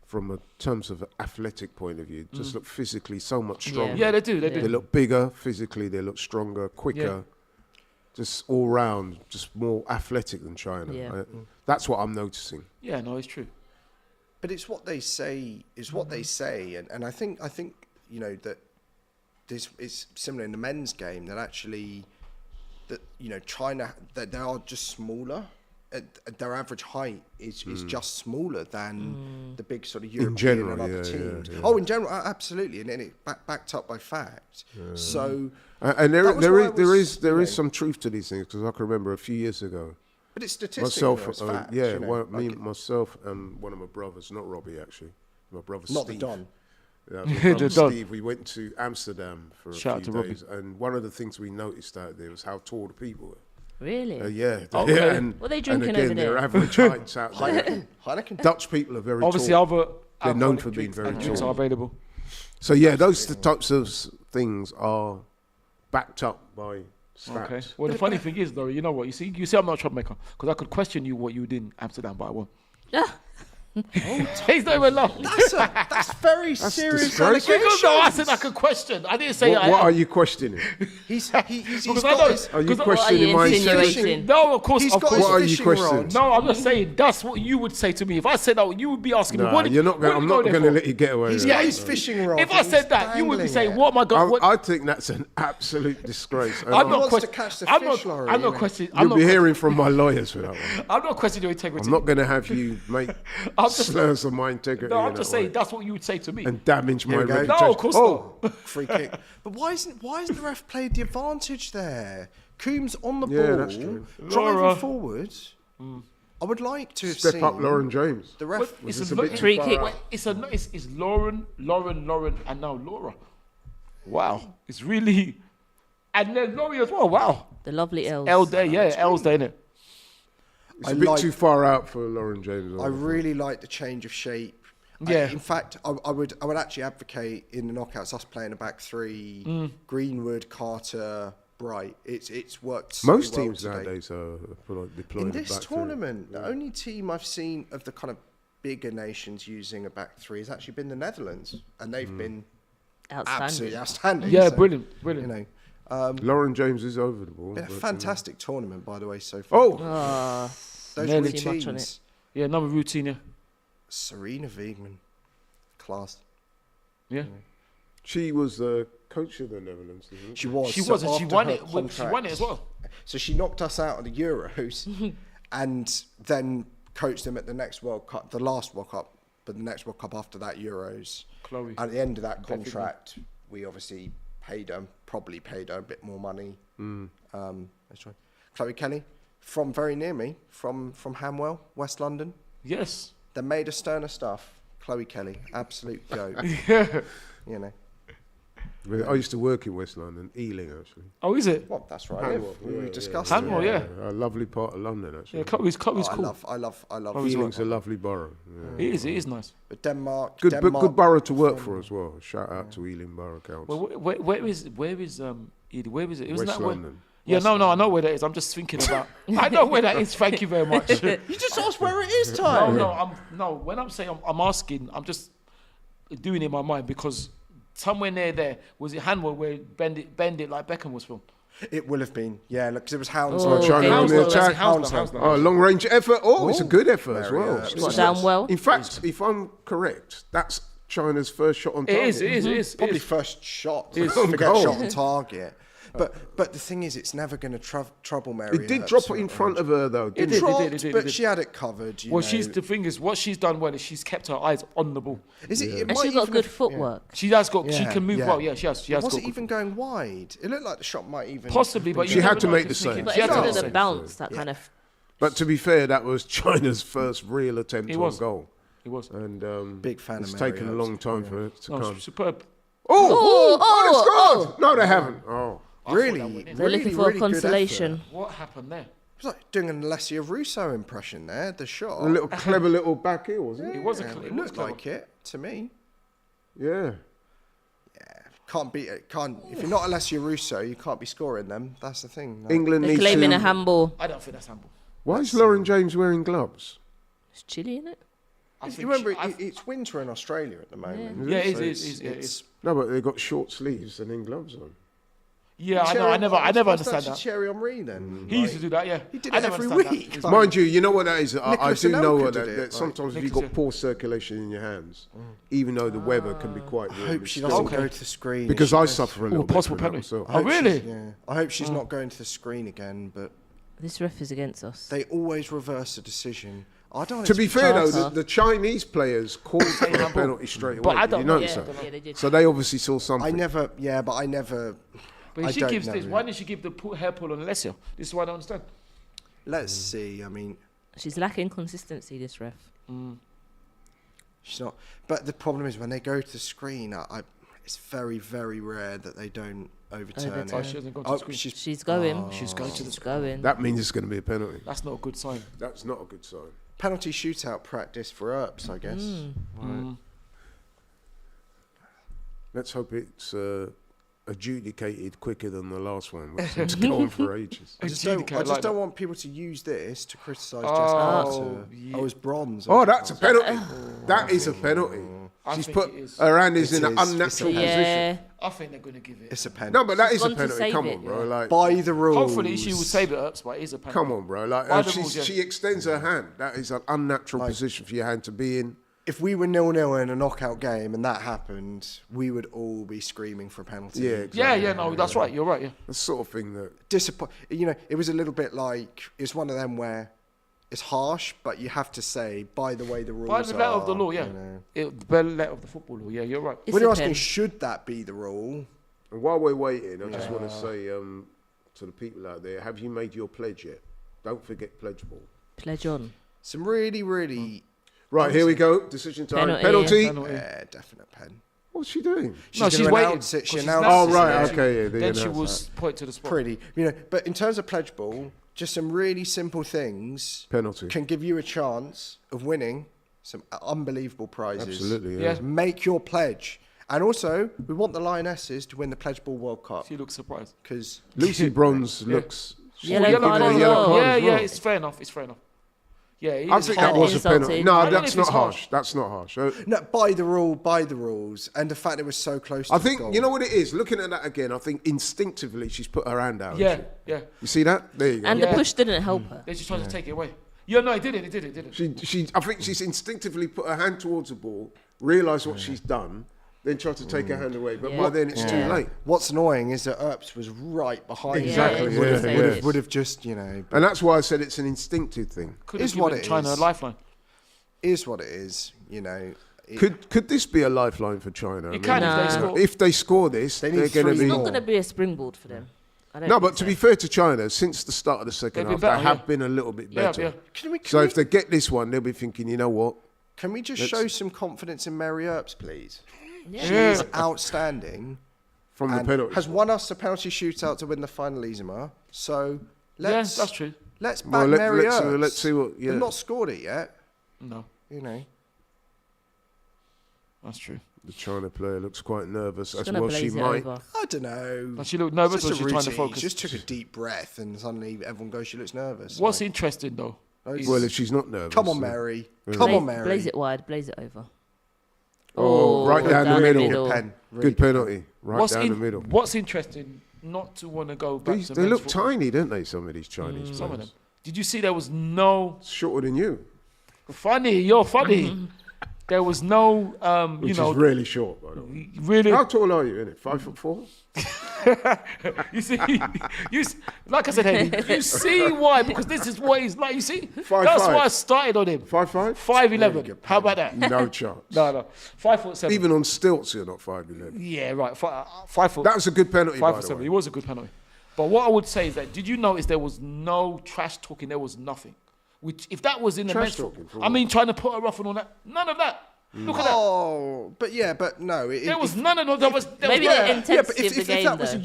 from a terms of athletic point of view, just look physically so much stronger. Yeah, they do. They They do. look bigger physically. They look stronger, quicker. Just all round, just more athletic than China. Yeah. That's what I'm noticing. Yeah, no, it's true. But it's what they say. Is what they say, and I think you know that this is similar in the men's game. That actually, that you know China, that they are just smaller. Their average height is just smaller than the big sort of European general, and other yeah, teams. yeah. Oh, in general, absolutely, and then it backed up by fact. So, And there That was why I was, there you is know- some truth to these things, because I can remember a few years ago, but it's statistical. myself, It's facts, yeah, you know, myself and one of my brothers, not Robbie actually, my brother not Steve. the Don. Yeah, my brother The Don. Steve, we went to Amsterdam for Shout out a to few Robbie. days, and one of the things we noticed out there was how tall the people were. Really? Yeah, Okay. yeah, and, What are they and drinking again, over their there? average heights out there. Heineken. Dutch people are very Obviously, tall. other They're known alcoholic for being drinks very and drinks tall. are available. So yeah, those types of things are backed up by stats. Okay. Well, the funny thing is, though, you know what? You see, I'm not a troublemaker because I could question you what you did in Amsterdam, but I won't. He's not even laughing. That's very serious disgraceful. allegation. Because no, I said I could question. I didn't say What are you questioning? He's Because I got don't- his, Are you Because- questioning What are my you insinuation? insinuating? No, of course, he's of got course. his What are you fishing questioning? rod. No, I'm just saying that's what you would say to me. If I said that, you would be asking me, Nah, what did you're not what gonna, did I'm you go not there going to for? let you get away He's with got that. his fishing rod. If I and said he's that, you would be dangling saying, it. what am I going I think that's an absolute disgrace. And I'm He not wants question- to catch the I'm fish, not, Laurie, I'm not innit? questioning. You'll be hearing from my lawyers for that one. I'm not questioning your integrity. I'm not going to have you make I'm just, slurs on my integrity. no, in I'm that just way saying that's what you would say to me. and damage my Here we go. reputation. No, of course not. Free kick. But why isn't the ref played the advantage there? Coombs on the Yeah, ball, that's true. driving Laura. forward. I would like to have Step seen up, Lauren James. the ref. It's this a a bit bit too Free far kick. out? It's Lauren, and now Laura. Wow, it's really, and then Laurie as well. Wow, The lovely Els. L Day, yeah, L's Day, innit? It's I a bit like- too far out for Lauren James. I really like the change of shape. Yeah. In fact, I would actually advocate in the knockouts us playing a back three: Greenwood, Carter, Bright. It's worked. so Most well teams today. nowadays are deploying In this back three. tournament, the only team I've seen of the kind of bigger nations using a back three has actually been the Netherlands, and they've been absolutely outstanding. Yeah, So, brilliant. You know, Lauren James is over the ball. been a but, fantastic tournament, by the way, so far. Oh, Those nearly too much on routines. Yeah, another routine. Yeah, Serena Wiegman, class. yeah. she was the coach of the Netherlands, isn't She was. She So was, and she after won her it. She won it as well. So she knocked us out of the Euros, and then coached them at the next World Cup, the last World Cup, but the next World Cup after that Euros. Chloe. At the end of that contract, we obviously probably paid her a bit more money. Let's try. Chloe Kelly, from very near me, from Hamwell, West London. Yes. The Maid of Sterner stuff. Chloe Kelly, absolute goat. You know. it? I used to work in West London, Ealing actually. Oh, is it? Well, that's right. We discussed it. Hanwell, yeah. A lovely part of London actually. Yeah, Chloe's Oh, cool. I love Ealing's a lovely borough. Yeah. It is nice. But Denmark, Good borough to work for as well. Shout out to Ealing Borough Council. Well, where is Ely? Where is it? Isn't West that where? London. Yeah, no, I know where that is. I'm just thinking about. I know where that is. Thank you very much. You just asked where it is, Ty. No. When I'm saying I'm asking, I'm just doing it in my mind because somewhere near there was it Hanwell where Bend It like Beckham was filmed. It will have been, yeah, because it was Hounslow. Oh, China on the Hounslow, attack. Hounslow. Oh, long range effort. Oh, it's a good effort as well. yeah. Got down well. In fact, if I'm correct, that's China's first shot on target. It is. Probably first shot. It's Forget goal. shot on target. But the thing is, it's never going to trouble Mary. It did drop it in front of her though, didn't it? did. But she had it covered. Well, the thing is, what she's done well is she's kept her eyes on the ball. Is it? It And might she's got even good have- footwork. She has got. She Yeah, can move yeah. well. Yeah, she has. She has Was got it good even going wide? It looked like the shot might even Possibly, but She you had never to know, make you the can sneak save. it. But She had to instead make of the the save. bounce, that kind of. But to be fair, that was China's first real attempt It on was. goal. It was. And Big fan it's of Mary taken a Earps. long time for it to No, come. superb. Oh, they scored! No, they haven't. Oh. really. They're looking for really a good consolation. effort. What happened there? It was like doing an Alessia Russo impression there. The shot. A little clever little back heel, wasn't it? It was a. Yeah, It it was looked clever. like it to me. Yeah. Can't beat it. Can't. If you're not Alessia Russo, you can't be scoring them. That's the thing. No. England They're needs claiming to... a handball. I don't think that's handball. Why is Lauren James wearing gloves? It's chilly, isn't it? I You think remember, she- it's winter in Australia at the moment. Yeah, it So is. it's- No, but they've got short sleeves and then gloves on. Yeah, I know. Thierry- I never what's understand to that. Thierry Henry then. He used to do that. Yeah, He did I it never every understand week. That. Like- Mind you, you know what that is? I Nicholas do know Anelka what did that, it, that like- sometimes if you've Nicholas- got poor circulation in your hands, even though the weather can be quite warm. I hope it's she still- doesn't Okay. go to the screen. Because She I goes- suffer a little bit possible from that penalty. myself. I Oh, hope she's- really? Yeah. I hope she's not going to the screen again, but This ref is against us. they always reverse a decision. I don't want To it be fair though, Chance. the Chinese players called for a penalty straight away. But I Did don't you know. notice Yeah, that? yeah, they did. So they obviously saw something. I never, but I never. But I if she don't gives know, this, yeah. why didn't she give the hair pull on Alessia? This is what I don't understand. Let's see. I mean, She's lacking consistency, this ref. she's not. But the problem is when they go to the screen, it's very, very rare that they don't overturn Overturn. Oh, she it. hasn't gone to the screen. She's going. She's going to the She's screen. going. That means it's going to be a penalty. That's not a good sign. That's not a good sign. Penalty shootout practice for Earps, I guess. Let's hope it's adjudicated quicker than the last one, which seems to go on for ages. I just don't want people to use this to criticise Jess Oh, Carter. yeah. I was bronze. Oh, that's a penalty. That is a penalty. I She's think put it is. her hand is It in an is. unnatural It's a- position. Yeah. I think they're going to give it. It's a penalty. No, but that is a gone to penalty. save Come it, on, bro. yeah. Like, By the rules. Hopefully she will save it up, but it is a penalty. come on, bro. Like, By the rules, yeah. she extends her hand. That is an unnatural Like- position for your hand to be in. If we were 0-0 in a knockout game and that happened, we would all be screaming for a penalty. Yeah, exactly. Yeah, no, that's right. You're right. Yeah. The sort of thing that. It was a little bit like it's one of them where it's harsh, but you have to say, by the way the rules are. By the letter of the law, yeah. By the letter of the football law, yeah, you're right. When you're asking, should that be the rule? And while we're waiting, I just want to say to the people out there, have you made your pledge yet? Don't forget pledge ball. Pledge on. Some really... Right, here we go. Decision time. Penalty. Yeah, definite pen. What's she doing? She's waiting. She announced Oh, right, okay. Yeah, then she was point to the spot. Pretty. But in terms of pledge ball, just some really simple things Penalty. can give you a chance of winning some unbelievable prizes. Absolutely, yeah. Make your pledge. And also, we want the Lionesses to win the Pledge Ball World Cup. She looks surprised. Because Lucy Bronze looks... Yellow card as yellow well. card as well. It's fair enough. It's fair enough. Yeah, I think that was a penalty. insulted. No, that's not harsh. That's not harsh. no, by the rules, and the fact it was so close. I to think the goal. you know what it is. Looking at that again, I think instinctively she's put her hand out. Yeah. You see that? There you go. And the push didn't help her. They just tried to take it away. Yeah, no, it didn't. She. I think she's instinctively put her hand towards the ball, realised what she's done, then tried to take her hand away. But by then it's too late. What's annoying is that Earps was right behind. Exactly. Her. Would have just And that's why I said it's an instinctive thing. Could Is have what given it China is. a lifeline. Is what it is. Could this be a lifeline for China? It can if they score. If they score this, They need they're going to three be. It's not going to be a springboard for them. I don't No, think but to so. be fair to China, since the start of the second They've half, been better, they have been a little bit better. Yeah. Can we So if they get this one, they'll be thinking, you know what? can we just show some confidence in Mary Earps, please? Yeah. She is outstanding. From the And penalty. has won us a penalty shootout to win the final Isma. So let's that's true. Let's back Well, Mary Earps. let's see what. Yeah. They've not scored it yet. No, that's true. The China player looks quite nervous, She's as gonna well she blaze it might. over. I don't know. Does she look nervous It's or just is a she trying to routine. focus? She just took a deep breath and suddenly everyone goes, she looks nervous. What's Like, interesting though? Well, if she's not nervous. come on, then- Mary. Yeah. Come on, Blaze, Mary. blaze it wide, blaze it over. Oh, right down the middle. Good pen. Really Good penalty. Right down the middle. What's interesting? Not to want to go back to They men's look football. tiny, don't they, some of these Chinese players? Some of them. Did you see there was no Shorter than you, funny? You're funny. There was no, which is really short, by the way. really. How tall are you, innit? 5'4"? You see, like I said, Hayley, you see why? Because this is what he's like. You see, 5'5". that's why I started on him. 5'5"? 5'11". How about that? No chance. No. 5'7". Even on stilts, you're not 5'11". Yeah, right. 5 foot. That was a good penalty, by 5 the 7. way. It was a good penalty. But what I would say is that did you notice there was no trash talking? There was nothing. Which, if that was in the Trash men's talking football, for I mean, trying to put her off and all that. None of that. Look at that. Oh, but no. There was none of those. Maybe the intensity but if of the game, that was though. a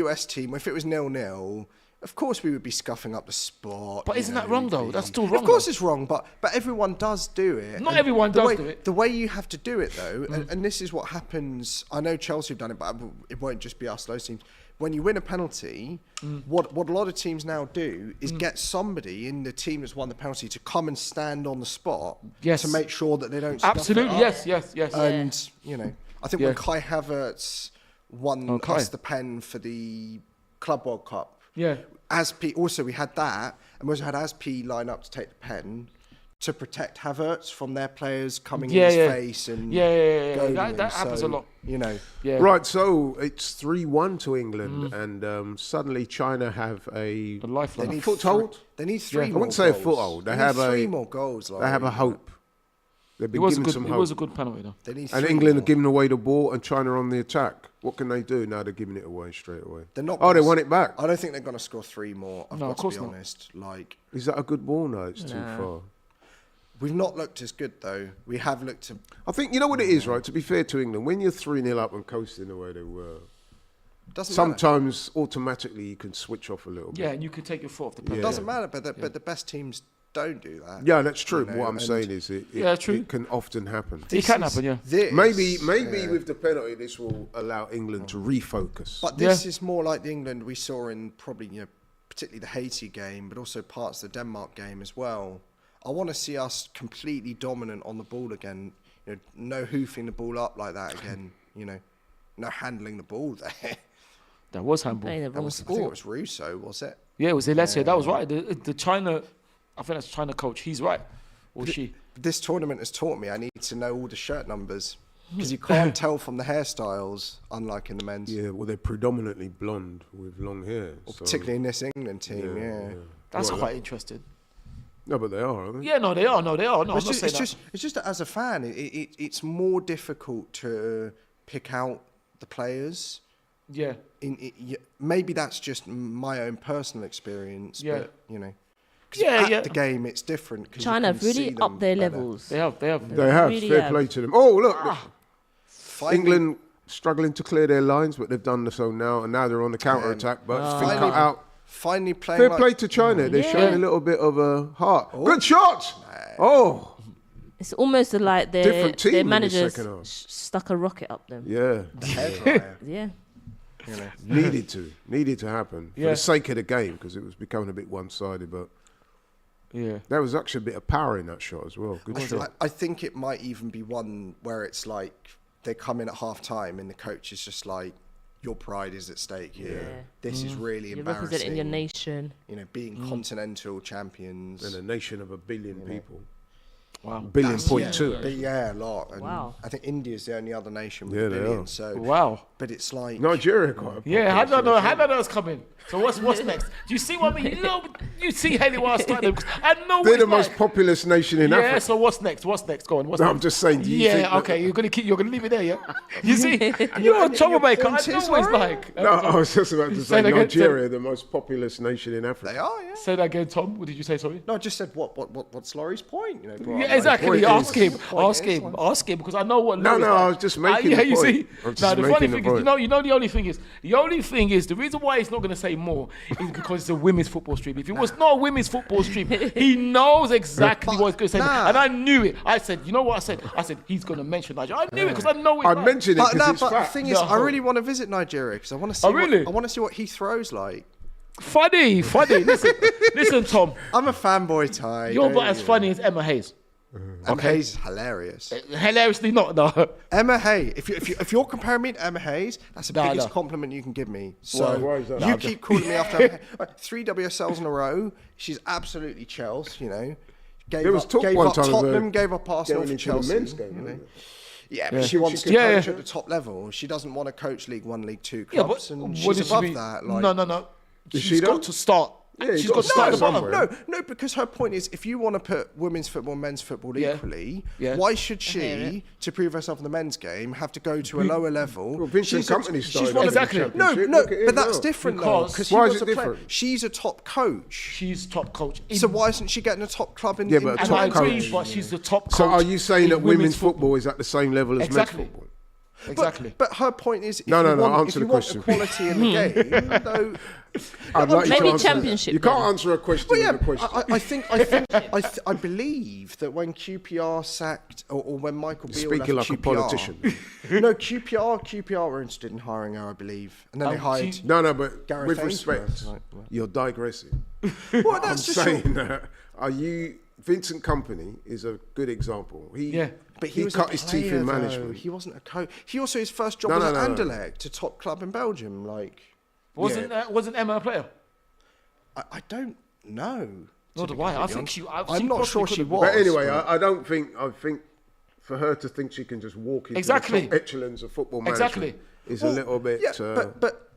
US team, if it was 0-0, of course we would be scuffing up the spot. But you isn't that know, wrong though? That's still wrong. Of course though. it's wrong, but everyone does do it. Not And everyone the does way- do it. The way you have to do it though, and this is what happens. I know Chelsea have done it, but it won't just be us. Those teams. When you win a penalty, what a lot of teams now do is get somebody in the team that's won the penalty to come and stand on the spot Yes. to make sure that they don't. Stuff Absolutely. it up. Yes. And I think Yeah. when Kai Havertz won Kai. us the pen for the Club World Cup, Yeah. also we had that, and we also had Asp line up to take the pen to protect Havertz from their players coming in his face and Yeah. goaling That him. happens So, a lot. Yeah. Right, so it's 3-1 to England, and suddenly China have a The lifeline. They need foothold. They need three I more wouldn't say a goals. foothold. They need have three a more goals. They have a hope. They've It been was a given good. some It hope. was a good penalty though. They need And three England more. are giving away the ball, and China on the attack. What can they do now? They're giving it away straight away. They're not. Oh, they gonna- want it back. I don't think they're going to score three more. I've No, got of course to be not. honest. Like Is that a good ball? No, it's too far. we've not looked as good though. We have looked. I think you know what it is, right? To be fair to England, when you're 3-0 up and coasting the way they were, Doesn't matter. sometimes automatically you can switch off a little Yeah, bit. and you could take your foot off the Yeah. penalty. Doesn't matter, but the best teams don't do that. Yeah, that's true. You know, What I'm and saying is Yeah, true. it can often happen. It This can is- happen, yeah. this- Maybe yeah. with the penalty, this will allow England to refocus. But this is more like the England we saw in probably, particularly the Haiti game, but also parts of the Denmark game as well. I want to see us completely dominant on the ball again. No hoofing the ball up like that again. No handling the ball there. That was handball. Playing the That wrong was, I think it sport. was Russo, was it? Yeah, it was Alessia. That was right. The China, I think that's China coach. He's right. Or she. This tournament has taught me I need to know all the shirt numbers because you can't tell from the hairstyles, unlike in the men's. Yeah, well, they're predominantly blonde with long hair. So Particularly in this England team, yeah. That's Well, quite interesting. No, but they are, aren't they? Yeah, no, they are. No, I'm not saying that. It's just that as a fan, it's more difficult to pick out the players. Yeah. Maybe that's just my own personal experience. Yeah. But, you know. Yeah. The game, it's different. China have really upped their levels. They have. They have. Really Fair have. play to them. Oh, look. England struggling to clear their lines, but they've done so now, and now they're on the counter attack. But it's been cut out. Finally playing. Fair play to China. They're showing a little bit of a heart. Good shot. Oh. It's almost like Different team their in the managers second half. stuck a rocket up them. Yeah. Yeah. You know. Needed to happen for the sake of the game, because it was becoming a bit one-sided. But there was actually a bit of power in that shot as well. Good shot. I think it might even be one where it's like they come in at half time and the coach is just like, your pride is at stake here. Yeah. This is really You're embarrassing. representing your nation. You know, being continental champions. And a nation of 1 billion people. Wow. 1.2 billion. Yeah, a lot. And Wow. I think India's the only other nation with 1 billion. So wow. But it's like Nigeria quite a Yeah, how did I know? How did I know it's coming? So what's next? Do you see what I mean? You see Hayley while I started. I know they're the most populous nation in Africa. Yeah. So what's next? Go on. I'm just saying. Do you think Okay. You're gonna leave it there. Yeah. You see, you're a troublemaker. I know what it's like. No, I was just about to say Nigeria, the most populous nation in Africa. They are. Yeah. Say that again, Tom. What did you say? Sorry. No, I just said what's Laurie's point? You know. Yeah, exactly. Ask him because I know what. No, I was just making. Yeah, you see. No, the funny thing is, you know, the only thing is, the reason why he's not going to say more is because it's a women's football stream. If it was not a women's football stream, he knows exactly what he's going to say. And I knew it. I said, you know what I said? I said, he's going to mention Nigeria. I knew it because I know it. I mentioned it because it's but fact. the thing is, I really want to visit Nigeria because I want to see. Really? I want to see what he throws like. Funny. Listen, Tom. I'm a fanboy, Ty. You're not as funny as Emma Hayes. Emma Hayes is hilarious. Hilariously not, no. Emma Hayes. If you're comparing me to Emma Hayes, that's the biggest compliment you can give me. So why is that? you keep calling me after Emma Hayes. 3 WSLs in a row. She's absolutely Chelsea. You know, gave up Tottenham, gave up Arsenal for Chelsea. Men's game, you know? Yeah, but she wants to coach at the top level. She doesn't want to coach League 1, League 2 clubs, and she's above that. Like, no. She's got to start. She's got to start at the bottom. No, because her point is, if you want to put women's football and men's football equally, why should she, to prove herself in the men's game, have to go to a lower level? Well, Vincent Kompany started exactly. No, but that's different though. Because why is it different? She's a top coach. She's top coach. So why isn't she getting a top club in? Yeah, but and I agree, but she's the top coach. So are you saying that women's football is at the same level as men's football? Exactly. But her point is, if no. If you want equality in the game, though. I'd like maybe you to championship. You can't answer a question with a question. I believe that when QPR sacked, or when Michael Beale speaking left like QPR, a politician. No, QPR were interested in hiring her, I believe, and then they hired. No, but Gareth with Ainsworth. respect, you're digressing. Well, I'm that's just saying that. Vincent Kompany is a good example. But he was cut his teeth in management. He wasn't a coach. He also his first job was at Anderlecht, a top club in Belgium. Like, wasn't Emma a player? I don't know. Nor do I. I think she. I'm not sure she was. But anyway, I don't think. I think for her to think she can just walk into the top echelons of football management is a little bit.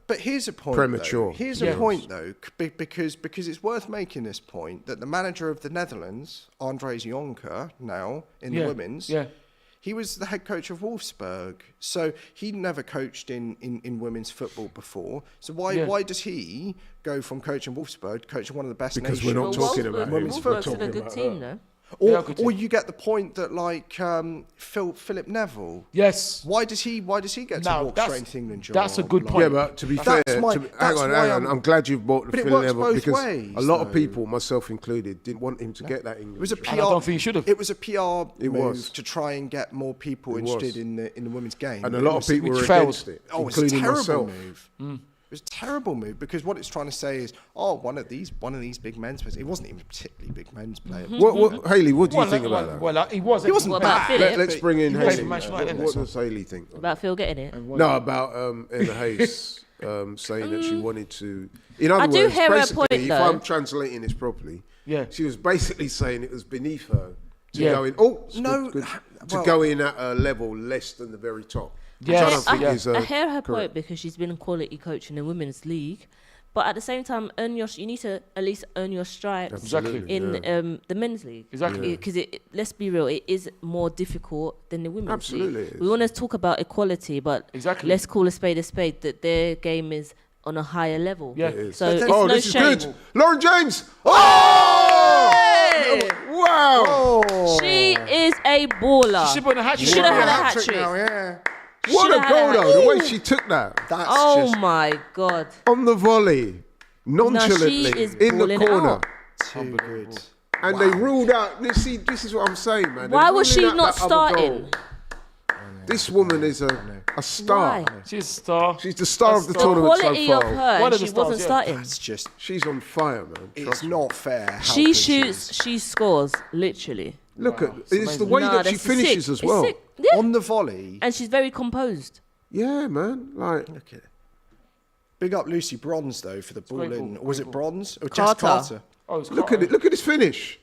But here's a point. Premature. Though. Here's a point, though, because it's worth making this point that the manager of the Netherlands, Andries Jonker, now in the women's, he was the head coach of Wolfsburg, so he'd never coached in women's football before. So why does he go from coaching Wolfsburg to coaching one of the best nations? Because we're not talking about women's football. Wolfsburg's in a good team, though. Or you get the point that like Philip Neville. Yes. Why does he get to walk straight into England job? That's a good point. Yeah, but to be fair, hang on. I'm glad you've brought the Philip Neville because a lot of people, myself included, didn't want him to get that England. It was a PR. I don't think he should have. It was a PR move to try and get more people interested in the women's game. And a lot of people were against it, including myself. It was a terrible move because what it's trying to say is, one of these big men's players. It wasn't even a particularly big men's player. Hayley, what do you think about that? Well, he wasn't bad. Let's bring in Hayley. What does Hayley think? About Phil getting it? No, about Emma Hayes saying that she wanted to. In other words, do hear her basically, point, if though. I'm translating this properly, she was basically saying it was beneath her to go in. To go in at a level less than the very top. I hear her point because she's been a quality coach in the women's league, But at the same time, you need to at least earn your stripes Exactly. in the men's league. Exactly. Because let's be real, it is more difficult than the women's Absolutely league. it is. We want to talk about equality, but let's call a spade, that their game is on a higher level. Yeah. It is. So it's oh, no this is shame. good. Lauren James. Oh! Hey! Wow. She is a baller. She should have had a She should have had a hat trick. now, yeah. What Shoulda a had goal, a though. hat- The way she took that. That's Oh just my God. On the volley. Nonchalantly. is in the balling corner. out. too good. And they ruled out. See, this is what I'm saying, man. Why They're was she ruling out not that other starting? goal. This woman is a star. Why? She's a star. She's the star of the The tournament quality so of far. her, One and of the she stars, wasn't yeah. starting. It's just, She's on fire, man. it's not fair. How She good shoots, is. she scores, literally. Look at it's the amazing. way Nah, that she that's finishes sick. as It's well. sick. Yeah. On the volley. And she's very composed. Yeah, man. Like Look at it. Big up Lucy Bronze, though, for the ball great in. ball, Or was great it ball. Bronze? Or Jess Carter. Carter? Oh, it's look Carter. at it. Look at this finish.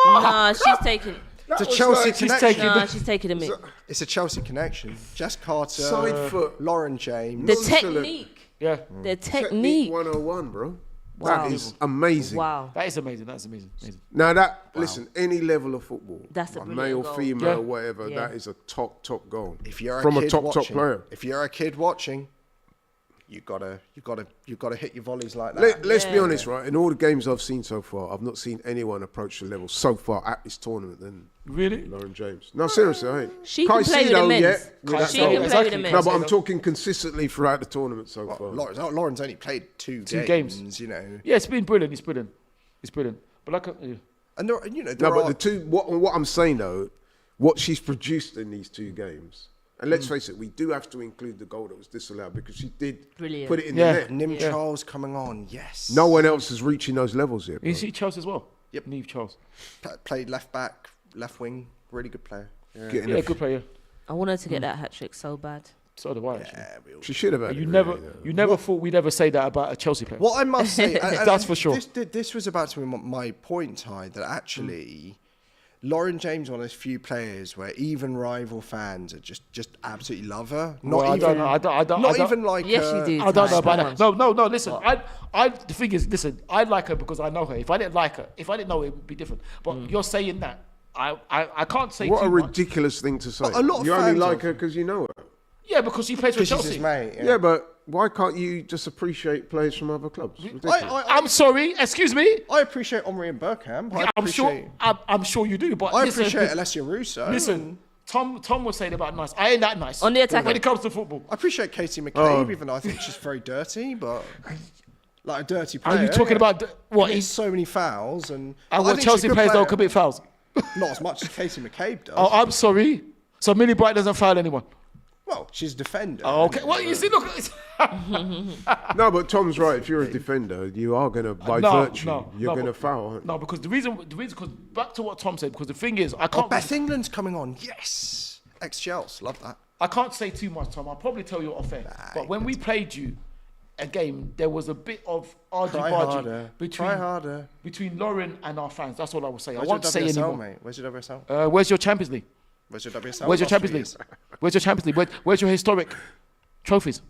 Nah, she's taking. It's a was Chelsea like- She's connection. taking- Nah, she's taking a mick. It's a Chelsea connection. Jess Carter. Side foot. Lauren James. The nonchalant. technique. Yeah. The Technique technique. 101, bro. Wow. That is amazing. Wow. That is amazing. That's amazing. Amazing. Now listen, any level of football, That's a male, brilliant goal. female, Yeah. whatever, Yeah. that is a top goal. If you're from a kid top watching, player. If you're a kid watching, you gotta hit your volleys like that. Let's be Yeah. honest, right? In all the games I've seen so far, I've not seen anyone approach the level so far at this tournament than Really? Lauren James. No, seriously, I ain't. She can play with the Caicedo, men's. yeah, Caicedo, She can play exactly. with the men's. No, but I'm talking consistently throughout the tournament so far. Lauren's only played two games. You know, Yeah, it's been brilliant. It's brilliant. It's brilliant. But like, yeah. and there, you know, No, there but are, the two. What I'm saying though, what she's produced in these two games, and let's face it, we do have to include the goal that was disallowed because she did Brilliant. put it in Yeah. the net. Nim Charles coming on. Yes. No one else is reaching those levels yet. Bro. You see Charles as well? Yep. Neve Charles. Played left back, left wing. Really good player. Yeah. Getting Yeah, a- good player. I wanted to get that hat trick so bad. So do I, actually. Yeah, we all- She should have had You it, never, really, though. you never thought we'd ever say that about a Chelsea player. What I must say, That's for sure. This was about to be my point, Ty, that actually Lauren James, one of those few players where even rival fans are just absolutely love her. Not Well, I even, don't know. I don't- not even like. Yes, you do. I don't know Ty. about that. No. Listen, the thing is, listen. I like her because I know her. If I didn't like her, if I didn't know her, it would be different. But you're saying that. I can't say What too a much. ridiculous thing to say. A lot of you only fans like of- her because you know her. Yeah, because she plays for Because she's Chelsea. his mate. Yeah. but why can't you just appreciate players from other clubs? Ridiculous. I'm sorry. Excuse me. I appreciate Omri and Bergkamp. I'm sure you do. But I listen, appreciate Alessia Russo. Listen, Tom was saying about nice. I ain't that nice. On the attack. When it comes to football. I appreciate Katie McCabe, Oh. even though I think she's very dirty, but like a dirty Are player. you talking about what? He's He's, so many fouls and what think Chelsea she's a good players player. don't commit fouls? Not as much as Katie McCabe does. Oh, I'm sorry. So Millie Bright doesn't foul anyone. Well, she's a defender. Oh, okay. Well, you see, look. No, but Tom's right. If you're a defender, you are going to, by No, virtue, no, you're no, going to but- foul. Aren't you? No, because the reason, because back to what Tom said, because the thing is, I Oh, can't, Beth England's coming on. Yes. Ex-Chelsea. Love that. I can't say too much, Tom. I'll probably tell you off air. But when we played you a game, there was a bit of Try harder. argy-bargy Try harder. between Lauren and our fans. That's all I will say. Where's I won't your say WSL, anymore. mate? Where's your WSL? Where's your Champions League? Where's your WSL? Where's your last Champions few League? years? Where's your Champions League? Where's your historic trophies?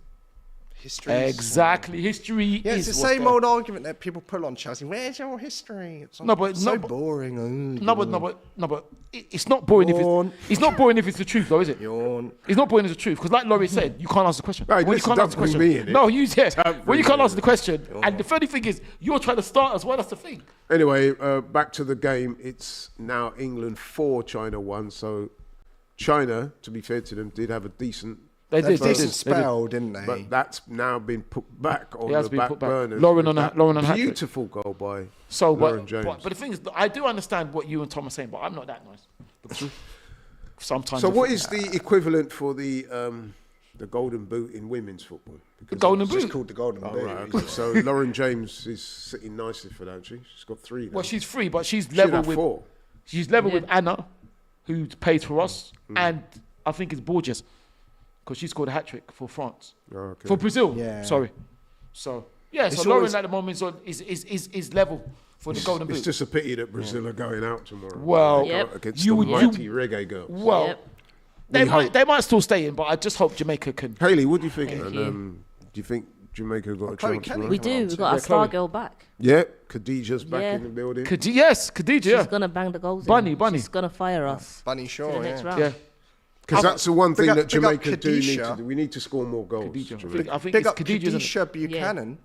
History. Exactly. History Yeah, is it's the what's same there. old argument that people pull on Chelsea. Where's your history? It's No, but- so no, but- boring. No, but it's not boring Yawn. if it's not boring if it's the truth, though, is it? Yawn. It's not boring as the truth, because like Laurie said, you can't answer the question. Right, When you listen, can't don't answer the question, bring me in it. no, you yeah. Don't When bring you can't me answer in the question, and the funny thing is, you're trying to start as well. That's the thing. Anyway, back to the game. It's now England 4, China 1. So China, to be fair to them, did have a decent, They did. They Decent did. They did. spell, didn't they? but that's now been put back on It has the been back put back. burner. Lauren on a hat-trick. Beautiful goal by So, Lauren but, James. but the thing is, I do understand what you and Tom are saying, but I'm not that nice. Because sometimes. So I what think- is the equivalent for the Golden Boot in women's football? Because Golden It's just Boot? called the Golden Oh, Boot. right, okay. So Lauren James is sitting nicely for that, isn't she? She's got 3 now. Well, she's free, but she's She'd level have with. 4. She's level with Anna, who plays for us, Mm. and I think it's Borges, because she scored a hat trick for France. Oh, okay. For Brazil, Yeah. sorry. So yeah, It's so Lauren always- at the moment is level for the Golden It's Boot. just a pity that Brazil are going out tomorrow. Well, They go Yep. against You the would- mighty reggae girls. Well, Yep. they We hope. might still stay in, but I just hope Jamaica can. Hayley, what do you think? Thank man? you. Do you think Jamaica got a Chloe chance, Kelly right? We do. We've got our star girl back. Yeah, Khadija's back Yeah. in the building. Khadija. She's gonna bang the goals. Bunny. She's gonna fire us Bunny to Shaw, the next yeah. round. Yeah. Because that's the one thing Big up- that big up Jamaica do need Khadija. to do. We need to score more goals. Khadija. Jamaica. I think Big it's up Khadija. isn't it? Khadija Buchanan.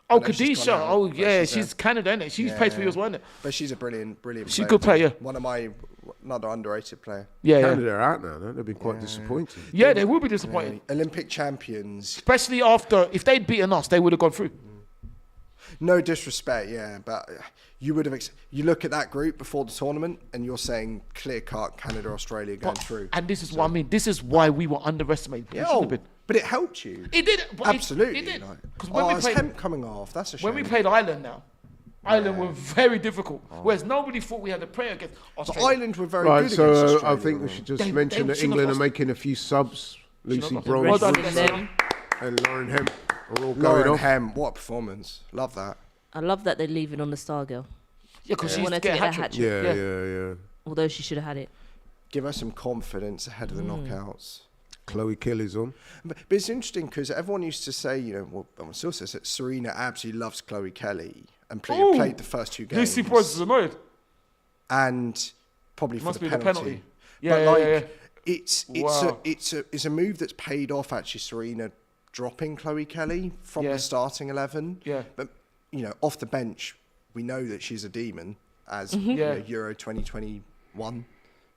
Oh, I know she's Khadija. gone out, Oh, but yeah. she's She's Canada, isn't it? She's played for you as well, isn't it? But she's a brilliant She's player. a good player, yeah. One of another underrated player. Yeah, yeah. Canada are out now, no? They've been quite disappointed. Yeah, they will be disappointed. Olympic champions. Especially after, if they'd beaten us, they would have gone through. No disrespect, yeah, but you would have. You look at that group before the tournament, and you're saying clear cut Canada, Australia going through. And this is what I mean. This is why we were underestimated. We Yeah, shouldn't have been. but it helped you. It did. But Absolutely. It did. Like, Because when we it's played, hemp coming off. That's a shame. when we played Ireland now, Ireland were very difficult. Whereas nobody thought we had to play against But Australia. Ireland were very Right, good against so Australia. I think we should just They mention that shouldn't have England are lost. making a few subs. Lucy lost. Bronze Well done, Rest of them. and Lauren Hemp are all going Lauren off. Hem, what a performance. Love that. I love that they're leaving on the star girl. Yeah, because She she used to wanted to get a get a hat-trick. hat-trick. Yeah. Although she should have had it. Give us some confidence ahead of the Mm. knockouts. Chloe Kelly's on. But it's interesting because everyone used to say, well, everyone still says that Serena absolutely loves Chloe Kelly and Ooh. played the first two games. Lucy Bronze is annoyed. And probably for Must the be the penalty. penalty. Yeah, But yeah, like, yeah. Wow. it's a move that's paid off actually. Serena dropping Chloe Kelly from Yeah. the starting 11. Yeah. But off the bench, we know that she's a demon as Yeah. Euro 2021.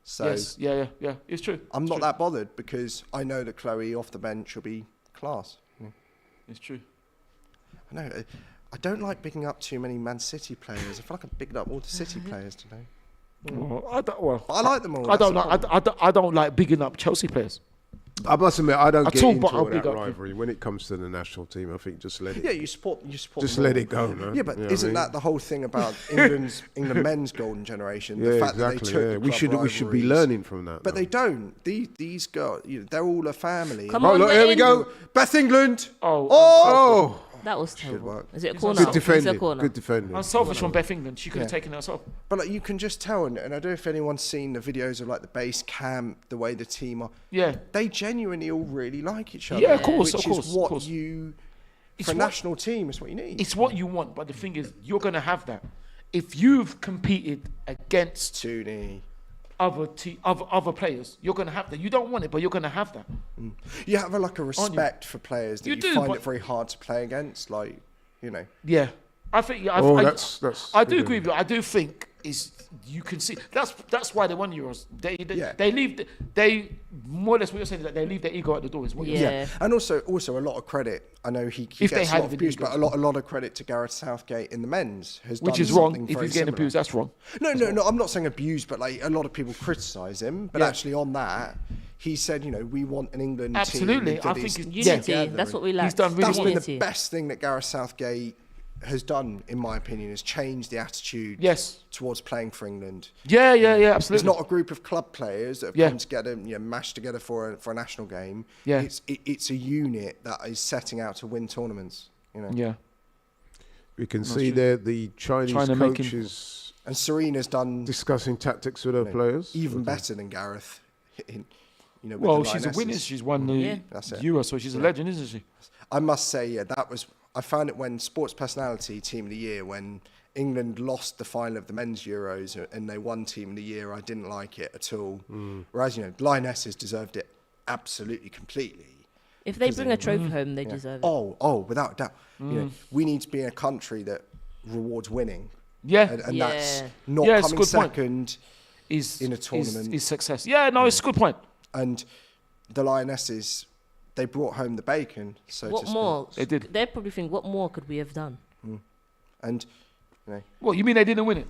So Yes, yeah. It's true. I'm It's not true. that bothered because I know that Chloe off the bench will be class. It's true. I know. I don't like picking up too many Man City players. I feel like I'm picking up all the City players today. Well, I like them all. I that's don't the like. problem. I don't like bigging up Chelsea players. I must admit, I don't At get all, into but I'll all big that up you. rivalry. When it comes to the national team, I think just let it. Yeah, you support. Just Just let it go, no? Yeah, but You know what isn't I mean? that the whole thing about England men's golden generation? Yeah, The fact exactly. that they took Yeah. the We club should be rivalries. learning from that. But though. they don't. These girls, they're all a family. Come Oh, on, look, we're here we in. go. Beth England. Oh, That was terrible. work. Is it a corner? good It's a defending. corner. Good defending. Unselfish from Beth England. She could have taken it herself. But like, you can just tell, and I don't know if anyone's seen the videos of like the base camp, the way the team are. Yeah. They genuinely all really like each other. Yeah, of course, which of course, is of what course. you It's for a what- national team. It's what you need. It's what you want, but the thing is, you're gonna have that. If you've competed against Toonie. other players, you're gonna have that. You don't want it, but you're gonna have that. You have a respect for players that You you, do, find but- it very hard to play against. Like, Yeah, I think. Yeah, Oh, I that's I do good. agree with you. I do think is you can see that's why they won Euros. Yeah. They leave they more or less what you're saying is that they leave their ego at the door. Is what you're saying. Yeah. and also a lot of credit. I know he If they gets a had lot of the abuse, ego. but a lot of credit to Gareth Southgate in the men's has Which done is wrong. something If very he's getting similar. abused, that's wrong. No. I'm not saying abused, but like a lot of people criticise him. But Yeah. actually, on that, he said, we want an England Absolutely. team. I that think is it's- Unity. together. That's what we like. He's done really That's well. been Unity. the best thing that Gareth Southgate has done, in my opinion, is changed the attitude Yes. towards playing for England. Yeah, It's absolutely. not a group of club players that have Yeah. come together, mashed together for a national game. Yeah. It's a unit that is setting out to win tournaments. Yeah. We can see there the Chinese Trying to make him- coaches And Serena's done discussing tactics with her players. even better than Gareth. With Well, the she's a Lionesses. winner. She's won the Yeah. That's it. Euro, so she's a legend, isn't she? I must say, I found it when Sports Personality Team of the Year, when England lost the final of the men's Euros and they won Team of the Year, I didn't like it at all. Whereas, Lionesses deserved it absolutely, completely. If they bring a trophy home, they deserve it. Oh, without a doubt. We need to be in a country that rewards winning. Yeah. And Yeah. that's not Yeah, it's a coming good point. second. Is in a tournament. is success. Yeah, no, it's a good point. And the Lionesses, they brought home the bacon, so What to speak. more? They did. They probably think, what more could we have done? And, What you mean they didn't win it?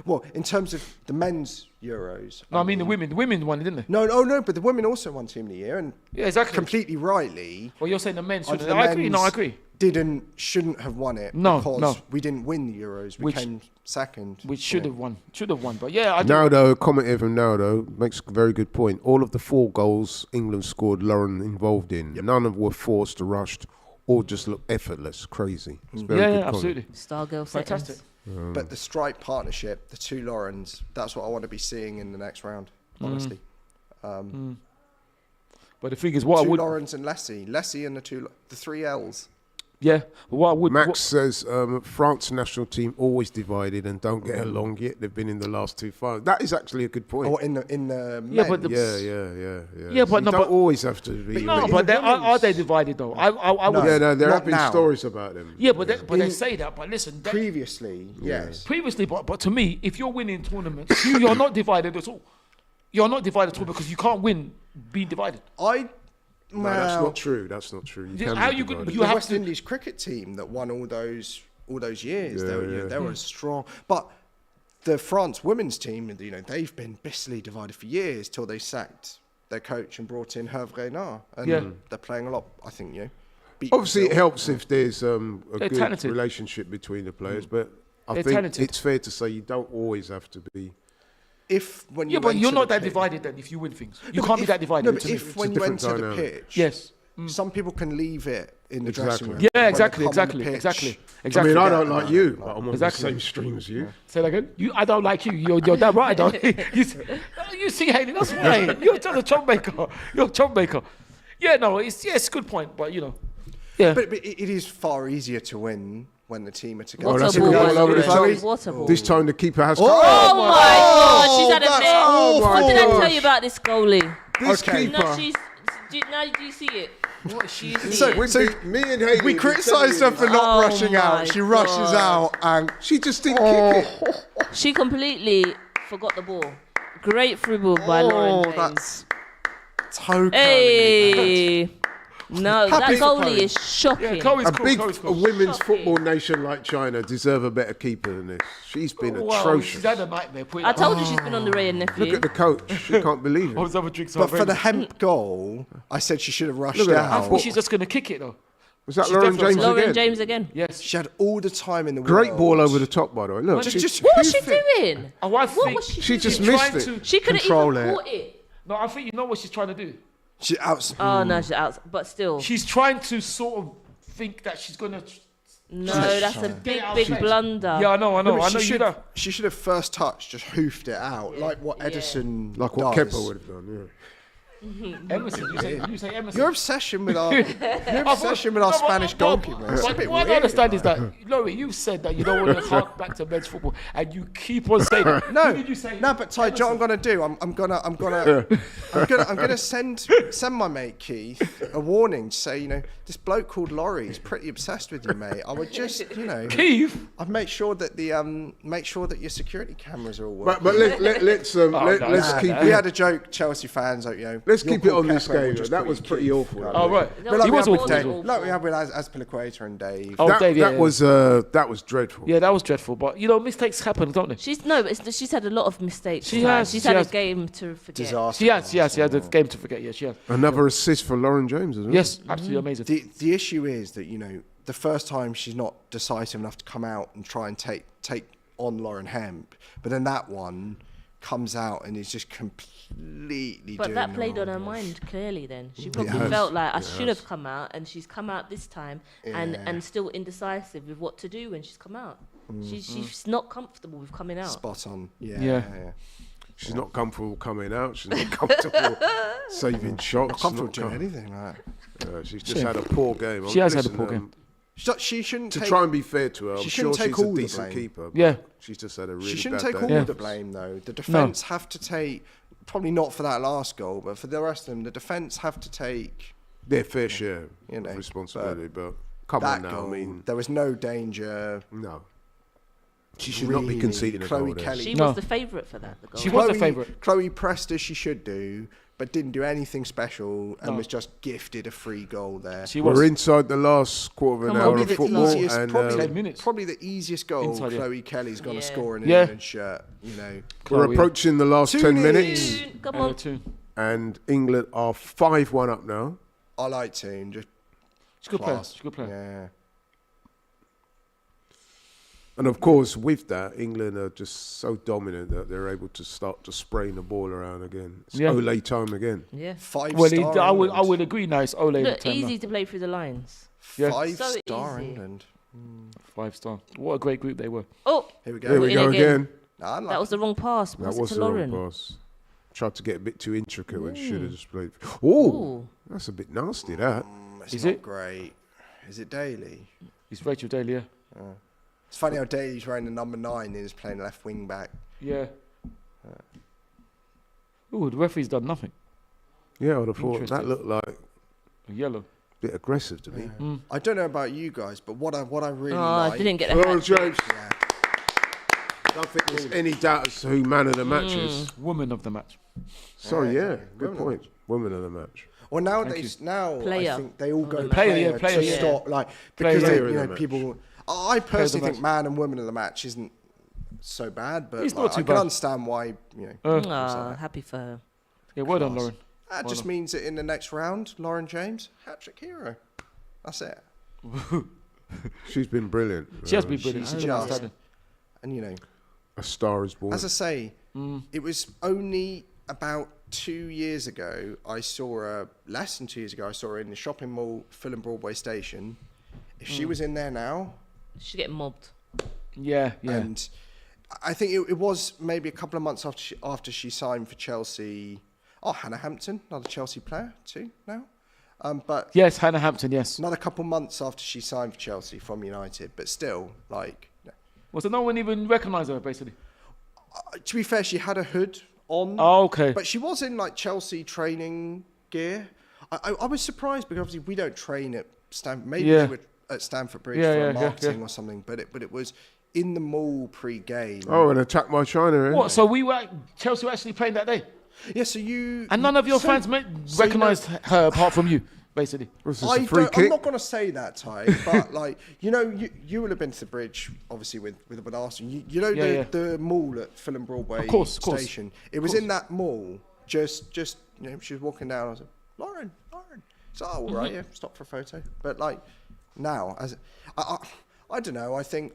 well, in terms of the men's Euros. No, I mean the women. The women won it, didn't they? No, but the women also won Team of the Year, and Yeah, exactly. completely rightly, Well, you're saying the men shouldn't. the I agree. No, I men's agree. shouldn't have won it No, because no. we didn't win the Euros. We Which- came second. Which should have won. Should have won. But yeah, I do. Naldo, commentator from Naldo, makes a very good point. All of the 4 goals England scored, Lauren involved in. None of them were forced or rushed, or just look effortless, crazy. It's very good Yeah, comment. absolutely. Star girl Fantastic. settings. But the strike partnership, the two Laurens, that's what I want to be seeing in the next round, honestly. But the thing is, what I Two would. Laurens and Lessie and the 3 L's. Yeah. What I would Max says France national team always divided and don't get along yet. They've been in the last 2 finals. That is actually a good point. Or in the Yeah, men. but the- Yeah, but you no, don't but- always have to be. No, but are they divided though? I would. Yeah, no, there Not have been now. stories about them. Yeah, but they say that. But listen, Previously, yes. previously, but to me, if you're winning tournaments, you're not divided at all. You're not divided at all because you can't win being divided. No, that's not true. That's not true. You Yeah, can how be you could- divided. you the have West to- Indies cricket team that won all those years. Yeah, They were strong, but the France women's team, they've been bitterly divided for years till they sacked their coach and brought in Hervé Renard, and they're playing a lot. I think beat Obviously, it Brazil. helps if there's a good talented. relationship between the players, but I They're think talented. it's fair to say you don't always have to be. When Yeah, you but you're enter not the that pitch- divided then if you win things. You No, can't but be that divided. No, but to me. if when a you different enter the dynamic. pitch, Yes. some people can leave it in the dressing room. Exactly. Yeah, When they exactly, come on the exactly, pitch, exactly. I mean, I don't Yeah. like you, but I'm on Exactly. the same stream as you. Say that again. I don't like you. You're damn right. I don't. you see, Hayley, that's why you're just a troublemaker. You're a troublemaker. Yeah, no, it's a good point, but yeah. But it is far easier to win when the team are together. What that's a a good ball. one over the Chloe. top. What a ball. This time the keeper has. Oh my God, she's had a that's miss. awful. What did I tell you about this goalie? This Okay. keeper. No, now do you see it? What she's So- me and Hayley. We criticised her for not Oh rushing out. my She rushes God. out and She just didn't kick it. She completely forgot the ball. Great through ball by Lauren James. that's toe curling. Hey. No, that Happy for goalie Chloe. is shocking. Yeah, Chloe's A cool. big Chloe's a cool. women's Shocking. football nation like China deserve a better keeper than this. She's been Wow, atrocious. she's had a nightmare. Put it I like told you she's been on the Ray and Look Nephew. at the coach. She can't believe I it. was having drinks. But for the Hemp goal, I said she should have rushed Look at that. I out. thought she's just gonna kick it though. Was that She's Lauren definitely- James Lauren again? James again. Yes. She had all the time in the Great world. ball over the top, by the way. Look, Just What was she hoof it. doing? Oh, I What think was she she doing? just she's missed trying it. to. She couldn't Control even it. caught it. No, I think you know what she's trying to do. She out. Oh no, she's out. But still, She's trying to sort of think that she's gonna. no, that's a big, out big of blunder. Yeah, I know. I know she you should. know. She should have first touch, just hoofed it out, like what Edison Like what does. Kepa would have done, Emerson, you say Emerson. Your obsession with our Spanish goalkeeper. It's a bit What I weird, don't understand is like. that, Laurie, you said that you don't want to hark back to men's football, and you keep on saying that. No, Who did you say? no, but Ty, do you know what I'm gonna do? I'm gonna send my mate Keith a warning to say, this bloke called Laurie is pretty obsessed with you, mate. I would just, Keith. I'd make sure that your security cameras are all yeah. working. But let's keep We it. had a joke, Chelsea fans, Let's your keep it call on this Kepa game. will just That put was you pretty Keith. awful. Oh right. No, But like He we was had with awful. Dave, awful. like we had with Aspilicueta and Dave. Oh, Dave, yeah, that yeah. was dreadful. Yeah, that was dreadful. But mistakes happen, don't they? She's had a lot of mistakes. She like, has, She's she had has. a game to forget. Disaster. She has a game to forget. Yeah, she has. Another assist for Lauren James as well. Yes, absolutely amazing. The issue is that the first time she's not decisive enough to come out and try and take on Lauren Hemp, but then that one comes out and is just completely. But doing that the played on wrong her thing. mind clearly. Then she probably has. felt like I It should has. have come out, and she's come out this time, Yeah. and still indecisive with what to do when she's come out. She's not comfortable with coming out. Spot on. Yeah. Yeah. She's not comfortable coming out. She's not comfortable saving shots. Not comfortable not doing com- anything like that. She's just had a poor game. She has had a Listen, poor game. She shouldn't To take, try and be fair to her, I'm she sure shouldn't take she's a all the decent blame. keeper. but Yeah. She's just had a really She shouldn't bad take day. all the blame though. The defence have to take, probably not for that last goal, but for the rest of them, the defence have to take Their fair share You know, of responsibility. But come that on now, goal. I mean, There was no danger. no. She should not be Really. conceding a Chloe goal there. Kelly. She No. was the favourite for that. The goal. She was the favourite. Chloe pressed as she should do, but didn't do anything special and No. was just gifted a free goal there. She was. We're inside the last quarter of an Come on, hour Probably of the football, easiest, and 10 minutes. probably the easiest goal Inside, yeah. Chloe Kelly's going to Yeah. score in an Yeah. England shirt. we're Chloe. approaching the last 10 2-0. minutes, Come on. and England are 5-1 up now. I like Toon. Just She's a good player. class. She's a good player. Yeah. And of course, with that, England are just so dominant that they're able to start to spraying the ball around again. It's Yeah. Ole time again. Yeah. Well, Five-star I would England. agree. Nice. Ole. Look, ten, easy to play through the lines. Yeah. Five-star So easy. England. 5-star. What a great group they were. Oh, Here we go. There we in go again. again. Nah, that was the wrong pass. That Pass it was to the wrong Lauren. pass. Tried to get a bit too intricate when should have just played. Oh, Ooh. that's a bit nasty. That. It's Is not it? great. Is it Daly? It's Rachel Daly, yeah. It's funny how Daly's wearing the number 9 and is playing left wing back. Yeah. Ooh, the referee's done nothing. Yeah, I would have thought that looked like a yellow. A bit aggressive to me. I don't know about you guys, but what I really I like. didn't get a Laurie hat. James. Yeah. I don't think there's any doubt as to who man of the match is. Woman of the match. Sorry, Yeah, good women of point. Women of the match. Well, now Player. I think they all go Player, yeah, to yeah. stop, like, because Player they, of the match. people. I personally match. think man and woman of the match isn't so bad, but It's like, not too I can bad. understand why. You know, Happy for her. Yeah, well done, Lauren. that just means that in the next round, Lauren James, hat-trick hero. That's it. She's been brilliant. She has been brilliant. She's She's been just- outstanding. And you know, A star is born. as I say, it was only about 2 years ago I saw her. Less than 2 years ago, I saw her in the shopping mall, Fulham Broadway Station. If she was in there now, She's getting mobbed. Yeah, yeah. and I think it was maybe a couple of months after she signed for Chelsea. Oh, Hannah Hampton, another Chelsea player too now. But Yes, Hannah Hampton, yes. another couple months after she signed for Chelsea from United, but still, like, Well, so no one even recognised her, basically. to be fair, she had a hood on. Oh, okay. But she was in like Chelsea training gear. I was surprised because obviously we don't train at Stanford. Maybe Yeah. they were at Stamford Bridge Yeah, for yeah, yeah, marketing yeah. or something. But it was in the mall pre-game. Oh, and attack my China, eh? What, so Chelsea were actually playing that day? Yeah. So you And none of your so- fans so you recognised her apart from you, basically. Was this I a free don't, I'm kick? not going to say that, Ty, but like you will have been to the bridge, obviously with Arsenal. You know Yeah, the mall at Fulham Broadway Of course. Station. It was in that mall. Just she was walking down. I was like, Lauren. So all right, yeah, stop for a photo. But like now, as I don't know. I think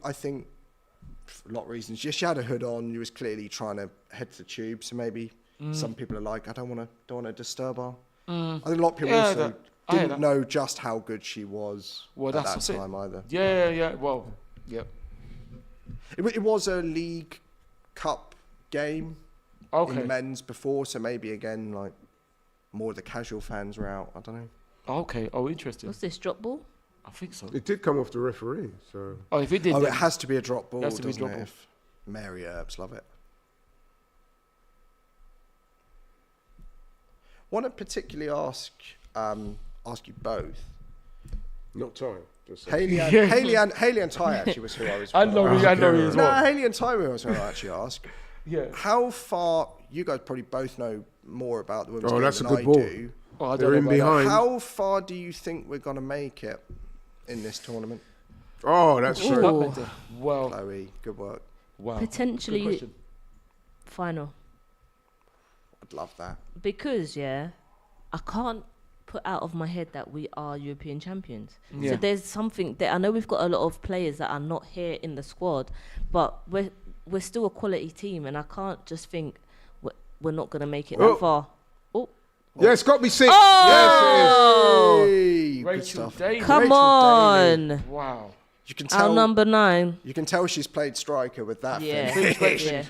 for a lot of reasons. Yes, she had a hood on. You was clearly trying to head to the tube. So maybe some people are like, I don't want to disturb her. I think a lot of people Yeah, also I hear didn't that. know just how good she was Well, at that's that it. time either. Yeah. Well, yeah. It was a League Cup game in Okay. the men's before, so maybe again like more of the casual fans were out. I don't know. Okay. Oh, interesting. What's this, drop ball? I think so. It did come off the referee, so Oh, if it did, Oh, then- it has to be a drop ball, has to be a doesn't drop it? ball. If Mary Earps, love it. Want to particularly ask you both. not time. Just Haley and Ty actually was who I was. and Laurie as No, well. Haley and Ty was who I actually ask. Yeah. How far? You guys probably both know more about the women's game that's a than good I ball. do. Oh, I They're don't in know about behind. How far do you think we're gonna make it in this tournament? Oh, that's that. true. Ooh. Well, Chloe, good work. wow. Potentially Good question. final. I'd love that. Because, I can't put out of my head that we are European champions. Yeah. So there's something that I know we've got a lot of players that are not here in the squad, but we're still a quality team, and I can't just think we're not going to make it Oh. that far. Oh, Yeah, it's got to be 6. Oh! Hey, good Rachel stuff. Daly. come Rachel on. Daly. Wow. You can Our tell. number 9. You can tell she's played striker with that. Yeah. finish. yeah.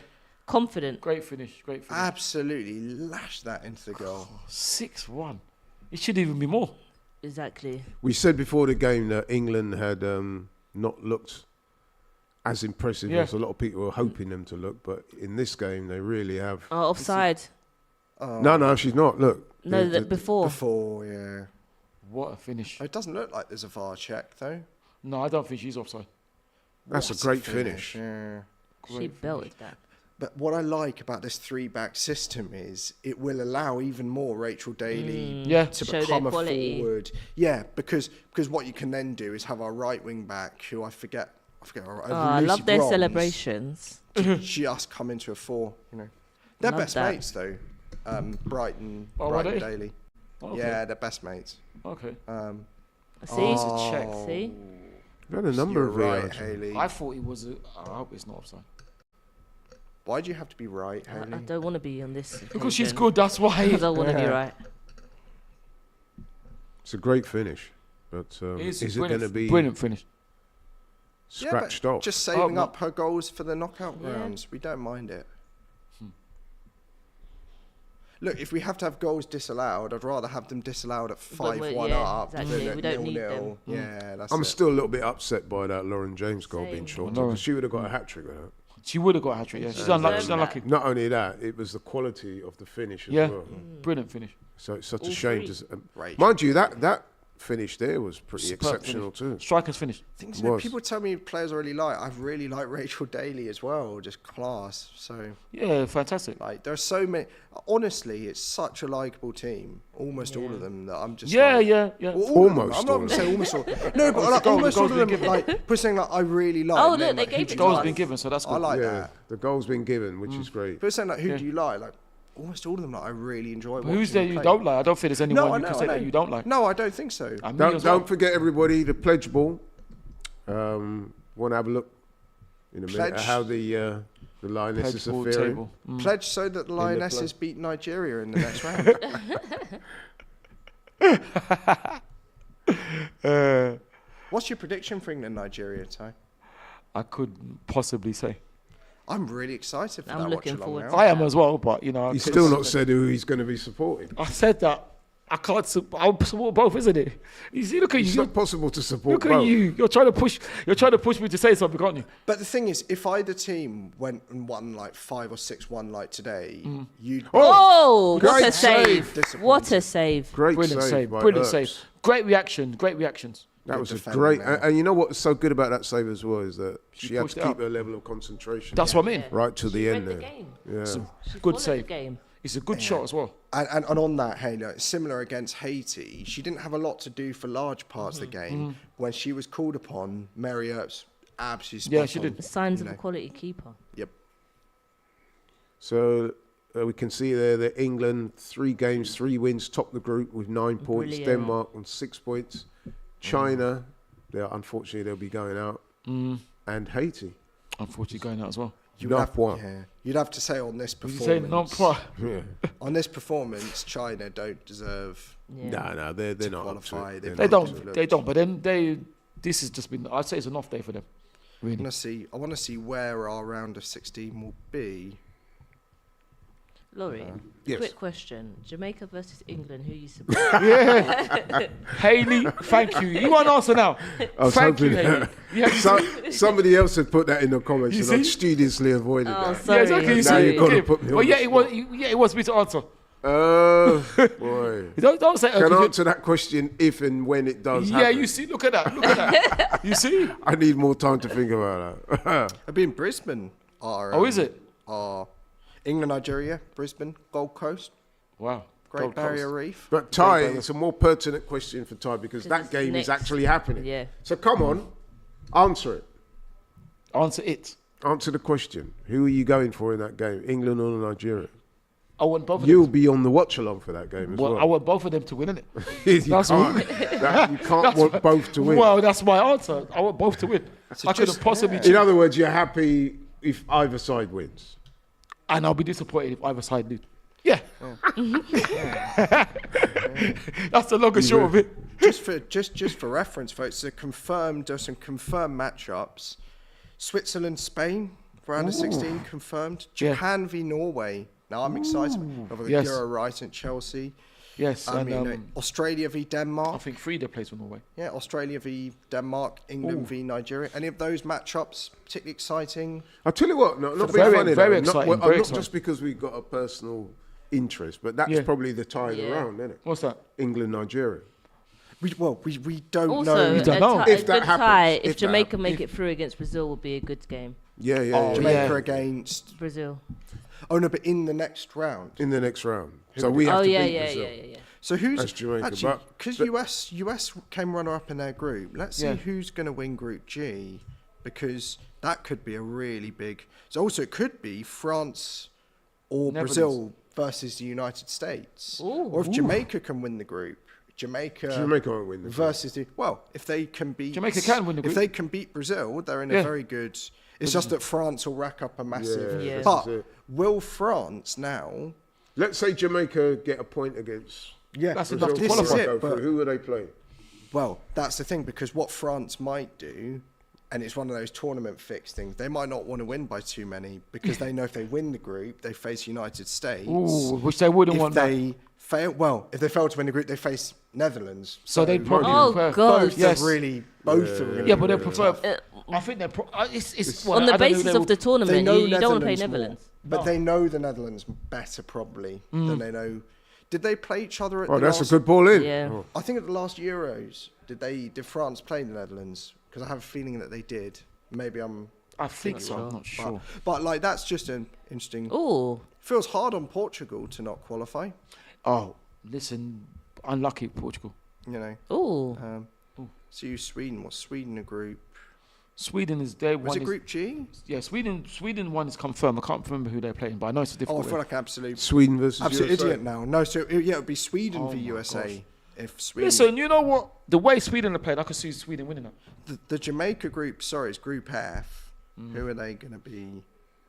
Confident. Great finish. Absolutely lashed that into the goal. 6-1. It should even be more. Exactly. We said before the game that England had not looked as impressive Yeah. as a lot of people were hoping them to look, but in this game they really have. Offside. No, she's not. Look. No, The- before. Before, yeah. What a finish. It doesn't look like there's a VAR check though. No, I don't think she's offside. That's What a great finish. Yeah. She belted that. But what I like about this 3-back system is it will allow even more Rachel Daly Yeah. to Show their become a quality. forward. Yeah, because what you can then do is have our right wing back, who I forget. I love their celebrations. Just come into a 4. You know, they're Love best that. mates though. Brighton Oh, are and they? Daly. Okay. Yeah, they're best mates. Okay. See? It's a check. See? We had a number You're of right, VARs. Hayley. I thought it was. I hope it's not offside. Why do you have to be right, Hayley? I don't want to be on this. Because she's occasion. good. That's why. I don't want to be right. It's a great finish, but It's is a it going to be brilliant finish? scratched yeah, but off? just saving no. up her goals for the knockout Yeah. rounds. We don't mind it. look, if we have to have goals disallowed, I'd rather have them disallowed at 5-1 yeah, up exactly. than at We don't need 0-0. them. Yeah, that's I'm it. still a little bit upset by that Lauren James goal being Same. short. Lauren. She would have got a hat-trick with that. She would have got a hat-trick, yeah. She's unlucky. She's unlucky. Not only that, it was the quality of the finish as Yeah, well. brilliant finish. So it's such a All shame. three. Right. Mind you, that finish there was pretty Superb exceptional finish. too. Striker's finish. Things was. people tell me players I really like. I really like Rachel Daly as well, just class. So Yeah, fantastic. like, there's so many. Honestly, it's such a likable team. Almost all of them that I'm just. Yeah, like, yeah. Well, all of them. Almost I'm not all going of to say them. almost all. No, but the like, goal- almost the all goal's of been them. given. Like, people saying like I really like. Oh, and then, look, they like, who gave do it you to Goal's us. been given, so that's good. I like Yeah, that. the goal's been given, which is great. People saying like who do you like? Almost all of them that I really enjoy. But who's watching there them you play. don't like? I don't think there's anyone No, I you know. can I say know. that you don't like. No, I don't think so. And me Don't, as well. don't forget, everybody, the pledge ball. Want to have a look in a minute at Pledge. how the Lionesses Pledge ball are faring. table. Pledge so that the the Lionesses beat Nigeria in the next round. What's your prediction for England Nigeria, Ty? I couldn't possibly say. I'm really excited for I'm that looking watch along forward now. to I am as well, but you know. I He's couldn't still say not that. said who he's going to be supporting. I said that. I can't. I'll support both, isn't it? You see, look at It's you. not possible to support Look at both. you. You're trying to push. You're trying to push me to say something, can't you? But the thing is, if either team went and won like 5 or 6-1 like today, you'd. Oh, what great a save. save. What a save. Great Brilliant save. by Brilliant Earps. save. Great reaction. Great reactions. That Good was a defending great, there. and you know what's so good about that save as well is that she had pushed to it keep up. her level of concentration That's what I mean. right to the She end read the there. game. Yeah. She Good followed save. the game. It's a good shot as well. And on that, Hayley, similar against Haiti, she didn't have a lot to do for large parts of the game. When she was called upon, Mary Earps absolutely Yeah, spot she on. did. Signs You of a know. quality keeper. Yep. So we can see there that England 3 games, 3 wins, top the group with 9 points. Brilliant. Denmark on 6 points. China, unfortunately they'll be going out, and Haiti. Unfortunately, going out as well. You'd Not have, one. yeah, you'd have to say on this You say not performance, pro. Yeah. on this performance, China don't deserve. Yeah. No, they're not up to qualify. it. They They're They not up to it. don't. They don't. But then this has just been. I'd say it's an off day for them. Really. I want to see where our round of 16 will be. Laurie, Yes. quick question. Jamaica versus England, who you support? Yeah. Hayley, thank you. You want an answer now? I was Thank you, hoping- Hayley. Yeah, Somebody else had put that in the comments, You and I see? studiously avoided Oh, that. sorry. yeah, exactly. You Now see, you've got to Kim. put me on Well, yeah, the it was. spot. Yeah, it wants me to answer. Boy. Don't say. Can 'cause you- answer that question if and when it does yeah, happen. you see. Look at that. Look at that. You see? I need more time to think about that. It'll be in Brisbane. Oh, is it? England, Nigeria, Brisbane, Gold Coast, Wow. Great Gold Barrier Coast. Reef. But Ty, it's a more pertinent question for Ty because that it's game is next. actually happening. Yeah. So come on, answer it. Answer it. Answer the question. Who are you going for in that game, England or Nigeria? I want both of You'll them. be on the watch along for that game as well. I want both of them to win, innit? you That's can't, what- you can't want both to win. Well, that's my answer. I want both to win. So I couldn't just- possibly yeah. choose. In other words, you're happy if either side wins. And I'll be disappointed if either side lose. Yeah. That's the long and short of it. just for reference, folks, there's some confirmed matchups. Switzerland, Spain, round of 16 confirmed. Yeah. Japan v Norway. Now I'm excited. Over Yes. Gura Wright and Chelsea. Yes. I And mean, Australia v I Denmark. think Frida plays for Norway. Yeah, Australia v Denmark, England v Nigeria. Any of those matchups particularly exciting? I'll tell you what, not being Very- funny, very though, exciting, Not, very not exciting. just because we've got a personal interest, but that's Yeah. probably the tie of the Yeah. round, isn't it? What's that? England, Nigeria. We don't Also, know. You don't know. a If that good happens, tie. if If that Jamaica happens. make it through against Brazil, would be a good game. Yeah, yeah, Oh, yeah. Jamaica yeah. against. Brazil. Oh no, but in the next round. In the next round. So we have Oh to yeah, beat yeah, Brazil. yeah, yeah, yeah. So who's That's Jamaica, actually but- because but- US came runner up in their group. Let's see Yeah. who's going to win Group G, because that could be a really big. So also it could be France or Netherlands. Brazil versus the United States, or if Jamaica can win the group, Jamaica won't win the group. versus the if they can beat Jamaica can win the If group. they can beat Brazil, they're in Yeah. a very good. It's just that France will rack up a massive. Yeah, Yeah. this But is it. will France now? Let's say Jamaica get a point against Yeah, That's Brazil. enough to this is qualify. it. Go through. But Who are they playing? well, that's the thing, because what France might do and it's one of those tournament fix things. They might not want to win by too many because they know if they win the group, they face United States. Ooh, which they wouldn't want. If they fail to win the group, they face Netherlands. So they probably prefer. Both Yes. are really both are really. Yeah, but they prefer. I think they're. It's well, On the I don't know, basis of the tournament, know you don't want to play Netherlands Netherlands. But they know the Netherlands better probably than they know. Did they play each other at Oh, the that's last? a good ball in. Yeah. Oh. I think at the last Euros, did France play the Netherlands? Because I have a feeling that they did. Maybe I think so. I'm not sure. But like that's just an interesting. Oh, Feels hard on Portugal to not qualify. Oh, listen, unlucky Portugal. You know. oh. So you Sweden. What's Sweden a group? Sweden is there. Was it Group G? Yeah, Sweden one is confirmed. I can't remember who they're playing, but I know it's a Oh, difficult. I feel like an absolute Sweden versus USA. idiot now. No, so it would be Sweden v my USA. If Sweden. Listen, you know what? The way Sweden are playing, I could see Sweden winning that. The Jamaica group, is Group F. Who are they going to be?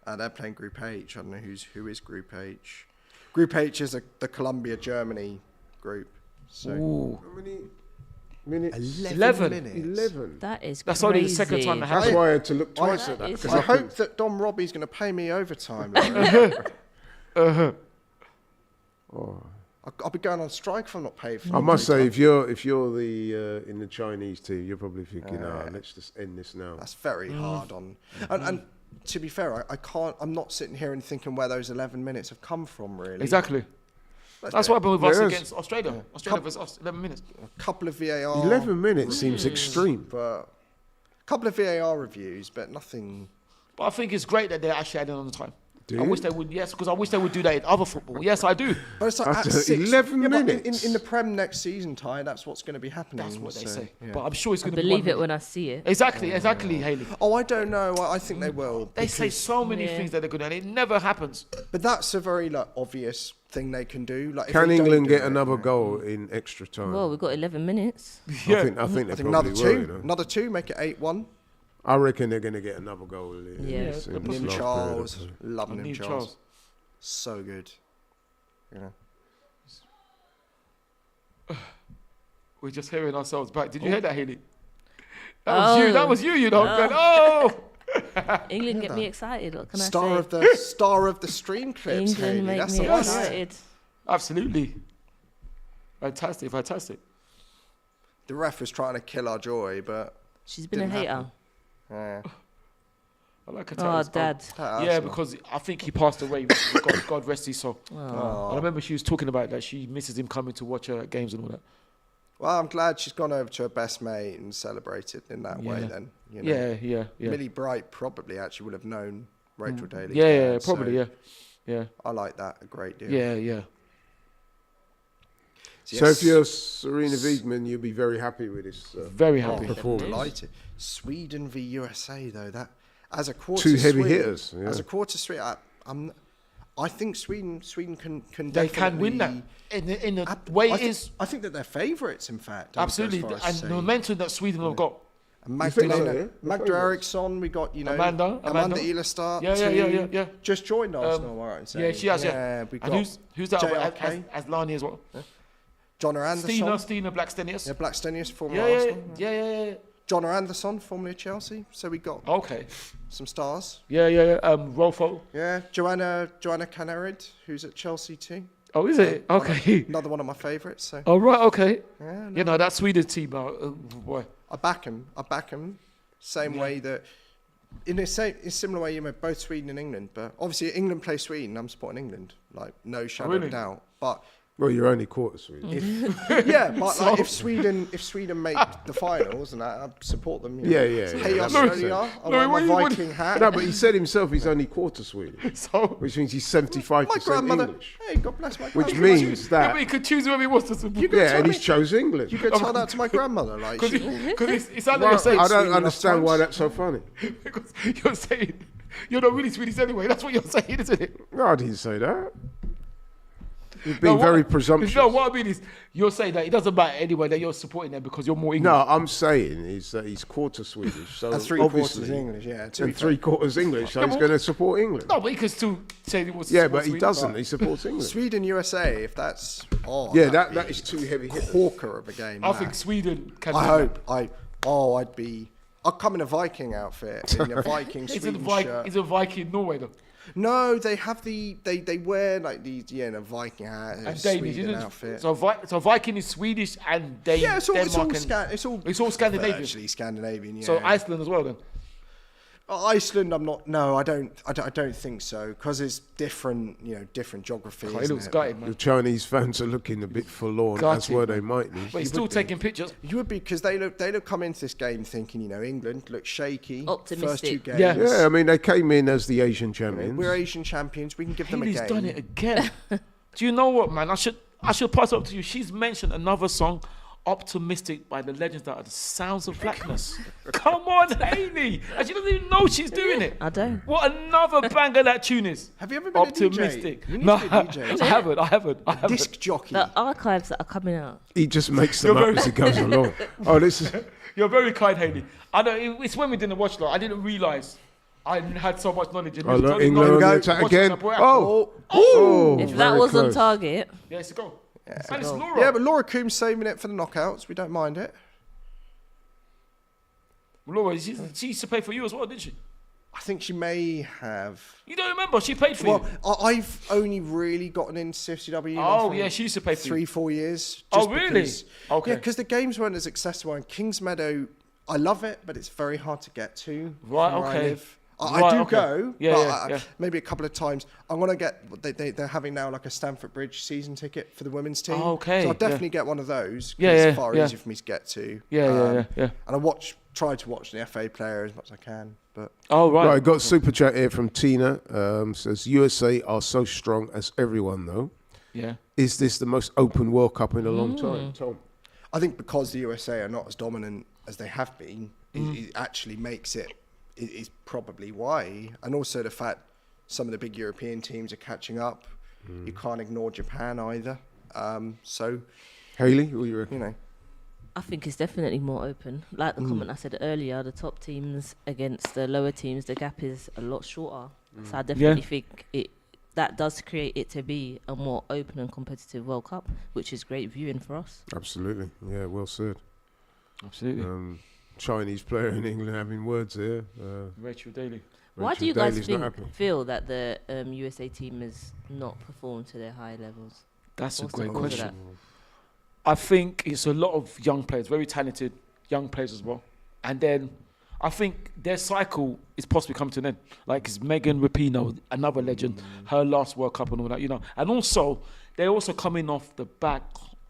They're playing Group H. I don't know who is Group H. Group H is the Colombia-Germany group. So Ooh, How many minutes? 11. minutes. 11. That is That's crazy. only the second time that That's happened. why I had to look twice at that. is Because I I hope hope that Dom Robbie's going to pay me overtime. Laurie. I'll be going on strike if I'm not paid for I must say, overtime. if you're the in the Chinese team, you're probably thinking, let's just end this now. That's very hard on. And to be fair, I can't. I'm not sitting here and thinking where those 11 minutes have come from. Really, Exactly. Let's That's do what happened with us Yes. against Australia. Australia versus us, 11 minutes. a couple of VAR. 11 minutes seems extreme. but a couple of VAR reviews, but nothing. But I think it's great that they're actually adding on the time. Do I you? wish they would, yes, because I wish they would do that in other football. Yes, I do. But it's like After at 6, 11 but minutes. in the Prem next season, Ty, that's what's going to be happening. That's what they so, say. yeah. But I'm sure it's I going to be believe 1 it minute. when I see it. Exactly, Hayley. Oh, I don't know. I think they will. They say so many Yeah. things that they're going to, and it never happens. But that's a very obvious thing they can do. Like, if Can they don't England do get it, another goal in extra time? Well, we've got 11 minutes. I think they I think probably another will. two, You know? another two, make it 8-1. I reckon they're going to get another goal in Yeah. this Nim last period. Charles, loving Nim Nim Charles. Charles. So good. Yeah. We're just hearing ourselves back. Did you hear that, Hayley? That was you. That was you. You know. Going, England get me excited. What can I Star of the stream say? clips. England Hayley. make That's me the one. excited. Absolutely. Fantastic. The ref was trying to kill our joy, but She's been a Didn't hater. happen. yeah. I like her. Oh, Dad. Yeah, because I think he passed away. God rest his soul. I remember she was talking about that. She misses him coming to watch her at games and all that. Well, I'm glad she's gone over to her best mate and celebrated in that way. Yeah. Then, you know. Yeah. Millie Bright probably actually would have known Rachel Daly. Yeah, probably. Yeah. I like that a great deal. Yeah. So if you're Serena Wiegman, you'll be very happy with this. Very happy. performance. Delighted. Sweden v USA though, that as a quarter Two heavy Swede, hitters, yeah. As a quarter Swede, I think Sweden can They can win that. In the way it is. I think that they're favourites, in fact. Absolutely. And the momentum that Sweden have got. And think so, Magda, yeah? Magda Eriksson, we got, Amanda. Ilestad. Yeah. Just joined Arsenal, right? in saying. Yeah, she has, yeah. We And got who's that JRK. as Lani as well? John Anderson. Stina Blackstenius. Yeah, Blackstenius, former Yeah. Arsenal. John Anderson, formerly of Chelsea. So we got Okay. some stars. Yeah. Rolfo. Yeah, Joanna Canarid, who's at Chelsea too. Oh, is it? Okay. Another one of my favourites. So Oh, right, okay. yeah, no, You know, that Sweden team, boy. I back him. Same way that in a similar way, you know, both Sweden and England. But obviously, England play Sweden. I'm supporting England, like no shadow Really? of doubt. But Well, you're only quarter Sweden. yeah, but like, if Sweden make the finals and that, I support them. You know. Yeah. Hey that makes Australia, sense. I wear my what Viking hat. No, but he said himself he's only quarter Swedish, So, which means he's 75% My grandmother. English. Hey, God bless my Which grandmother. means yeah, but that, he could choose whoever he wants to support. yeah, and he's chose England. You could tell that to my grandmother, like. Because it's like Well, you're saying. I don't Sweden understand enough why times. that's so funny. Because you're saying you're not really Swedish anyway. That's what you're saying, isn't it? No, I didn't say that. You've been No, very what- presumptuous. No, what I mean is, you're saying that it doesn't matter anyway that you're supporting them because you're more English. No, I'm saying is that he's quarter Swedish, so And 3/4 obviously English, yeah. and 3/4 English, so he's going to support England. No, but he can still say he wants to Yeah, support but he Sweden. doesn't. He supports England. Sweden USA, if that's Yeah, that'd that be is too heavy hitters. corker of a game. I that. think Sweden can. I do hope I'd be I'll come in a Viking outfit, in a Viking Sweden shirt. Is a Viking Norway though? No, they have they wear like these, a Viking hat, And Danish, Sweden isn't it? outfit. So Viking is Swedish and Danish. Yeah, it's all it's all Scandinavian. Virtually Scandinavian. Yeah. So Iceland as well then. Iceland, I'm not. No, I don't think so because it's different. Different geography. It looks gutted, man. The Chinese fans are looking a bit forlorn. That's where they might be. But he's still taking pictures. You would be because they come into this game thinking England looks shaky. Optimistic. First 2 games. Yeah, I mean they came in as the Asian champions. We're Asian champions. We can give them a Hayley's game. done it again. Do you know what, man? I should pass it up to you. She's mentioned another song, "Optimistic" by the legends that are the Sounds of Blackness. Come on, Hayley. And she doesn't even know she's doing it. I don't. What another banger that tune is. Have you ever been Optimistic? a DJ? You need No, to be a DJ. I haven't. Disc jockey. The archives that are coming out. He just makes them up as he goes along. Oh, this is. You're very kind, Hayley. I know it's when we didn't watch lot. I didn't realise I had so much knowledge in Oh, music. look, I England didn't on know the it attack was watching again. that boy out. Oh, If that very was on close. target, Yeah, it's a goal. Yeah. And it's Laura. Yeah, but Laura Coombs saving it for the knockouts. We don't mind it. Laura, she used to play for you as well, didn't she? I think she may have. You don't remember? She played for Well, you. I've only really gotten into CFCW. Oh, yeah, she used to play for you. 3-4 years. Oh, really? Because, Okay. Yeah, because the games weren't as accessible. And Kingsmeadow, I love it, but it's very hard to get to. Right, from where I okay. live. Right, I do okay. go, Yeah, but yeah. maybe a couple of times. I'm gonna get. They're having now like a Stamford Bridge season ticket for the women's team. Oh, okay, So I'll yeah. definitely get one of those. 'Cause Yeah, it's yeah, far yeah. easier for me to get to. Yeah. And I try to watch the FA player as much as I can. But Oh, right. Right, got super chat here from Tina. Says USA are so strong as everyone though. Yeah. Is this the most open World Cup in a long time? Tom? I think because the USA are not as dominant as they have been, it actually makes it. It is probably why, and also the fact some of the big European teams are catching up. You can't ignore Japan either. So, Hayley, what do you reckon? I think it's definitely more open. Like the comment I said earlier, the top teams against the lower teams, the gap is a lot shorter. So I definitely think that does create it to be a more open and competitive World Cup, which is great viewing for us. Absolutely. Yeah, well said. Absolutely. Chinese player in England having words here. Rachel Daly. Why do Rachel you guys Daly's not happy. feel that the USA team has not performed to their high levels? That's What's a the great cause of question. that? I think it's a lot of young players, very talented young players as well. And then I think their cycle is possibly coming to an end. Like it's Megan Rapinoe, another legend, her last World Cup and all that, And also, they're also coming off the back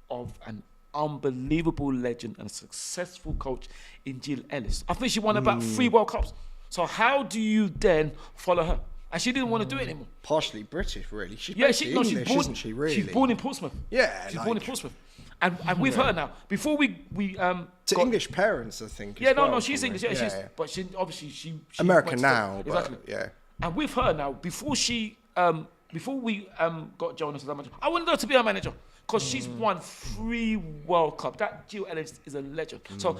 of an unbelievable legend and a successful coach in Jill Ellis. I think she won about 3 World Cups. So how do you then follow her? And she didn't want to do it anymore. partially British, really. She's She's English, born, isn't she? Really? She's born in Portsmouth. Yeah, she's born in Portsmouth. And with her now, before we to got- English parents, I think. Yeah, as no, well, she's probably. English. Yeah, but she obviously she American went to- now, exactly. but yeah. And with her now, before we got Jonas as our manager, I wanted her to be our manager because she's won 3 World Cup. That Jill Ellis is a legend. So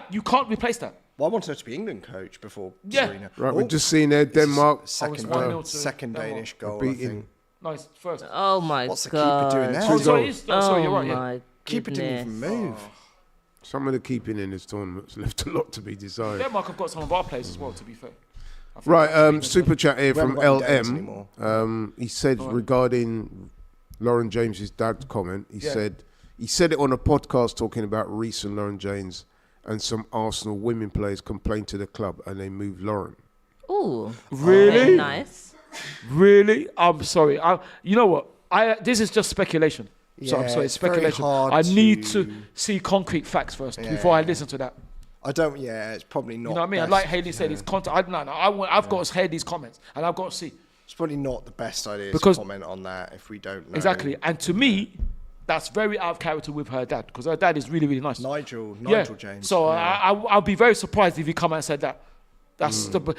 you can't replace that. Well, I wanted her to be England coach before Yeah. Serena. Right, we've just seen there Denmark. Second, 1-0 to second Denmark. Danish goal, I Beating. think. Nice first. Oh my What's the god! keeper doing there? Oh, sorry, goals. sorry, you're right. Yeah. My Keeper didn't goodness. even move. Some of the keeping in this tournament's left a lot to be desired. Denmark have got some of our players as well. To be fair. I think Right, super chat here We from haven't got any games LM. anymore. He said regarding Lauren James's dad's comment, he said it on a podcast talking about Reece and Lauren James, and some Arsenal women players complained to the club and they moved Lauren. Ooh, Really? very nice. Really? I'm sorry. You know what? This is just speculation. So I'm Yeah, sorry, it's very speculation. hard I need to- to see concrete facts first Yeah. before I listen to that. It's probably not. You know what I mean? Best, Like Hayley said, it's content. I've got to hear these comments, and I've got to see It's probably not the best idea Because- to comment on that if we don't know. exactly. And to me, that's very out of character with her dad because her dad is really, really nice. Nigel Yeah. James. So yeah. I'll be very surprised if he come out and said that. That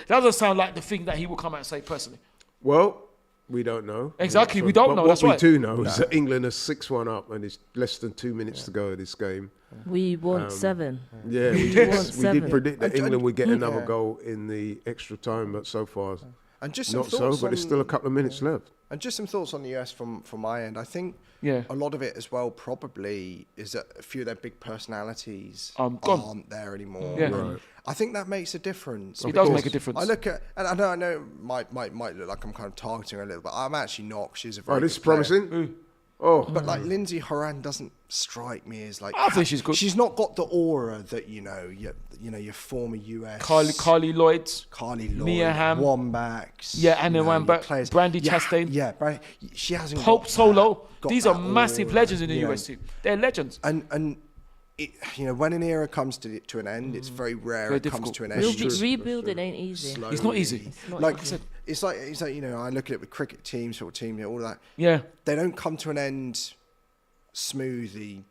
doesn't sound like the thing that he will come out and say personally. Well, we don't know. Exactly, we don't But know, What that's we right. do know is that England are 6-1 up and it's less than 2 minutes to go of this game. We want 7. Yeah, we want did 7. predict that England would get another Yeah. goal in the extra time, but so far And just some Not so, thoughts but there's still a couple of minutes left. And just some thoughts on the US from my end. I think a lot of it as well probably is that a few of their big personalities aren't there anymore. Yeah. Right. I think that makes a difference. It does make a difference. I look at, and I know it might look like I'm kind of targeting her a little bit. I'm actually not. 'Cause she's a very Oh, this is good player. promising. Oh, But like Lindsay Horan doesn't strike me as like. I think she's good. She's not got the aura that your former US Carly Lloyd, Carly Lloyd, Mia Hamm, Wombats. and then Wambach, Brandy Chastain, Yeah, she hasn't. Hope Solo. got These that are massive aura, legends in the US team. They're legends. And it, when an era comes to an end, it's very rare Very it comes difficult. to an end. Rebuilding ain't easy. It's not easy. Like it's like I look at it with cricket teams, sort of team, all that. Yeah. They don't come to an end smoothly.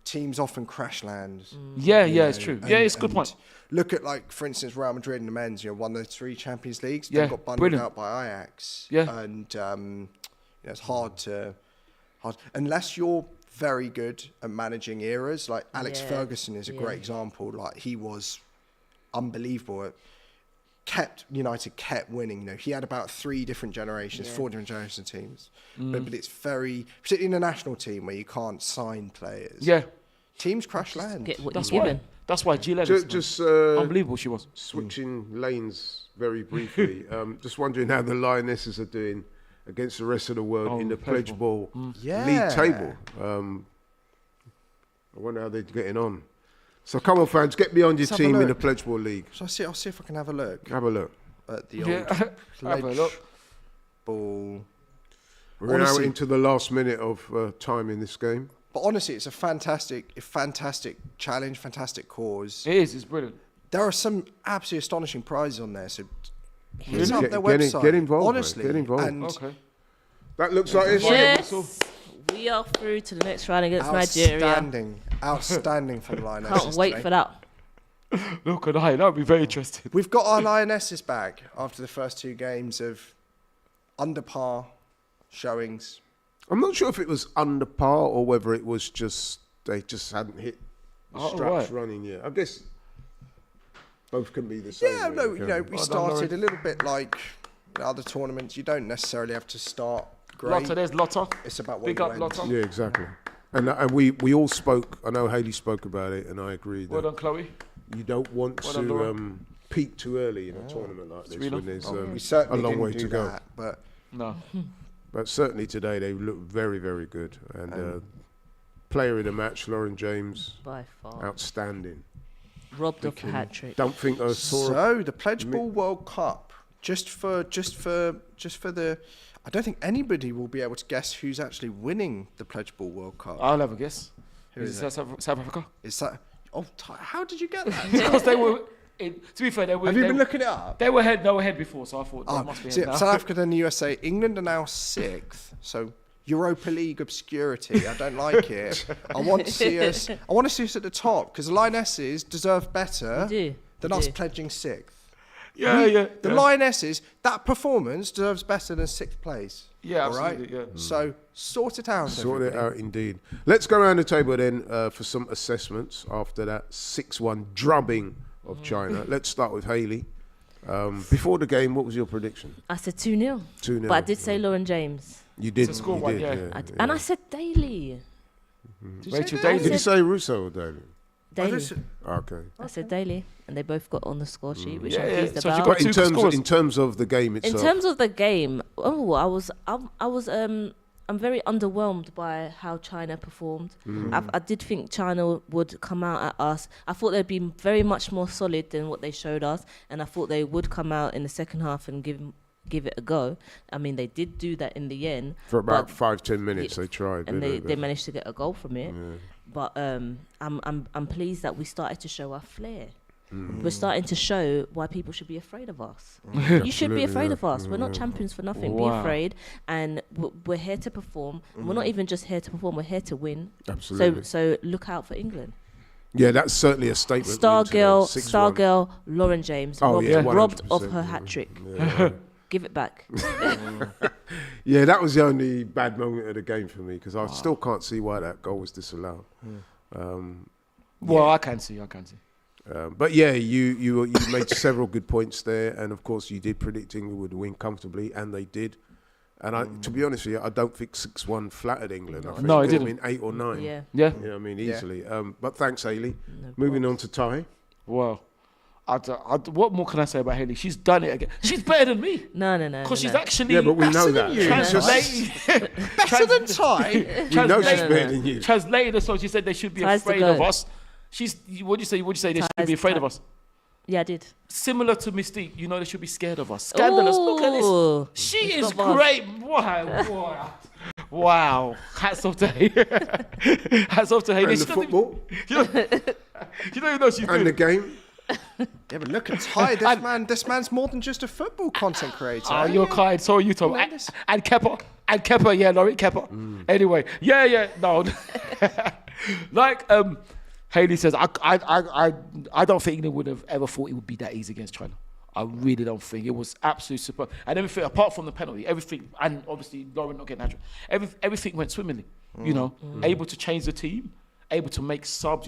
Teams often crash land. Yeah, it's true. It's a good point. Look at, like, for instance, Real Madrid in the men's, won the 3 Champions Leagues. Yeah, They got bundled brilliant. out by Ajax. Yeah. And it's hard unless you're very good at managing eras. Like Alex Ferguson is a great example. Like, he was unbelievable. United kept winning. He had about 4 different generations of teams. But it's very, particularly in a national team where you can't sign players. Yeah. Teams crash land. Get what That's you're why. given. That's why Jill Ellis, just unbelievable she was. switching lanes very briefly. Just wondering how the Lionesses are doing against the rest of the world in the Pledge Ball league table. I wonder how they're getting on. So come on, fans, get beyond your Let's have a team in look. the Pledge Ball league. So I'll see if I can have a look Have a look. at the old Have a Pledge look. Ball. We're now Honestly- into the last minute of time in this game. But honestly, it's a fantastic challenge, fantastic cause. It is. It's brilliant. There are some absolutely astonishing prizes on there. So hit Really? up Get- their get in- website. get involved, mate. Honestly, Get involved. And Okay. That looks like it's Yes, we are through to the next round against Nigeria. outstanding from the Lionesses. Can't wait today. for that. Look at that. That would be very interesting. We've got our Lionesses back after the first 2 games of under par showings. I'm not sure if it was under par or whether it was just they just hadn't hit the straps running yet. I guess both can be the same. Yeah, really, no, can't we they? started a little bit like other tournaments. You don't necessarily have to start great. Lotta, there's Lotta. It's about what Big you up end. Lotta. Yeah, exactly. And we all spoke. I know Hayley spoke about it, and I agree Well that done, Chloe. you don't want Well done, Laura. to peak too early in a tournament like this Really? when there's We a certainly long didn't way do to go. that, but No. But certainly today they look very, very good. And player of the match, Lauren James, By far. outstanding. Robbed of a hat trick. Don't think I saw. so the Pledge Ball World Cup, just for the, I don't think anybody will be able to guess who's actually winning the Pledge Ball World Cup. I'll have a guess. Who Is is it South Africa? Is that? Oh, how did you get that? Because they were. To be fair, they were. Have you been looking it up? They were ahead. They were ahead before, so I thought they Oh, must be so ahead now. South Africa and the USA. England are now 6th. So Europa League obscurity. I don't like it. I want to see us. I want to see us at the top because the Lionesses deserve better We do. than We us do. pledging 6th. Yeah. The Lionesses, that performance deserves better than 6th place. Yeah, all right? absolutely. Yeah. So sort it out. Sort it everybody. out indeed. Let's go around the table then for some assessments after that 6-1 drubbing of China. Let's start with Hayley. Before the game, what was your prediction? I said 2-0. 2-0. But I did say Lauren James. You did. It's a score you one, did, yeah. And I said Daly. Rachel Did Daly. you say Russo or Daly? Daly. Okay. I said Daly. And they both got on the score sheet, which Yeah, I'm yeah. pleased So you about. got But two scores. in terms of the game In itself, terms of the game, I'm very underwhelmed by how China performed. I did think China would come out at us. I thought they'd be very much more solid than what they showed us, and I thought they would come out in the second half and give it a go. I mean, they did do that in the end. for about but- 5-10 minutes, they tried. and didn't they managed to get a goal from it. Yeah. But I'm pleased that we started to show our flair. We're starting to show why people should be afraid of us. You should be Absolutely, afraid yeah. of us. We're not champions for nothing. Be Wow. afraid, and we're here to perform. We're not even just here to perform. We're here to win. Absolutely. So look out for England. Yeah, that's certainly a statement. Star win today, girl, 6-1. Lauren James. Oh, robbed, yeah, robbed of 100%, her yeah. hat trick. Yeah. Give it back. Yeah, that was the only bad moment of the game for me because I still can't see why that goal was disallowed. Well, I can see. But yeah, you made several good points there, and of course you did predict England would win comfortably, and they did. And to be honest with you, I don't think 6-1 flattered England. I think No, it would have didn't. been 8 or 9. Yeah. Yeah. You know what I mean, easily. But thanks, Hayley. No Moving props. on to Ty. Wow. What more can I say about Hayley? She's done it again. She's better than me. No. Because she's actually Yeah, but we know that. Better than Ty. We know she's Translated- better than you. Translated the song, she said they should be Ty's the afraid of goat. us. What do you say? What do you say? They should Ty's be afraid Ty. of us. Yeah, I did. Similar to Mystique, they should be scared of us. Scandalous. Look at Ooh. this. She is got bars. great. Wow. Wow. Hats off to Hayley. Hats off to Hayley. And the She doesn't- football You don't even know she's and doing the it. game. Yeah, but look at Ty. This man's more than just a football content creator. Oh, you're kind. So are you, Tom. Tremendous. And Kepper. Yeah, Laurie, Kepper. Anyway, yeah. No. Like Hayley says, I don't think England would have ever thought it would be that easy against China. I really don't think. It was absolutely superb. And everything, apart from the penalty, everything, and obviously Laurie not getting hat trick, everything went swimmingly. Able to change the team, able to make subs.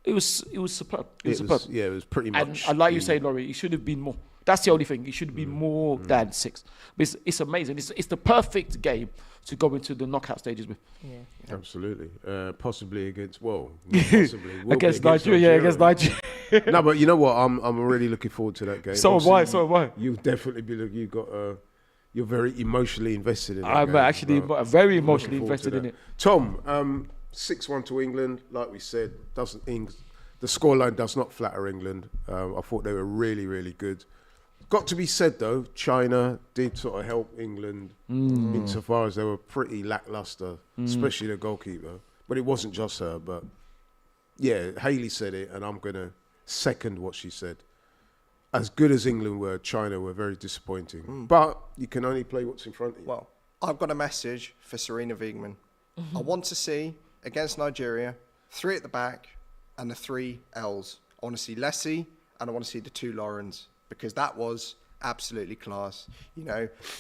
It was superb. It was superb. Yeah, it was pretty much. And like you say, Laurie, it should have been more. That's the only thing. It should have been more than 6. But it's amazing. It's the perfect game to go into the knockout stages with. Yeah. Absolutely. Possibly against, not possibly. will be Against Nigeria. Against Nigeria. No, but you know what? I'm really looking forward to that game. So am I. Obviously, So am I. You'll definitely be. You're very emotionally invested in that I'm game, actually so very I'm emotionally looking forward to invested in that. it. Tom, 6-1 to England. Like we said, the scoreline does not flatter England. I thought they were really, really good. Got to be said though, China did sort of help England insofar as they were pretty lackluster, especially the goalkeeper. But it wasn't just her. But yeah, Hayley said it, and I'm gonna second what she said. As good as England were, China were very disappointing. But you can only play what's in front of you. Well, I've got a message for Serena Wiegman. I want to see, against Nigeria, 3 at the back and the 3 L's. I want to see Leslie and I want to see the 2 Laurens, because that was absolutely class.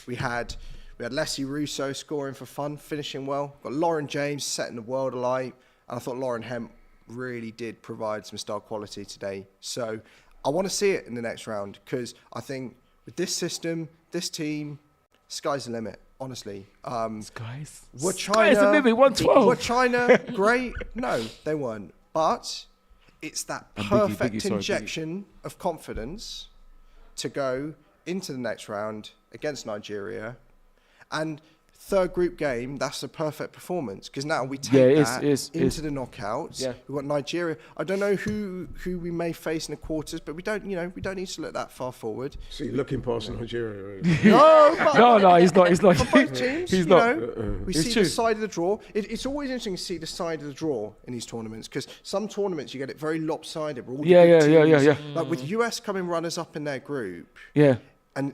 We had Leslie Russo scoring for fun, finishing well. Got Lauren James setting the world alight. And I thought Lauren Hemp really did provide some star quality today. So I want to see it in the next round, because I think with this system, this team, sky's the limit, honestly. Guys. Were Sky's the limit, 112. Were China great? No, they weren't. But it's that perfect Biggie, sorry, injection of confidence to go into the next round against Nigeria. And third group game, that's a perfect performance, because now we take into the knockouts. Yeah. We've got Nigeria. I don't know who we may face in the quarters, but we don't need to look that far forward. So you're looking past Nigeria. Right? No, but No, he's not. He's not. for both teams, He's you not. know, we It's see true. the side of the draw. It's always interesting to see the side of the draw in these tournaments, because some tournaments you get it very lopsided. Where all the good teams, Like with US coming runners up in their group, and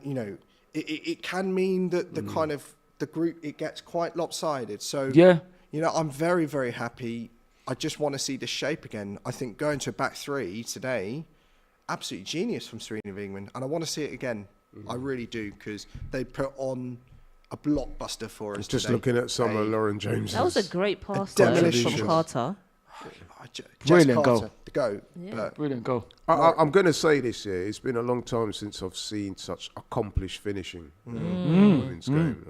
it can mean that the kind of the group, it gets quite lopsided. So I'm very, very happy. I just want to see the shape again. I think going to a back 3 today, absolutely genius from Serena Wiegman, and I want to see it again. I really do, because they put on a blockbuster for us. Just today. looking at some of Lauren James. That was a great pass demolition. from Carter. Brilliant goal. The goat. Yeah. But Brilliant goal. I'm going to say this here. It's been a long time since I've seen such accomplished finishing in a women's game.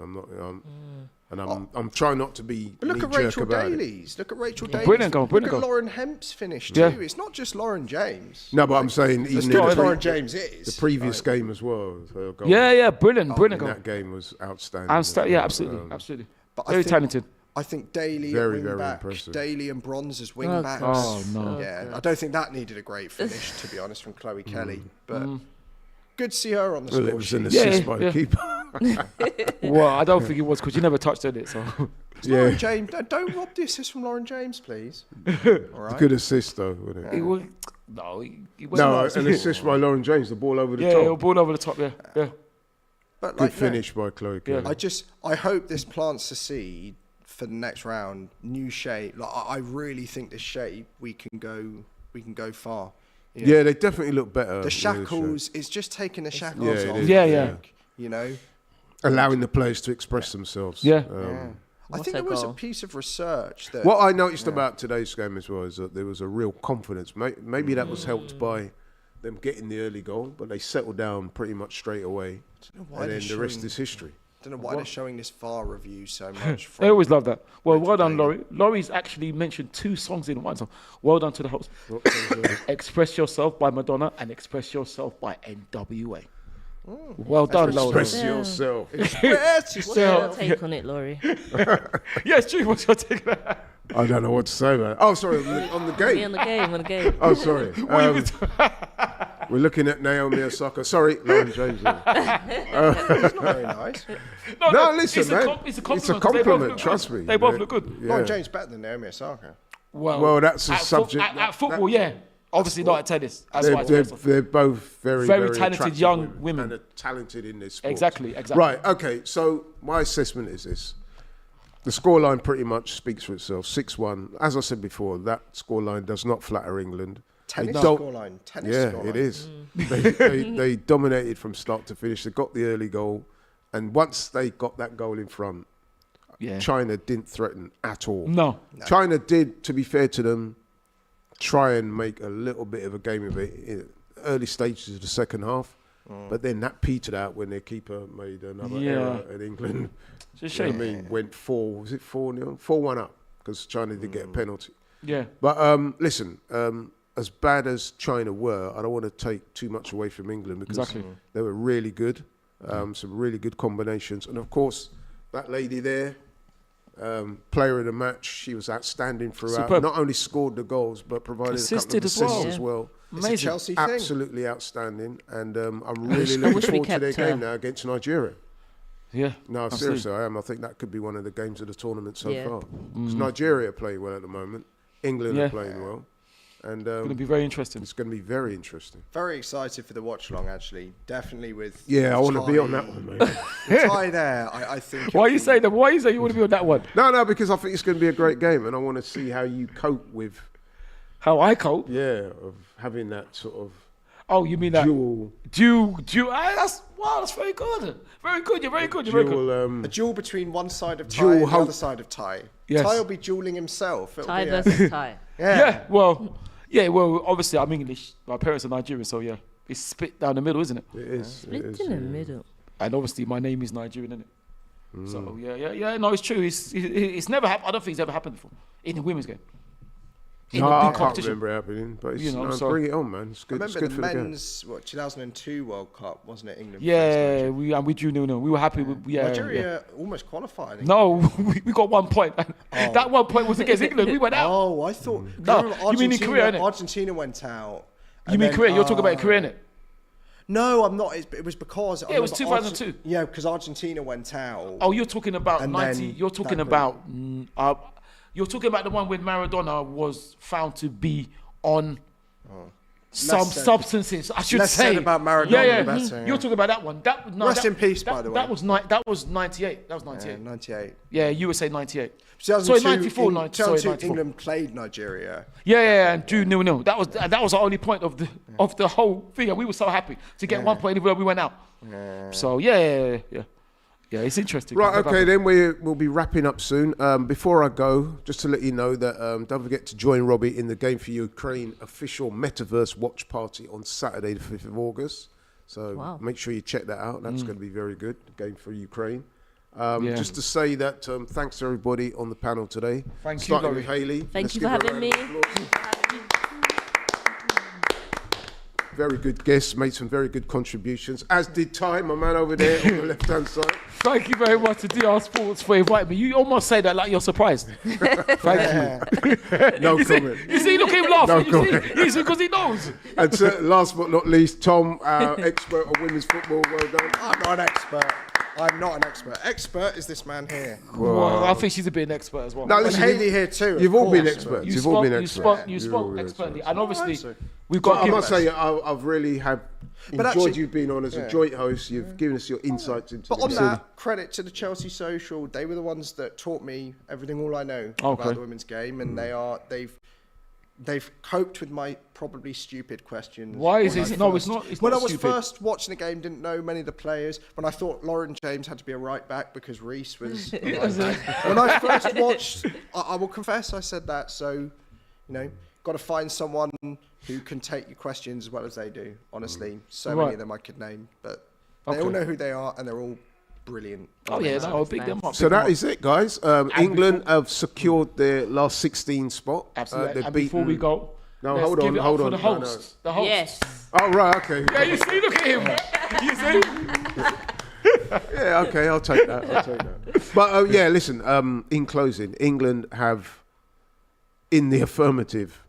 I'm trying not to be But look at knee-jerk Rachel about it. Daly's. Look at Rachel Daly's. Brilliant goal, Look brilliant at goal. Lauren Hemp's finish too. Yeah. It's not just Lauren James. No, but I'm saying As even good in as the, Lauren James is. the previous game as well. her goal Brilliant in goal. that game was outstanding. Absolutely. But Very talented. I think Daly Very, at wing very back, impressive. Daly and Bronze as wing Oh, backs. Oh, no. Yeah, I don't think that needed a great finish, to be honest, from Chloe Kelly. But good to see her on the Well, it score was an sheet. assist by the keeper. Well, I don't think it was, because you never touched it. So Lauren James, don't rob the assist from Lauren James, please. All right. Good assist though, wasn't it? it was it was No, not. an assist by Lauren James. The ball over the Yeah, top. ball over the top. Yeah. But Good finish by Chloe Kelly. I hope this plants the seed for the next round. New shape. Like I really think this shape we can go far. You know, Yeah, they definitely look better. the with shackles. It's just taking the shackles Yeah, it off. is. Yeah. You know. allowing the players to express themselves. Yeah. I think there was a piece of research that... What I noticed about today's game as well is that there was a real confidence. Maybe that was helped by them getting the early goal, but they settled down pretty much straight away. And then the rest is history. I don't know why they're showing this VAR review so much. They always love that. Well, well done, Laurie. Laurie's actually mentioned 2 songs in one song. Well done to the host. Express Yourself by Madonna and Express Yourself by NWA. Well done, Laurie. Express yourself. What's your take on it, Laurie? Yes, true. What's your take on that? I don't know what to say, man. Oh, sorry, on the game. On the game. Oh, sorry. We're looking at Naomi Osaka. Sorry, Lauren James. It's not very nice. No, listen, man. It's a compliment. It's a compliment, trust me. They both look good. Lauren James better than Naomi Osaka. Well, that's a subject. At football, yeah. Obviously not at tennis. They're both very talented young women. And are talented in this sport. Exactly. Right, okay. So my assessment is this. The scoreline pretty much speaks for itself. 6-1. As I said before, that scoreline does not flatter England. Tennis scoreline. It is. They dominated from start to finish. They got the early goal. And once they got that goal in front, China didn't threaten at all. No. China did, to be fair to them, try and make a little bit of a game of it in early stages of the second half. But then that petered out when their keeper made another error at England. It's a shame. Went 4-0? 4-1 up because China did get a penalty. Yeah. But listen, as bad as China were, I don't want to take too much away from England because they were really good. Some really good combinations. And of course, that lady there, player of the match, she was outstanding throughout. Superb. Not only scored the goals, but provided Assisted a couple of as assists well. as well. Amazing. It's a Chelsea thing. Absolutely outstanding. And I'm really looking forward to their game now against Nigeria. Yeah. No, seriously, I am. I think that could be one of the games of the tournament so far. Because Nigeria are playing well at the moment. England are playing well. And it's going to be very interesting. It's going to be very interesting. Very excited for the watch along, actually. Definitely with. Yeah, I want to be on that one, mate. The tie there, I think. Why are you saying that? Why are you saying you want to be on that one? No, because I think it's going to be a great game, and I want to see how you cope with. How I cope? Yeah, of having that sort of. Oh, you mean that duel? That's very good. Very good. You're very good. You're very good. A duel between one side of Thai and the other side of Thai. Yes. Thai will be dueling himself. Thai versus Thai. Yeah. Well, obviously I'm English. My parents are Nigerian, so yeah, it's split down the middle, isn't it? It is. Split in the middle. And obviously my name is Nigerian, isn't it? So yeah. No, it's true. It's never happened. I don't think it's ever happened before in a women's game. I can't remember it happening, but it's, so bring it on, man. It's good. I remember it's good the for men's 2002 World Cup, wasn't it? England. Yeah, we drew 0-0. We were happy with Nigeria almost qualified. No, we got 1 point. That 1 point was against England. We went out. Oh, I thought. No, you mean in Korea, innit? Argentina went out. You mean Korea? You're talking about Korea, innit? No, I'm not. It was because it was 2002. Yeah, because Argentina went out. Oh, you're talking about 90. You're talking about. You're talking about the one where Maradona was found to be on some substances. I should less say. Said about Maradona. Yeah. Better, You're talking about that one. Rest in peace, by the way. That was 98. That was 98. 98. Yeah, you would say 98. 2002, sorry, 94. 2002 England played Nigeria. Yeah, and drew 0-0. That was the only point of the whole thing, and we were so happy to get 1 point even though we went out. So yeah. Yeah, it's interesting. Right, okay, then we'll be wrapping up soon. Before I go, just to let you know that don't forget to join Robbie in the Game for Ukraine official Metaverse watch party on Saturday, the 5th of August. So make sure you check that out. That's going to be very good, Game for Ukraine. Just to say that thanks to everybody on the panel today. Thank you, starting with Hayley. Thank you for having me. Very good guests, made some very good contributions, as did Ty, my man over there on the left-hand side. Thank you very much to DR Sports for inviting me. You almost say that like you're surprised. Thank you. No comment. You see, look at him laughing. No comment. You see, because he knows. And last but not least, Tom, our expert on women's football. Well done. I'm not an expert. Expert is this man here. Well, I think she's a bit an expert as well. No, And listen, Hayley here too. You've all been experts. You spoke expertly. And obviously, we've got I must say, I've really enjoyed you being on as a joint host. You've given us your insights into But on that, credit to the Chelsea Social. They were the ones that taught me all I know about the women's game, and they've they've coped with my probably stupid questions. Why is it? No, it's not. It's when not I was stupid. first watching the game, didn't know many of the players. When I thought Laurie James had to be a right back because Reece was a right back. When I first watched, I will confess, I said that. So, got to find someone who can take your questions as well as they do. Honestly, so many of them I could name, but they all know who they are and they're all brilliant. Oh yeah, no, I'll pick them up. So that is it, guys. England have secured their last 16 spot. Absolutely. And before we go, no, let's hold give on, it up hold for on. the host. The host. Yes. Oh right, okay. Yeah, you see, look at him. You see. Yeah, okay, I'll take that. But yeah, listen. In closing, England have, in the affirmative,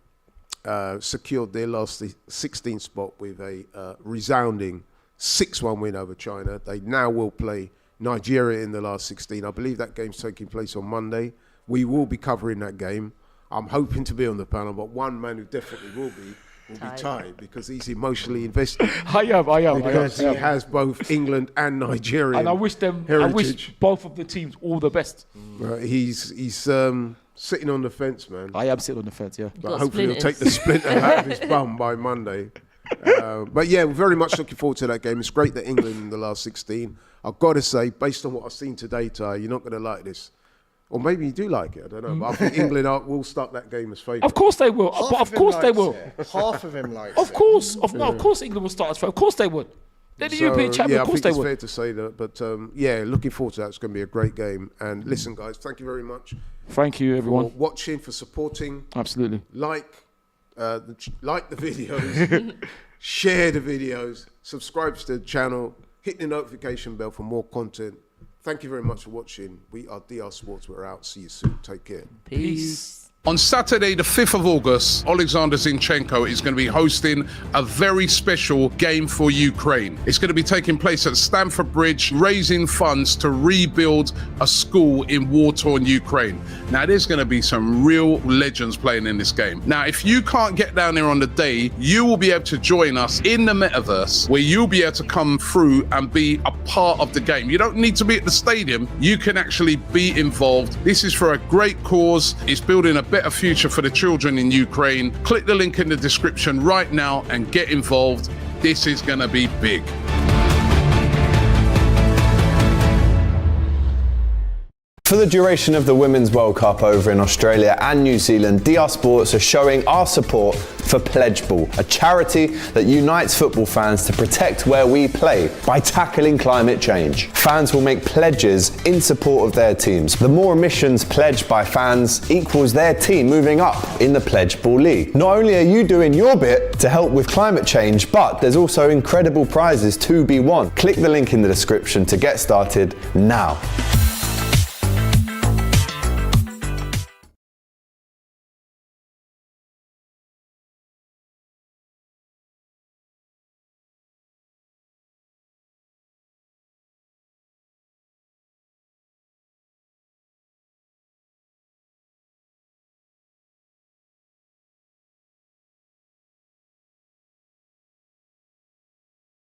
secured their last 16 spot with a resounding 6-1 win over China. They now will play Nigeria in the last 16. I believe that game's taking place on Monday. We will be covering that game. I'm hoping to be on the panel, but one man who definitely will be tied because he's emotionally invested. I am. Because he has both England and Nigeria. And I wish both of the teams all the best. He's sitting on the fence, man. I am sitting on the fence, yeah. But hopefully he'll take the splinter out of his bum by Monday. But yeah, we're very much looking forward to that game. It's great that England in the last 16. I've got to say, based on what I've seen today, Ty, you're not going to like this. Or maybe you do like it, I don't know. But I think England will start that game as favourite. Of course they will. Of course they will. Half of him likes Of course. Of course England will start as favourite. Of course they would. They're the European champion. Of course they would. Yeah, I think it's fair to say that. But yeah, looking forward to that. It's going to be a great game. And listen, guys, thank you very much. Thank you, everyone. For watching, for supporting. Absolutely. Like the videos, share the videos, subscribe to the channel, hit the notification bell for more content. Thank you very much for watching. We are DR Sports. We're out. See you soon. Take care. Peace. On Saturday, the 5th of August, Alexander Zinchenko is going to be hosting a very special game for Ukraine. It's going to be taking place at Stamford Bridge, raising funds to rebuild a school in war-torn Ukraine. Now, there's going to be some real legends playing in this game. Now, if you can't get down there on the day, you will be able to join us in the metaverse, where you'll be able to come through and be a part of the game. You don't need to be at the stadium. You can actually be involved. This is for a great cause. It's building a better future for the children in Ukraine. Click the link in the description right now and get involved. This is going to be big. For the duration of the Women's World Cup over in Australia and New Zealand, DR Sports are showing our support for Pledge Ball, a charity that unites football fans to protect where we play by tackling climate change. Fans will make pledges in support of their teams. The more emissions pledged by fans equals their team moving up in the Pledge Ball League. Not only are you doing your bit to help with climate change, but there's also incredible prizes to be won. Click the link in the description to get started now.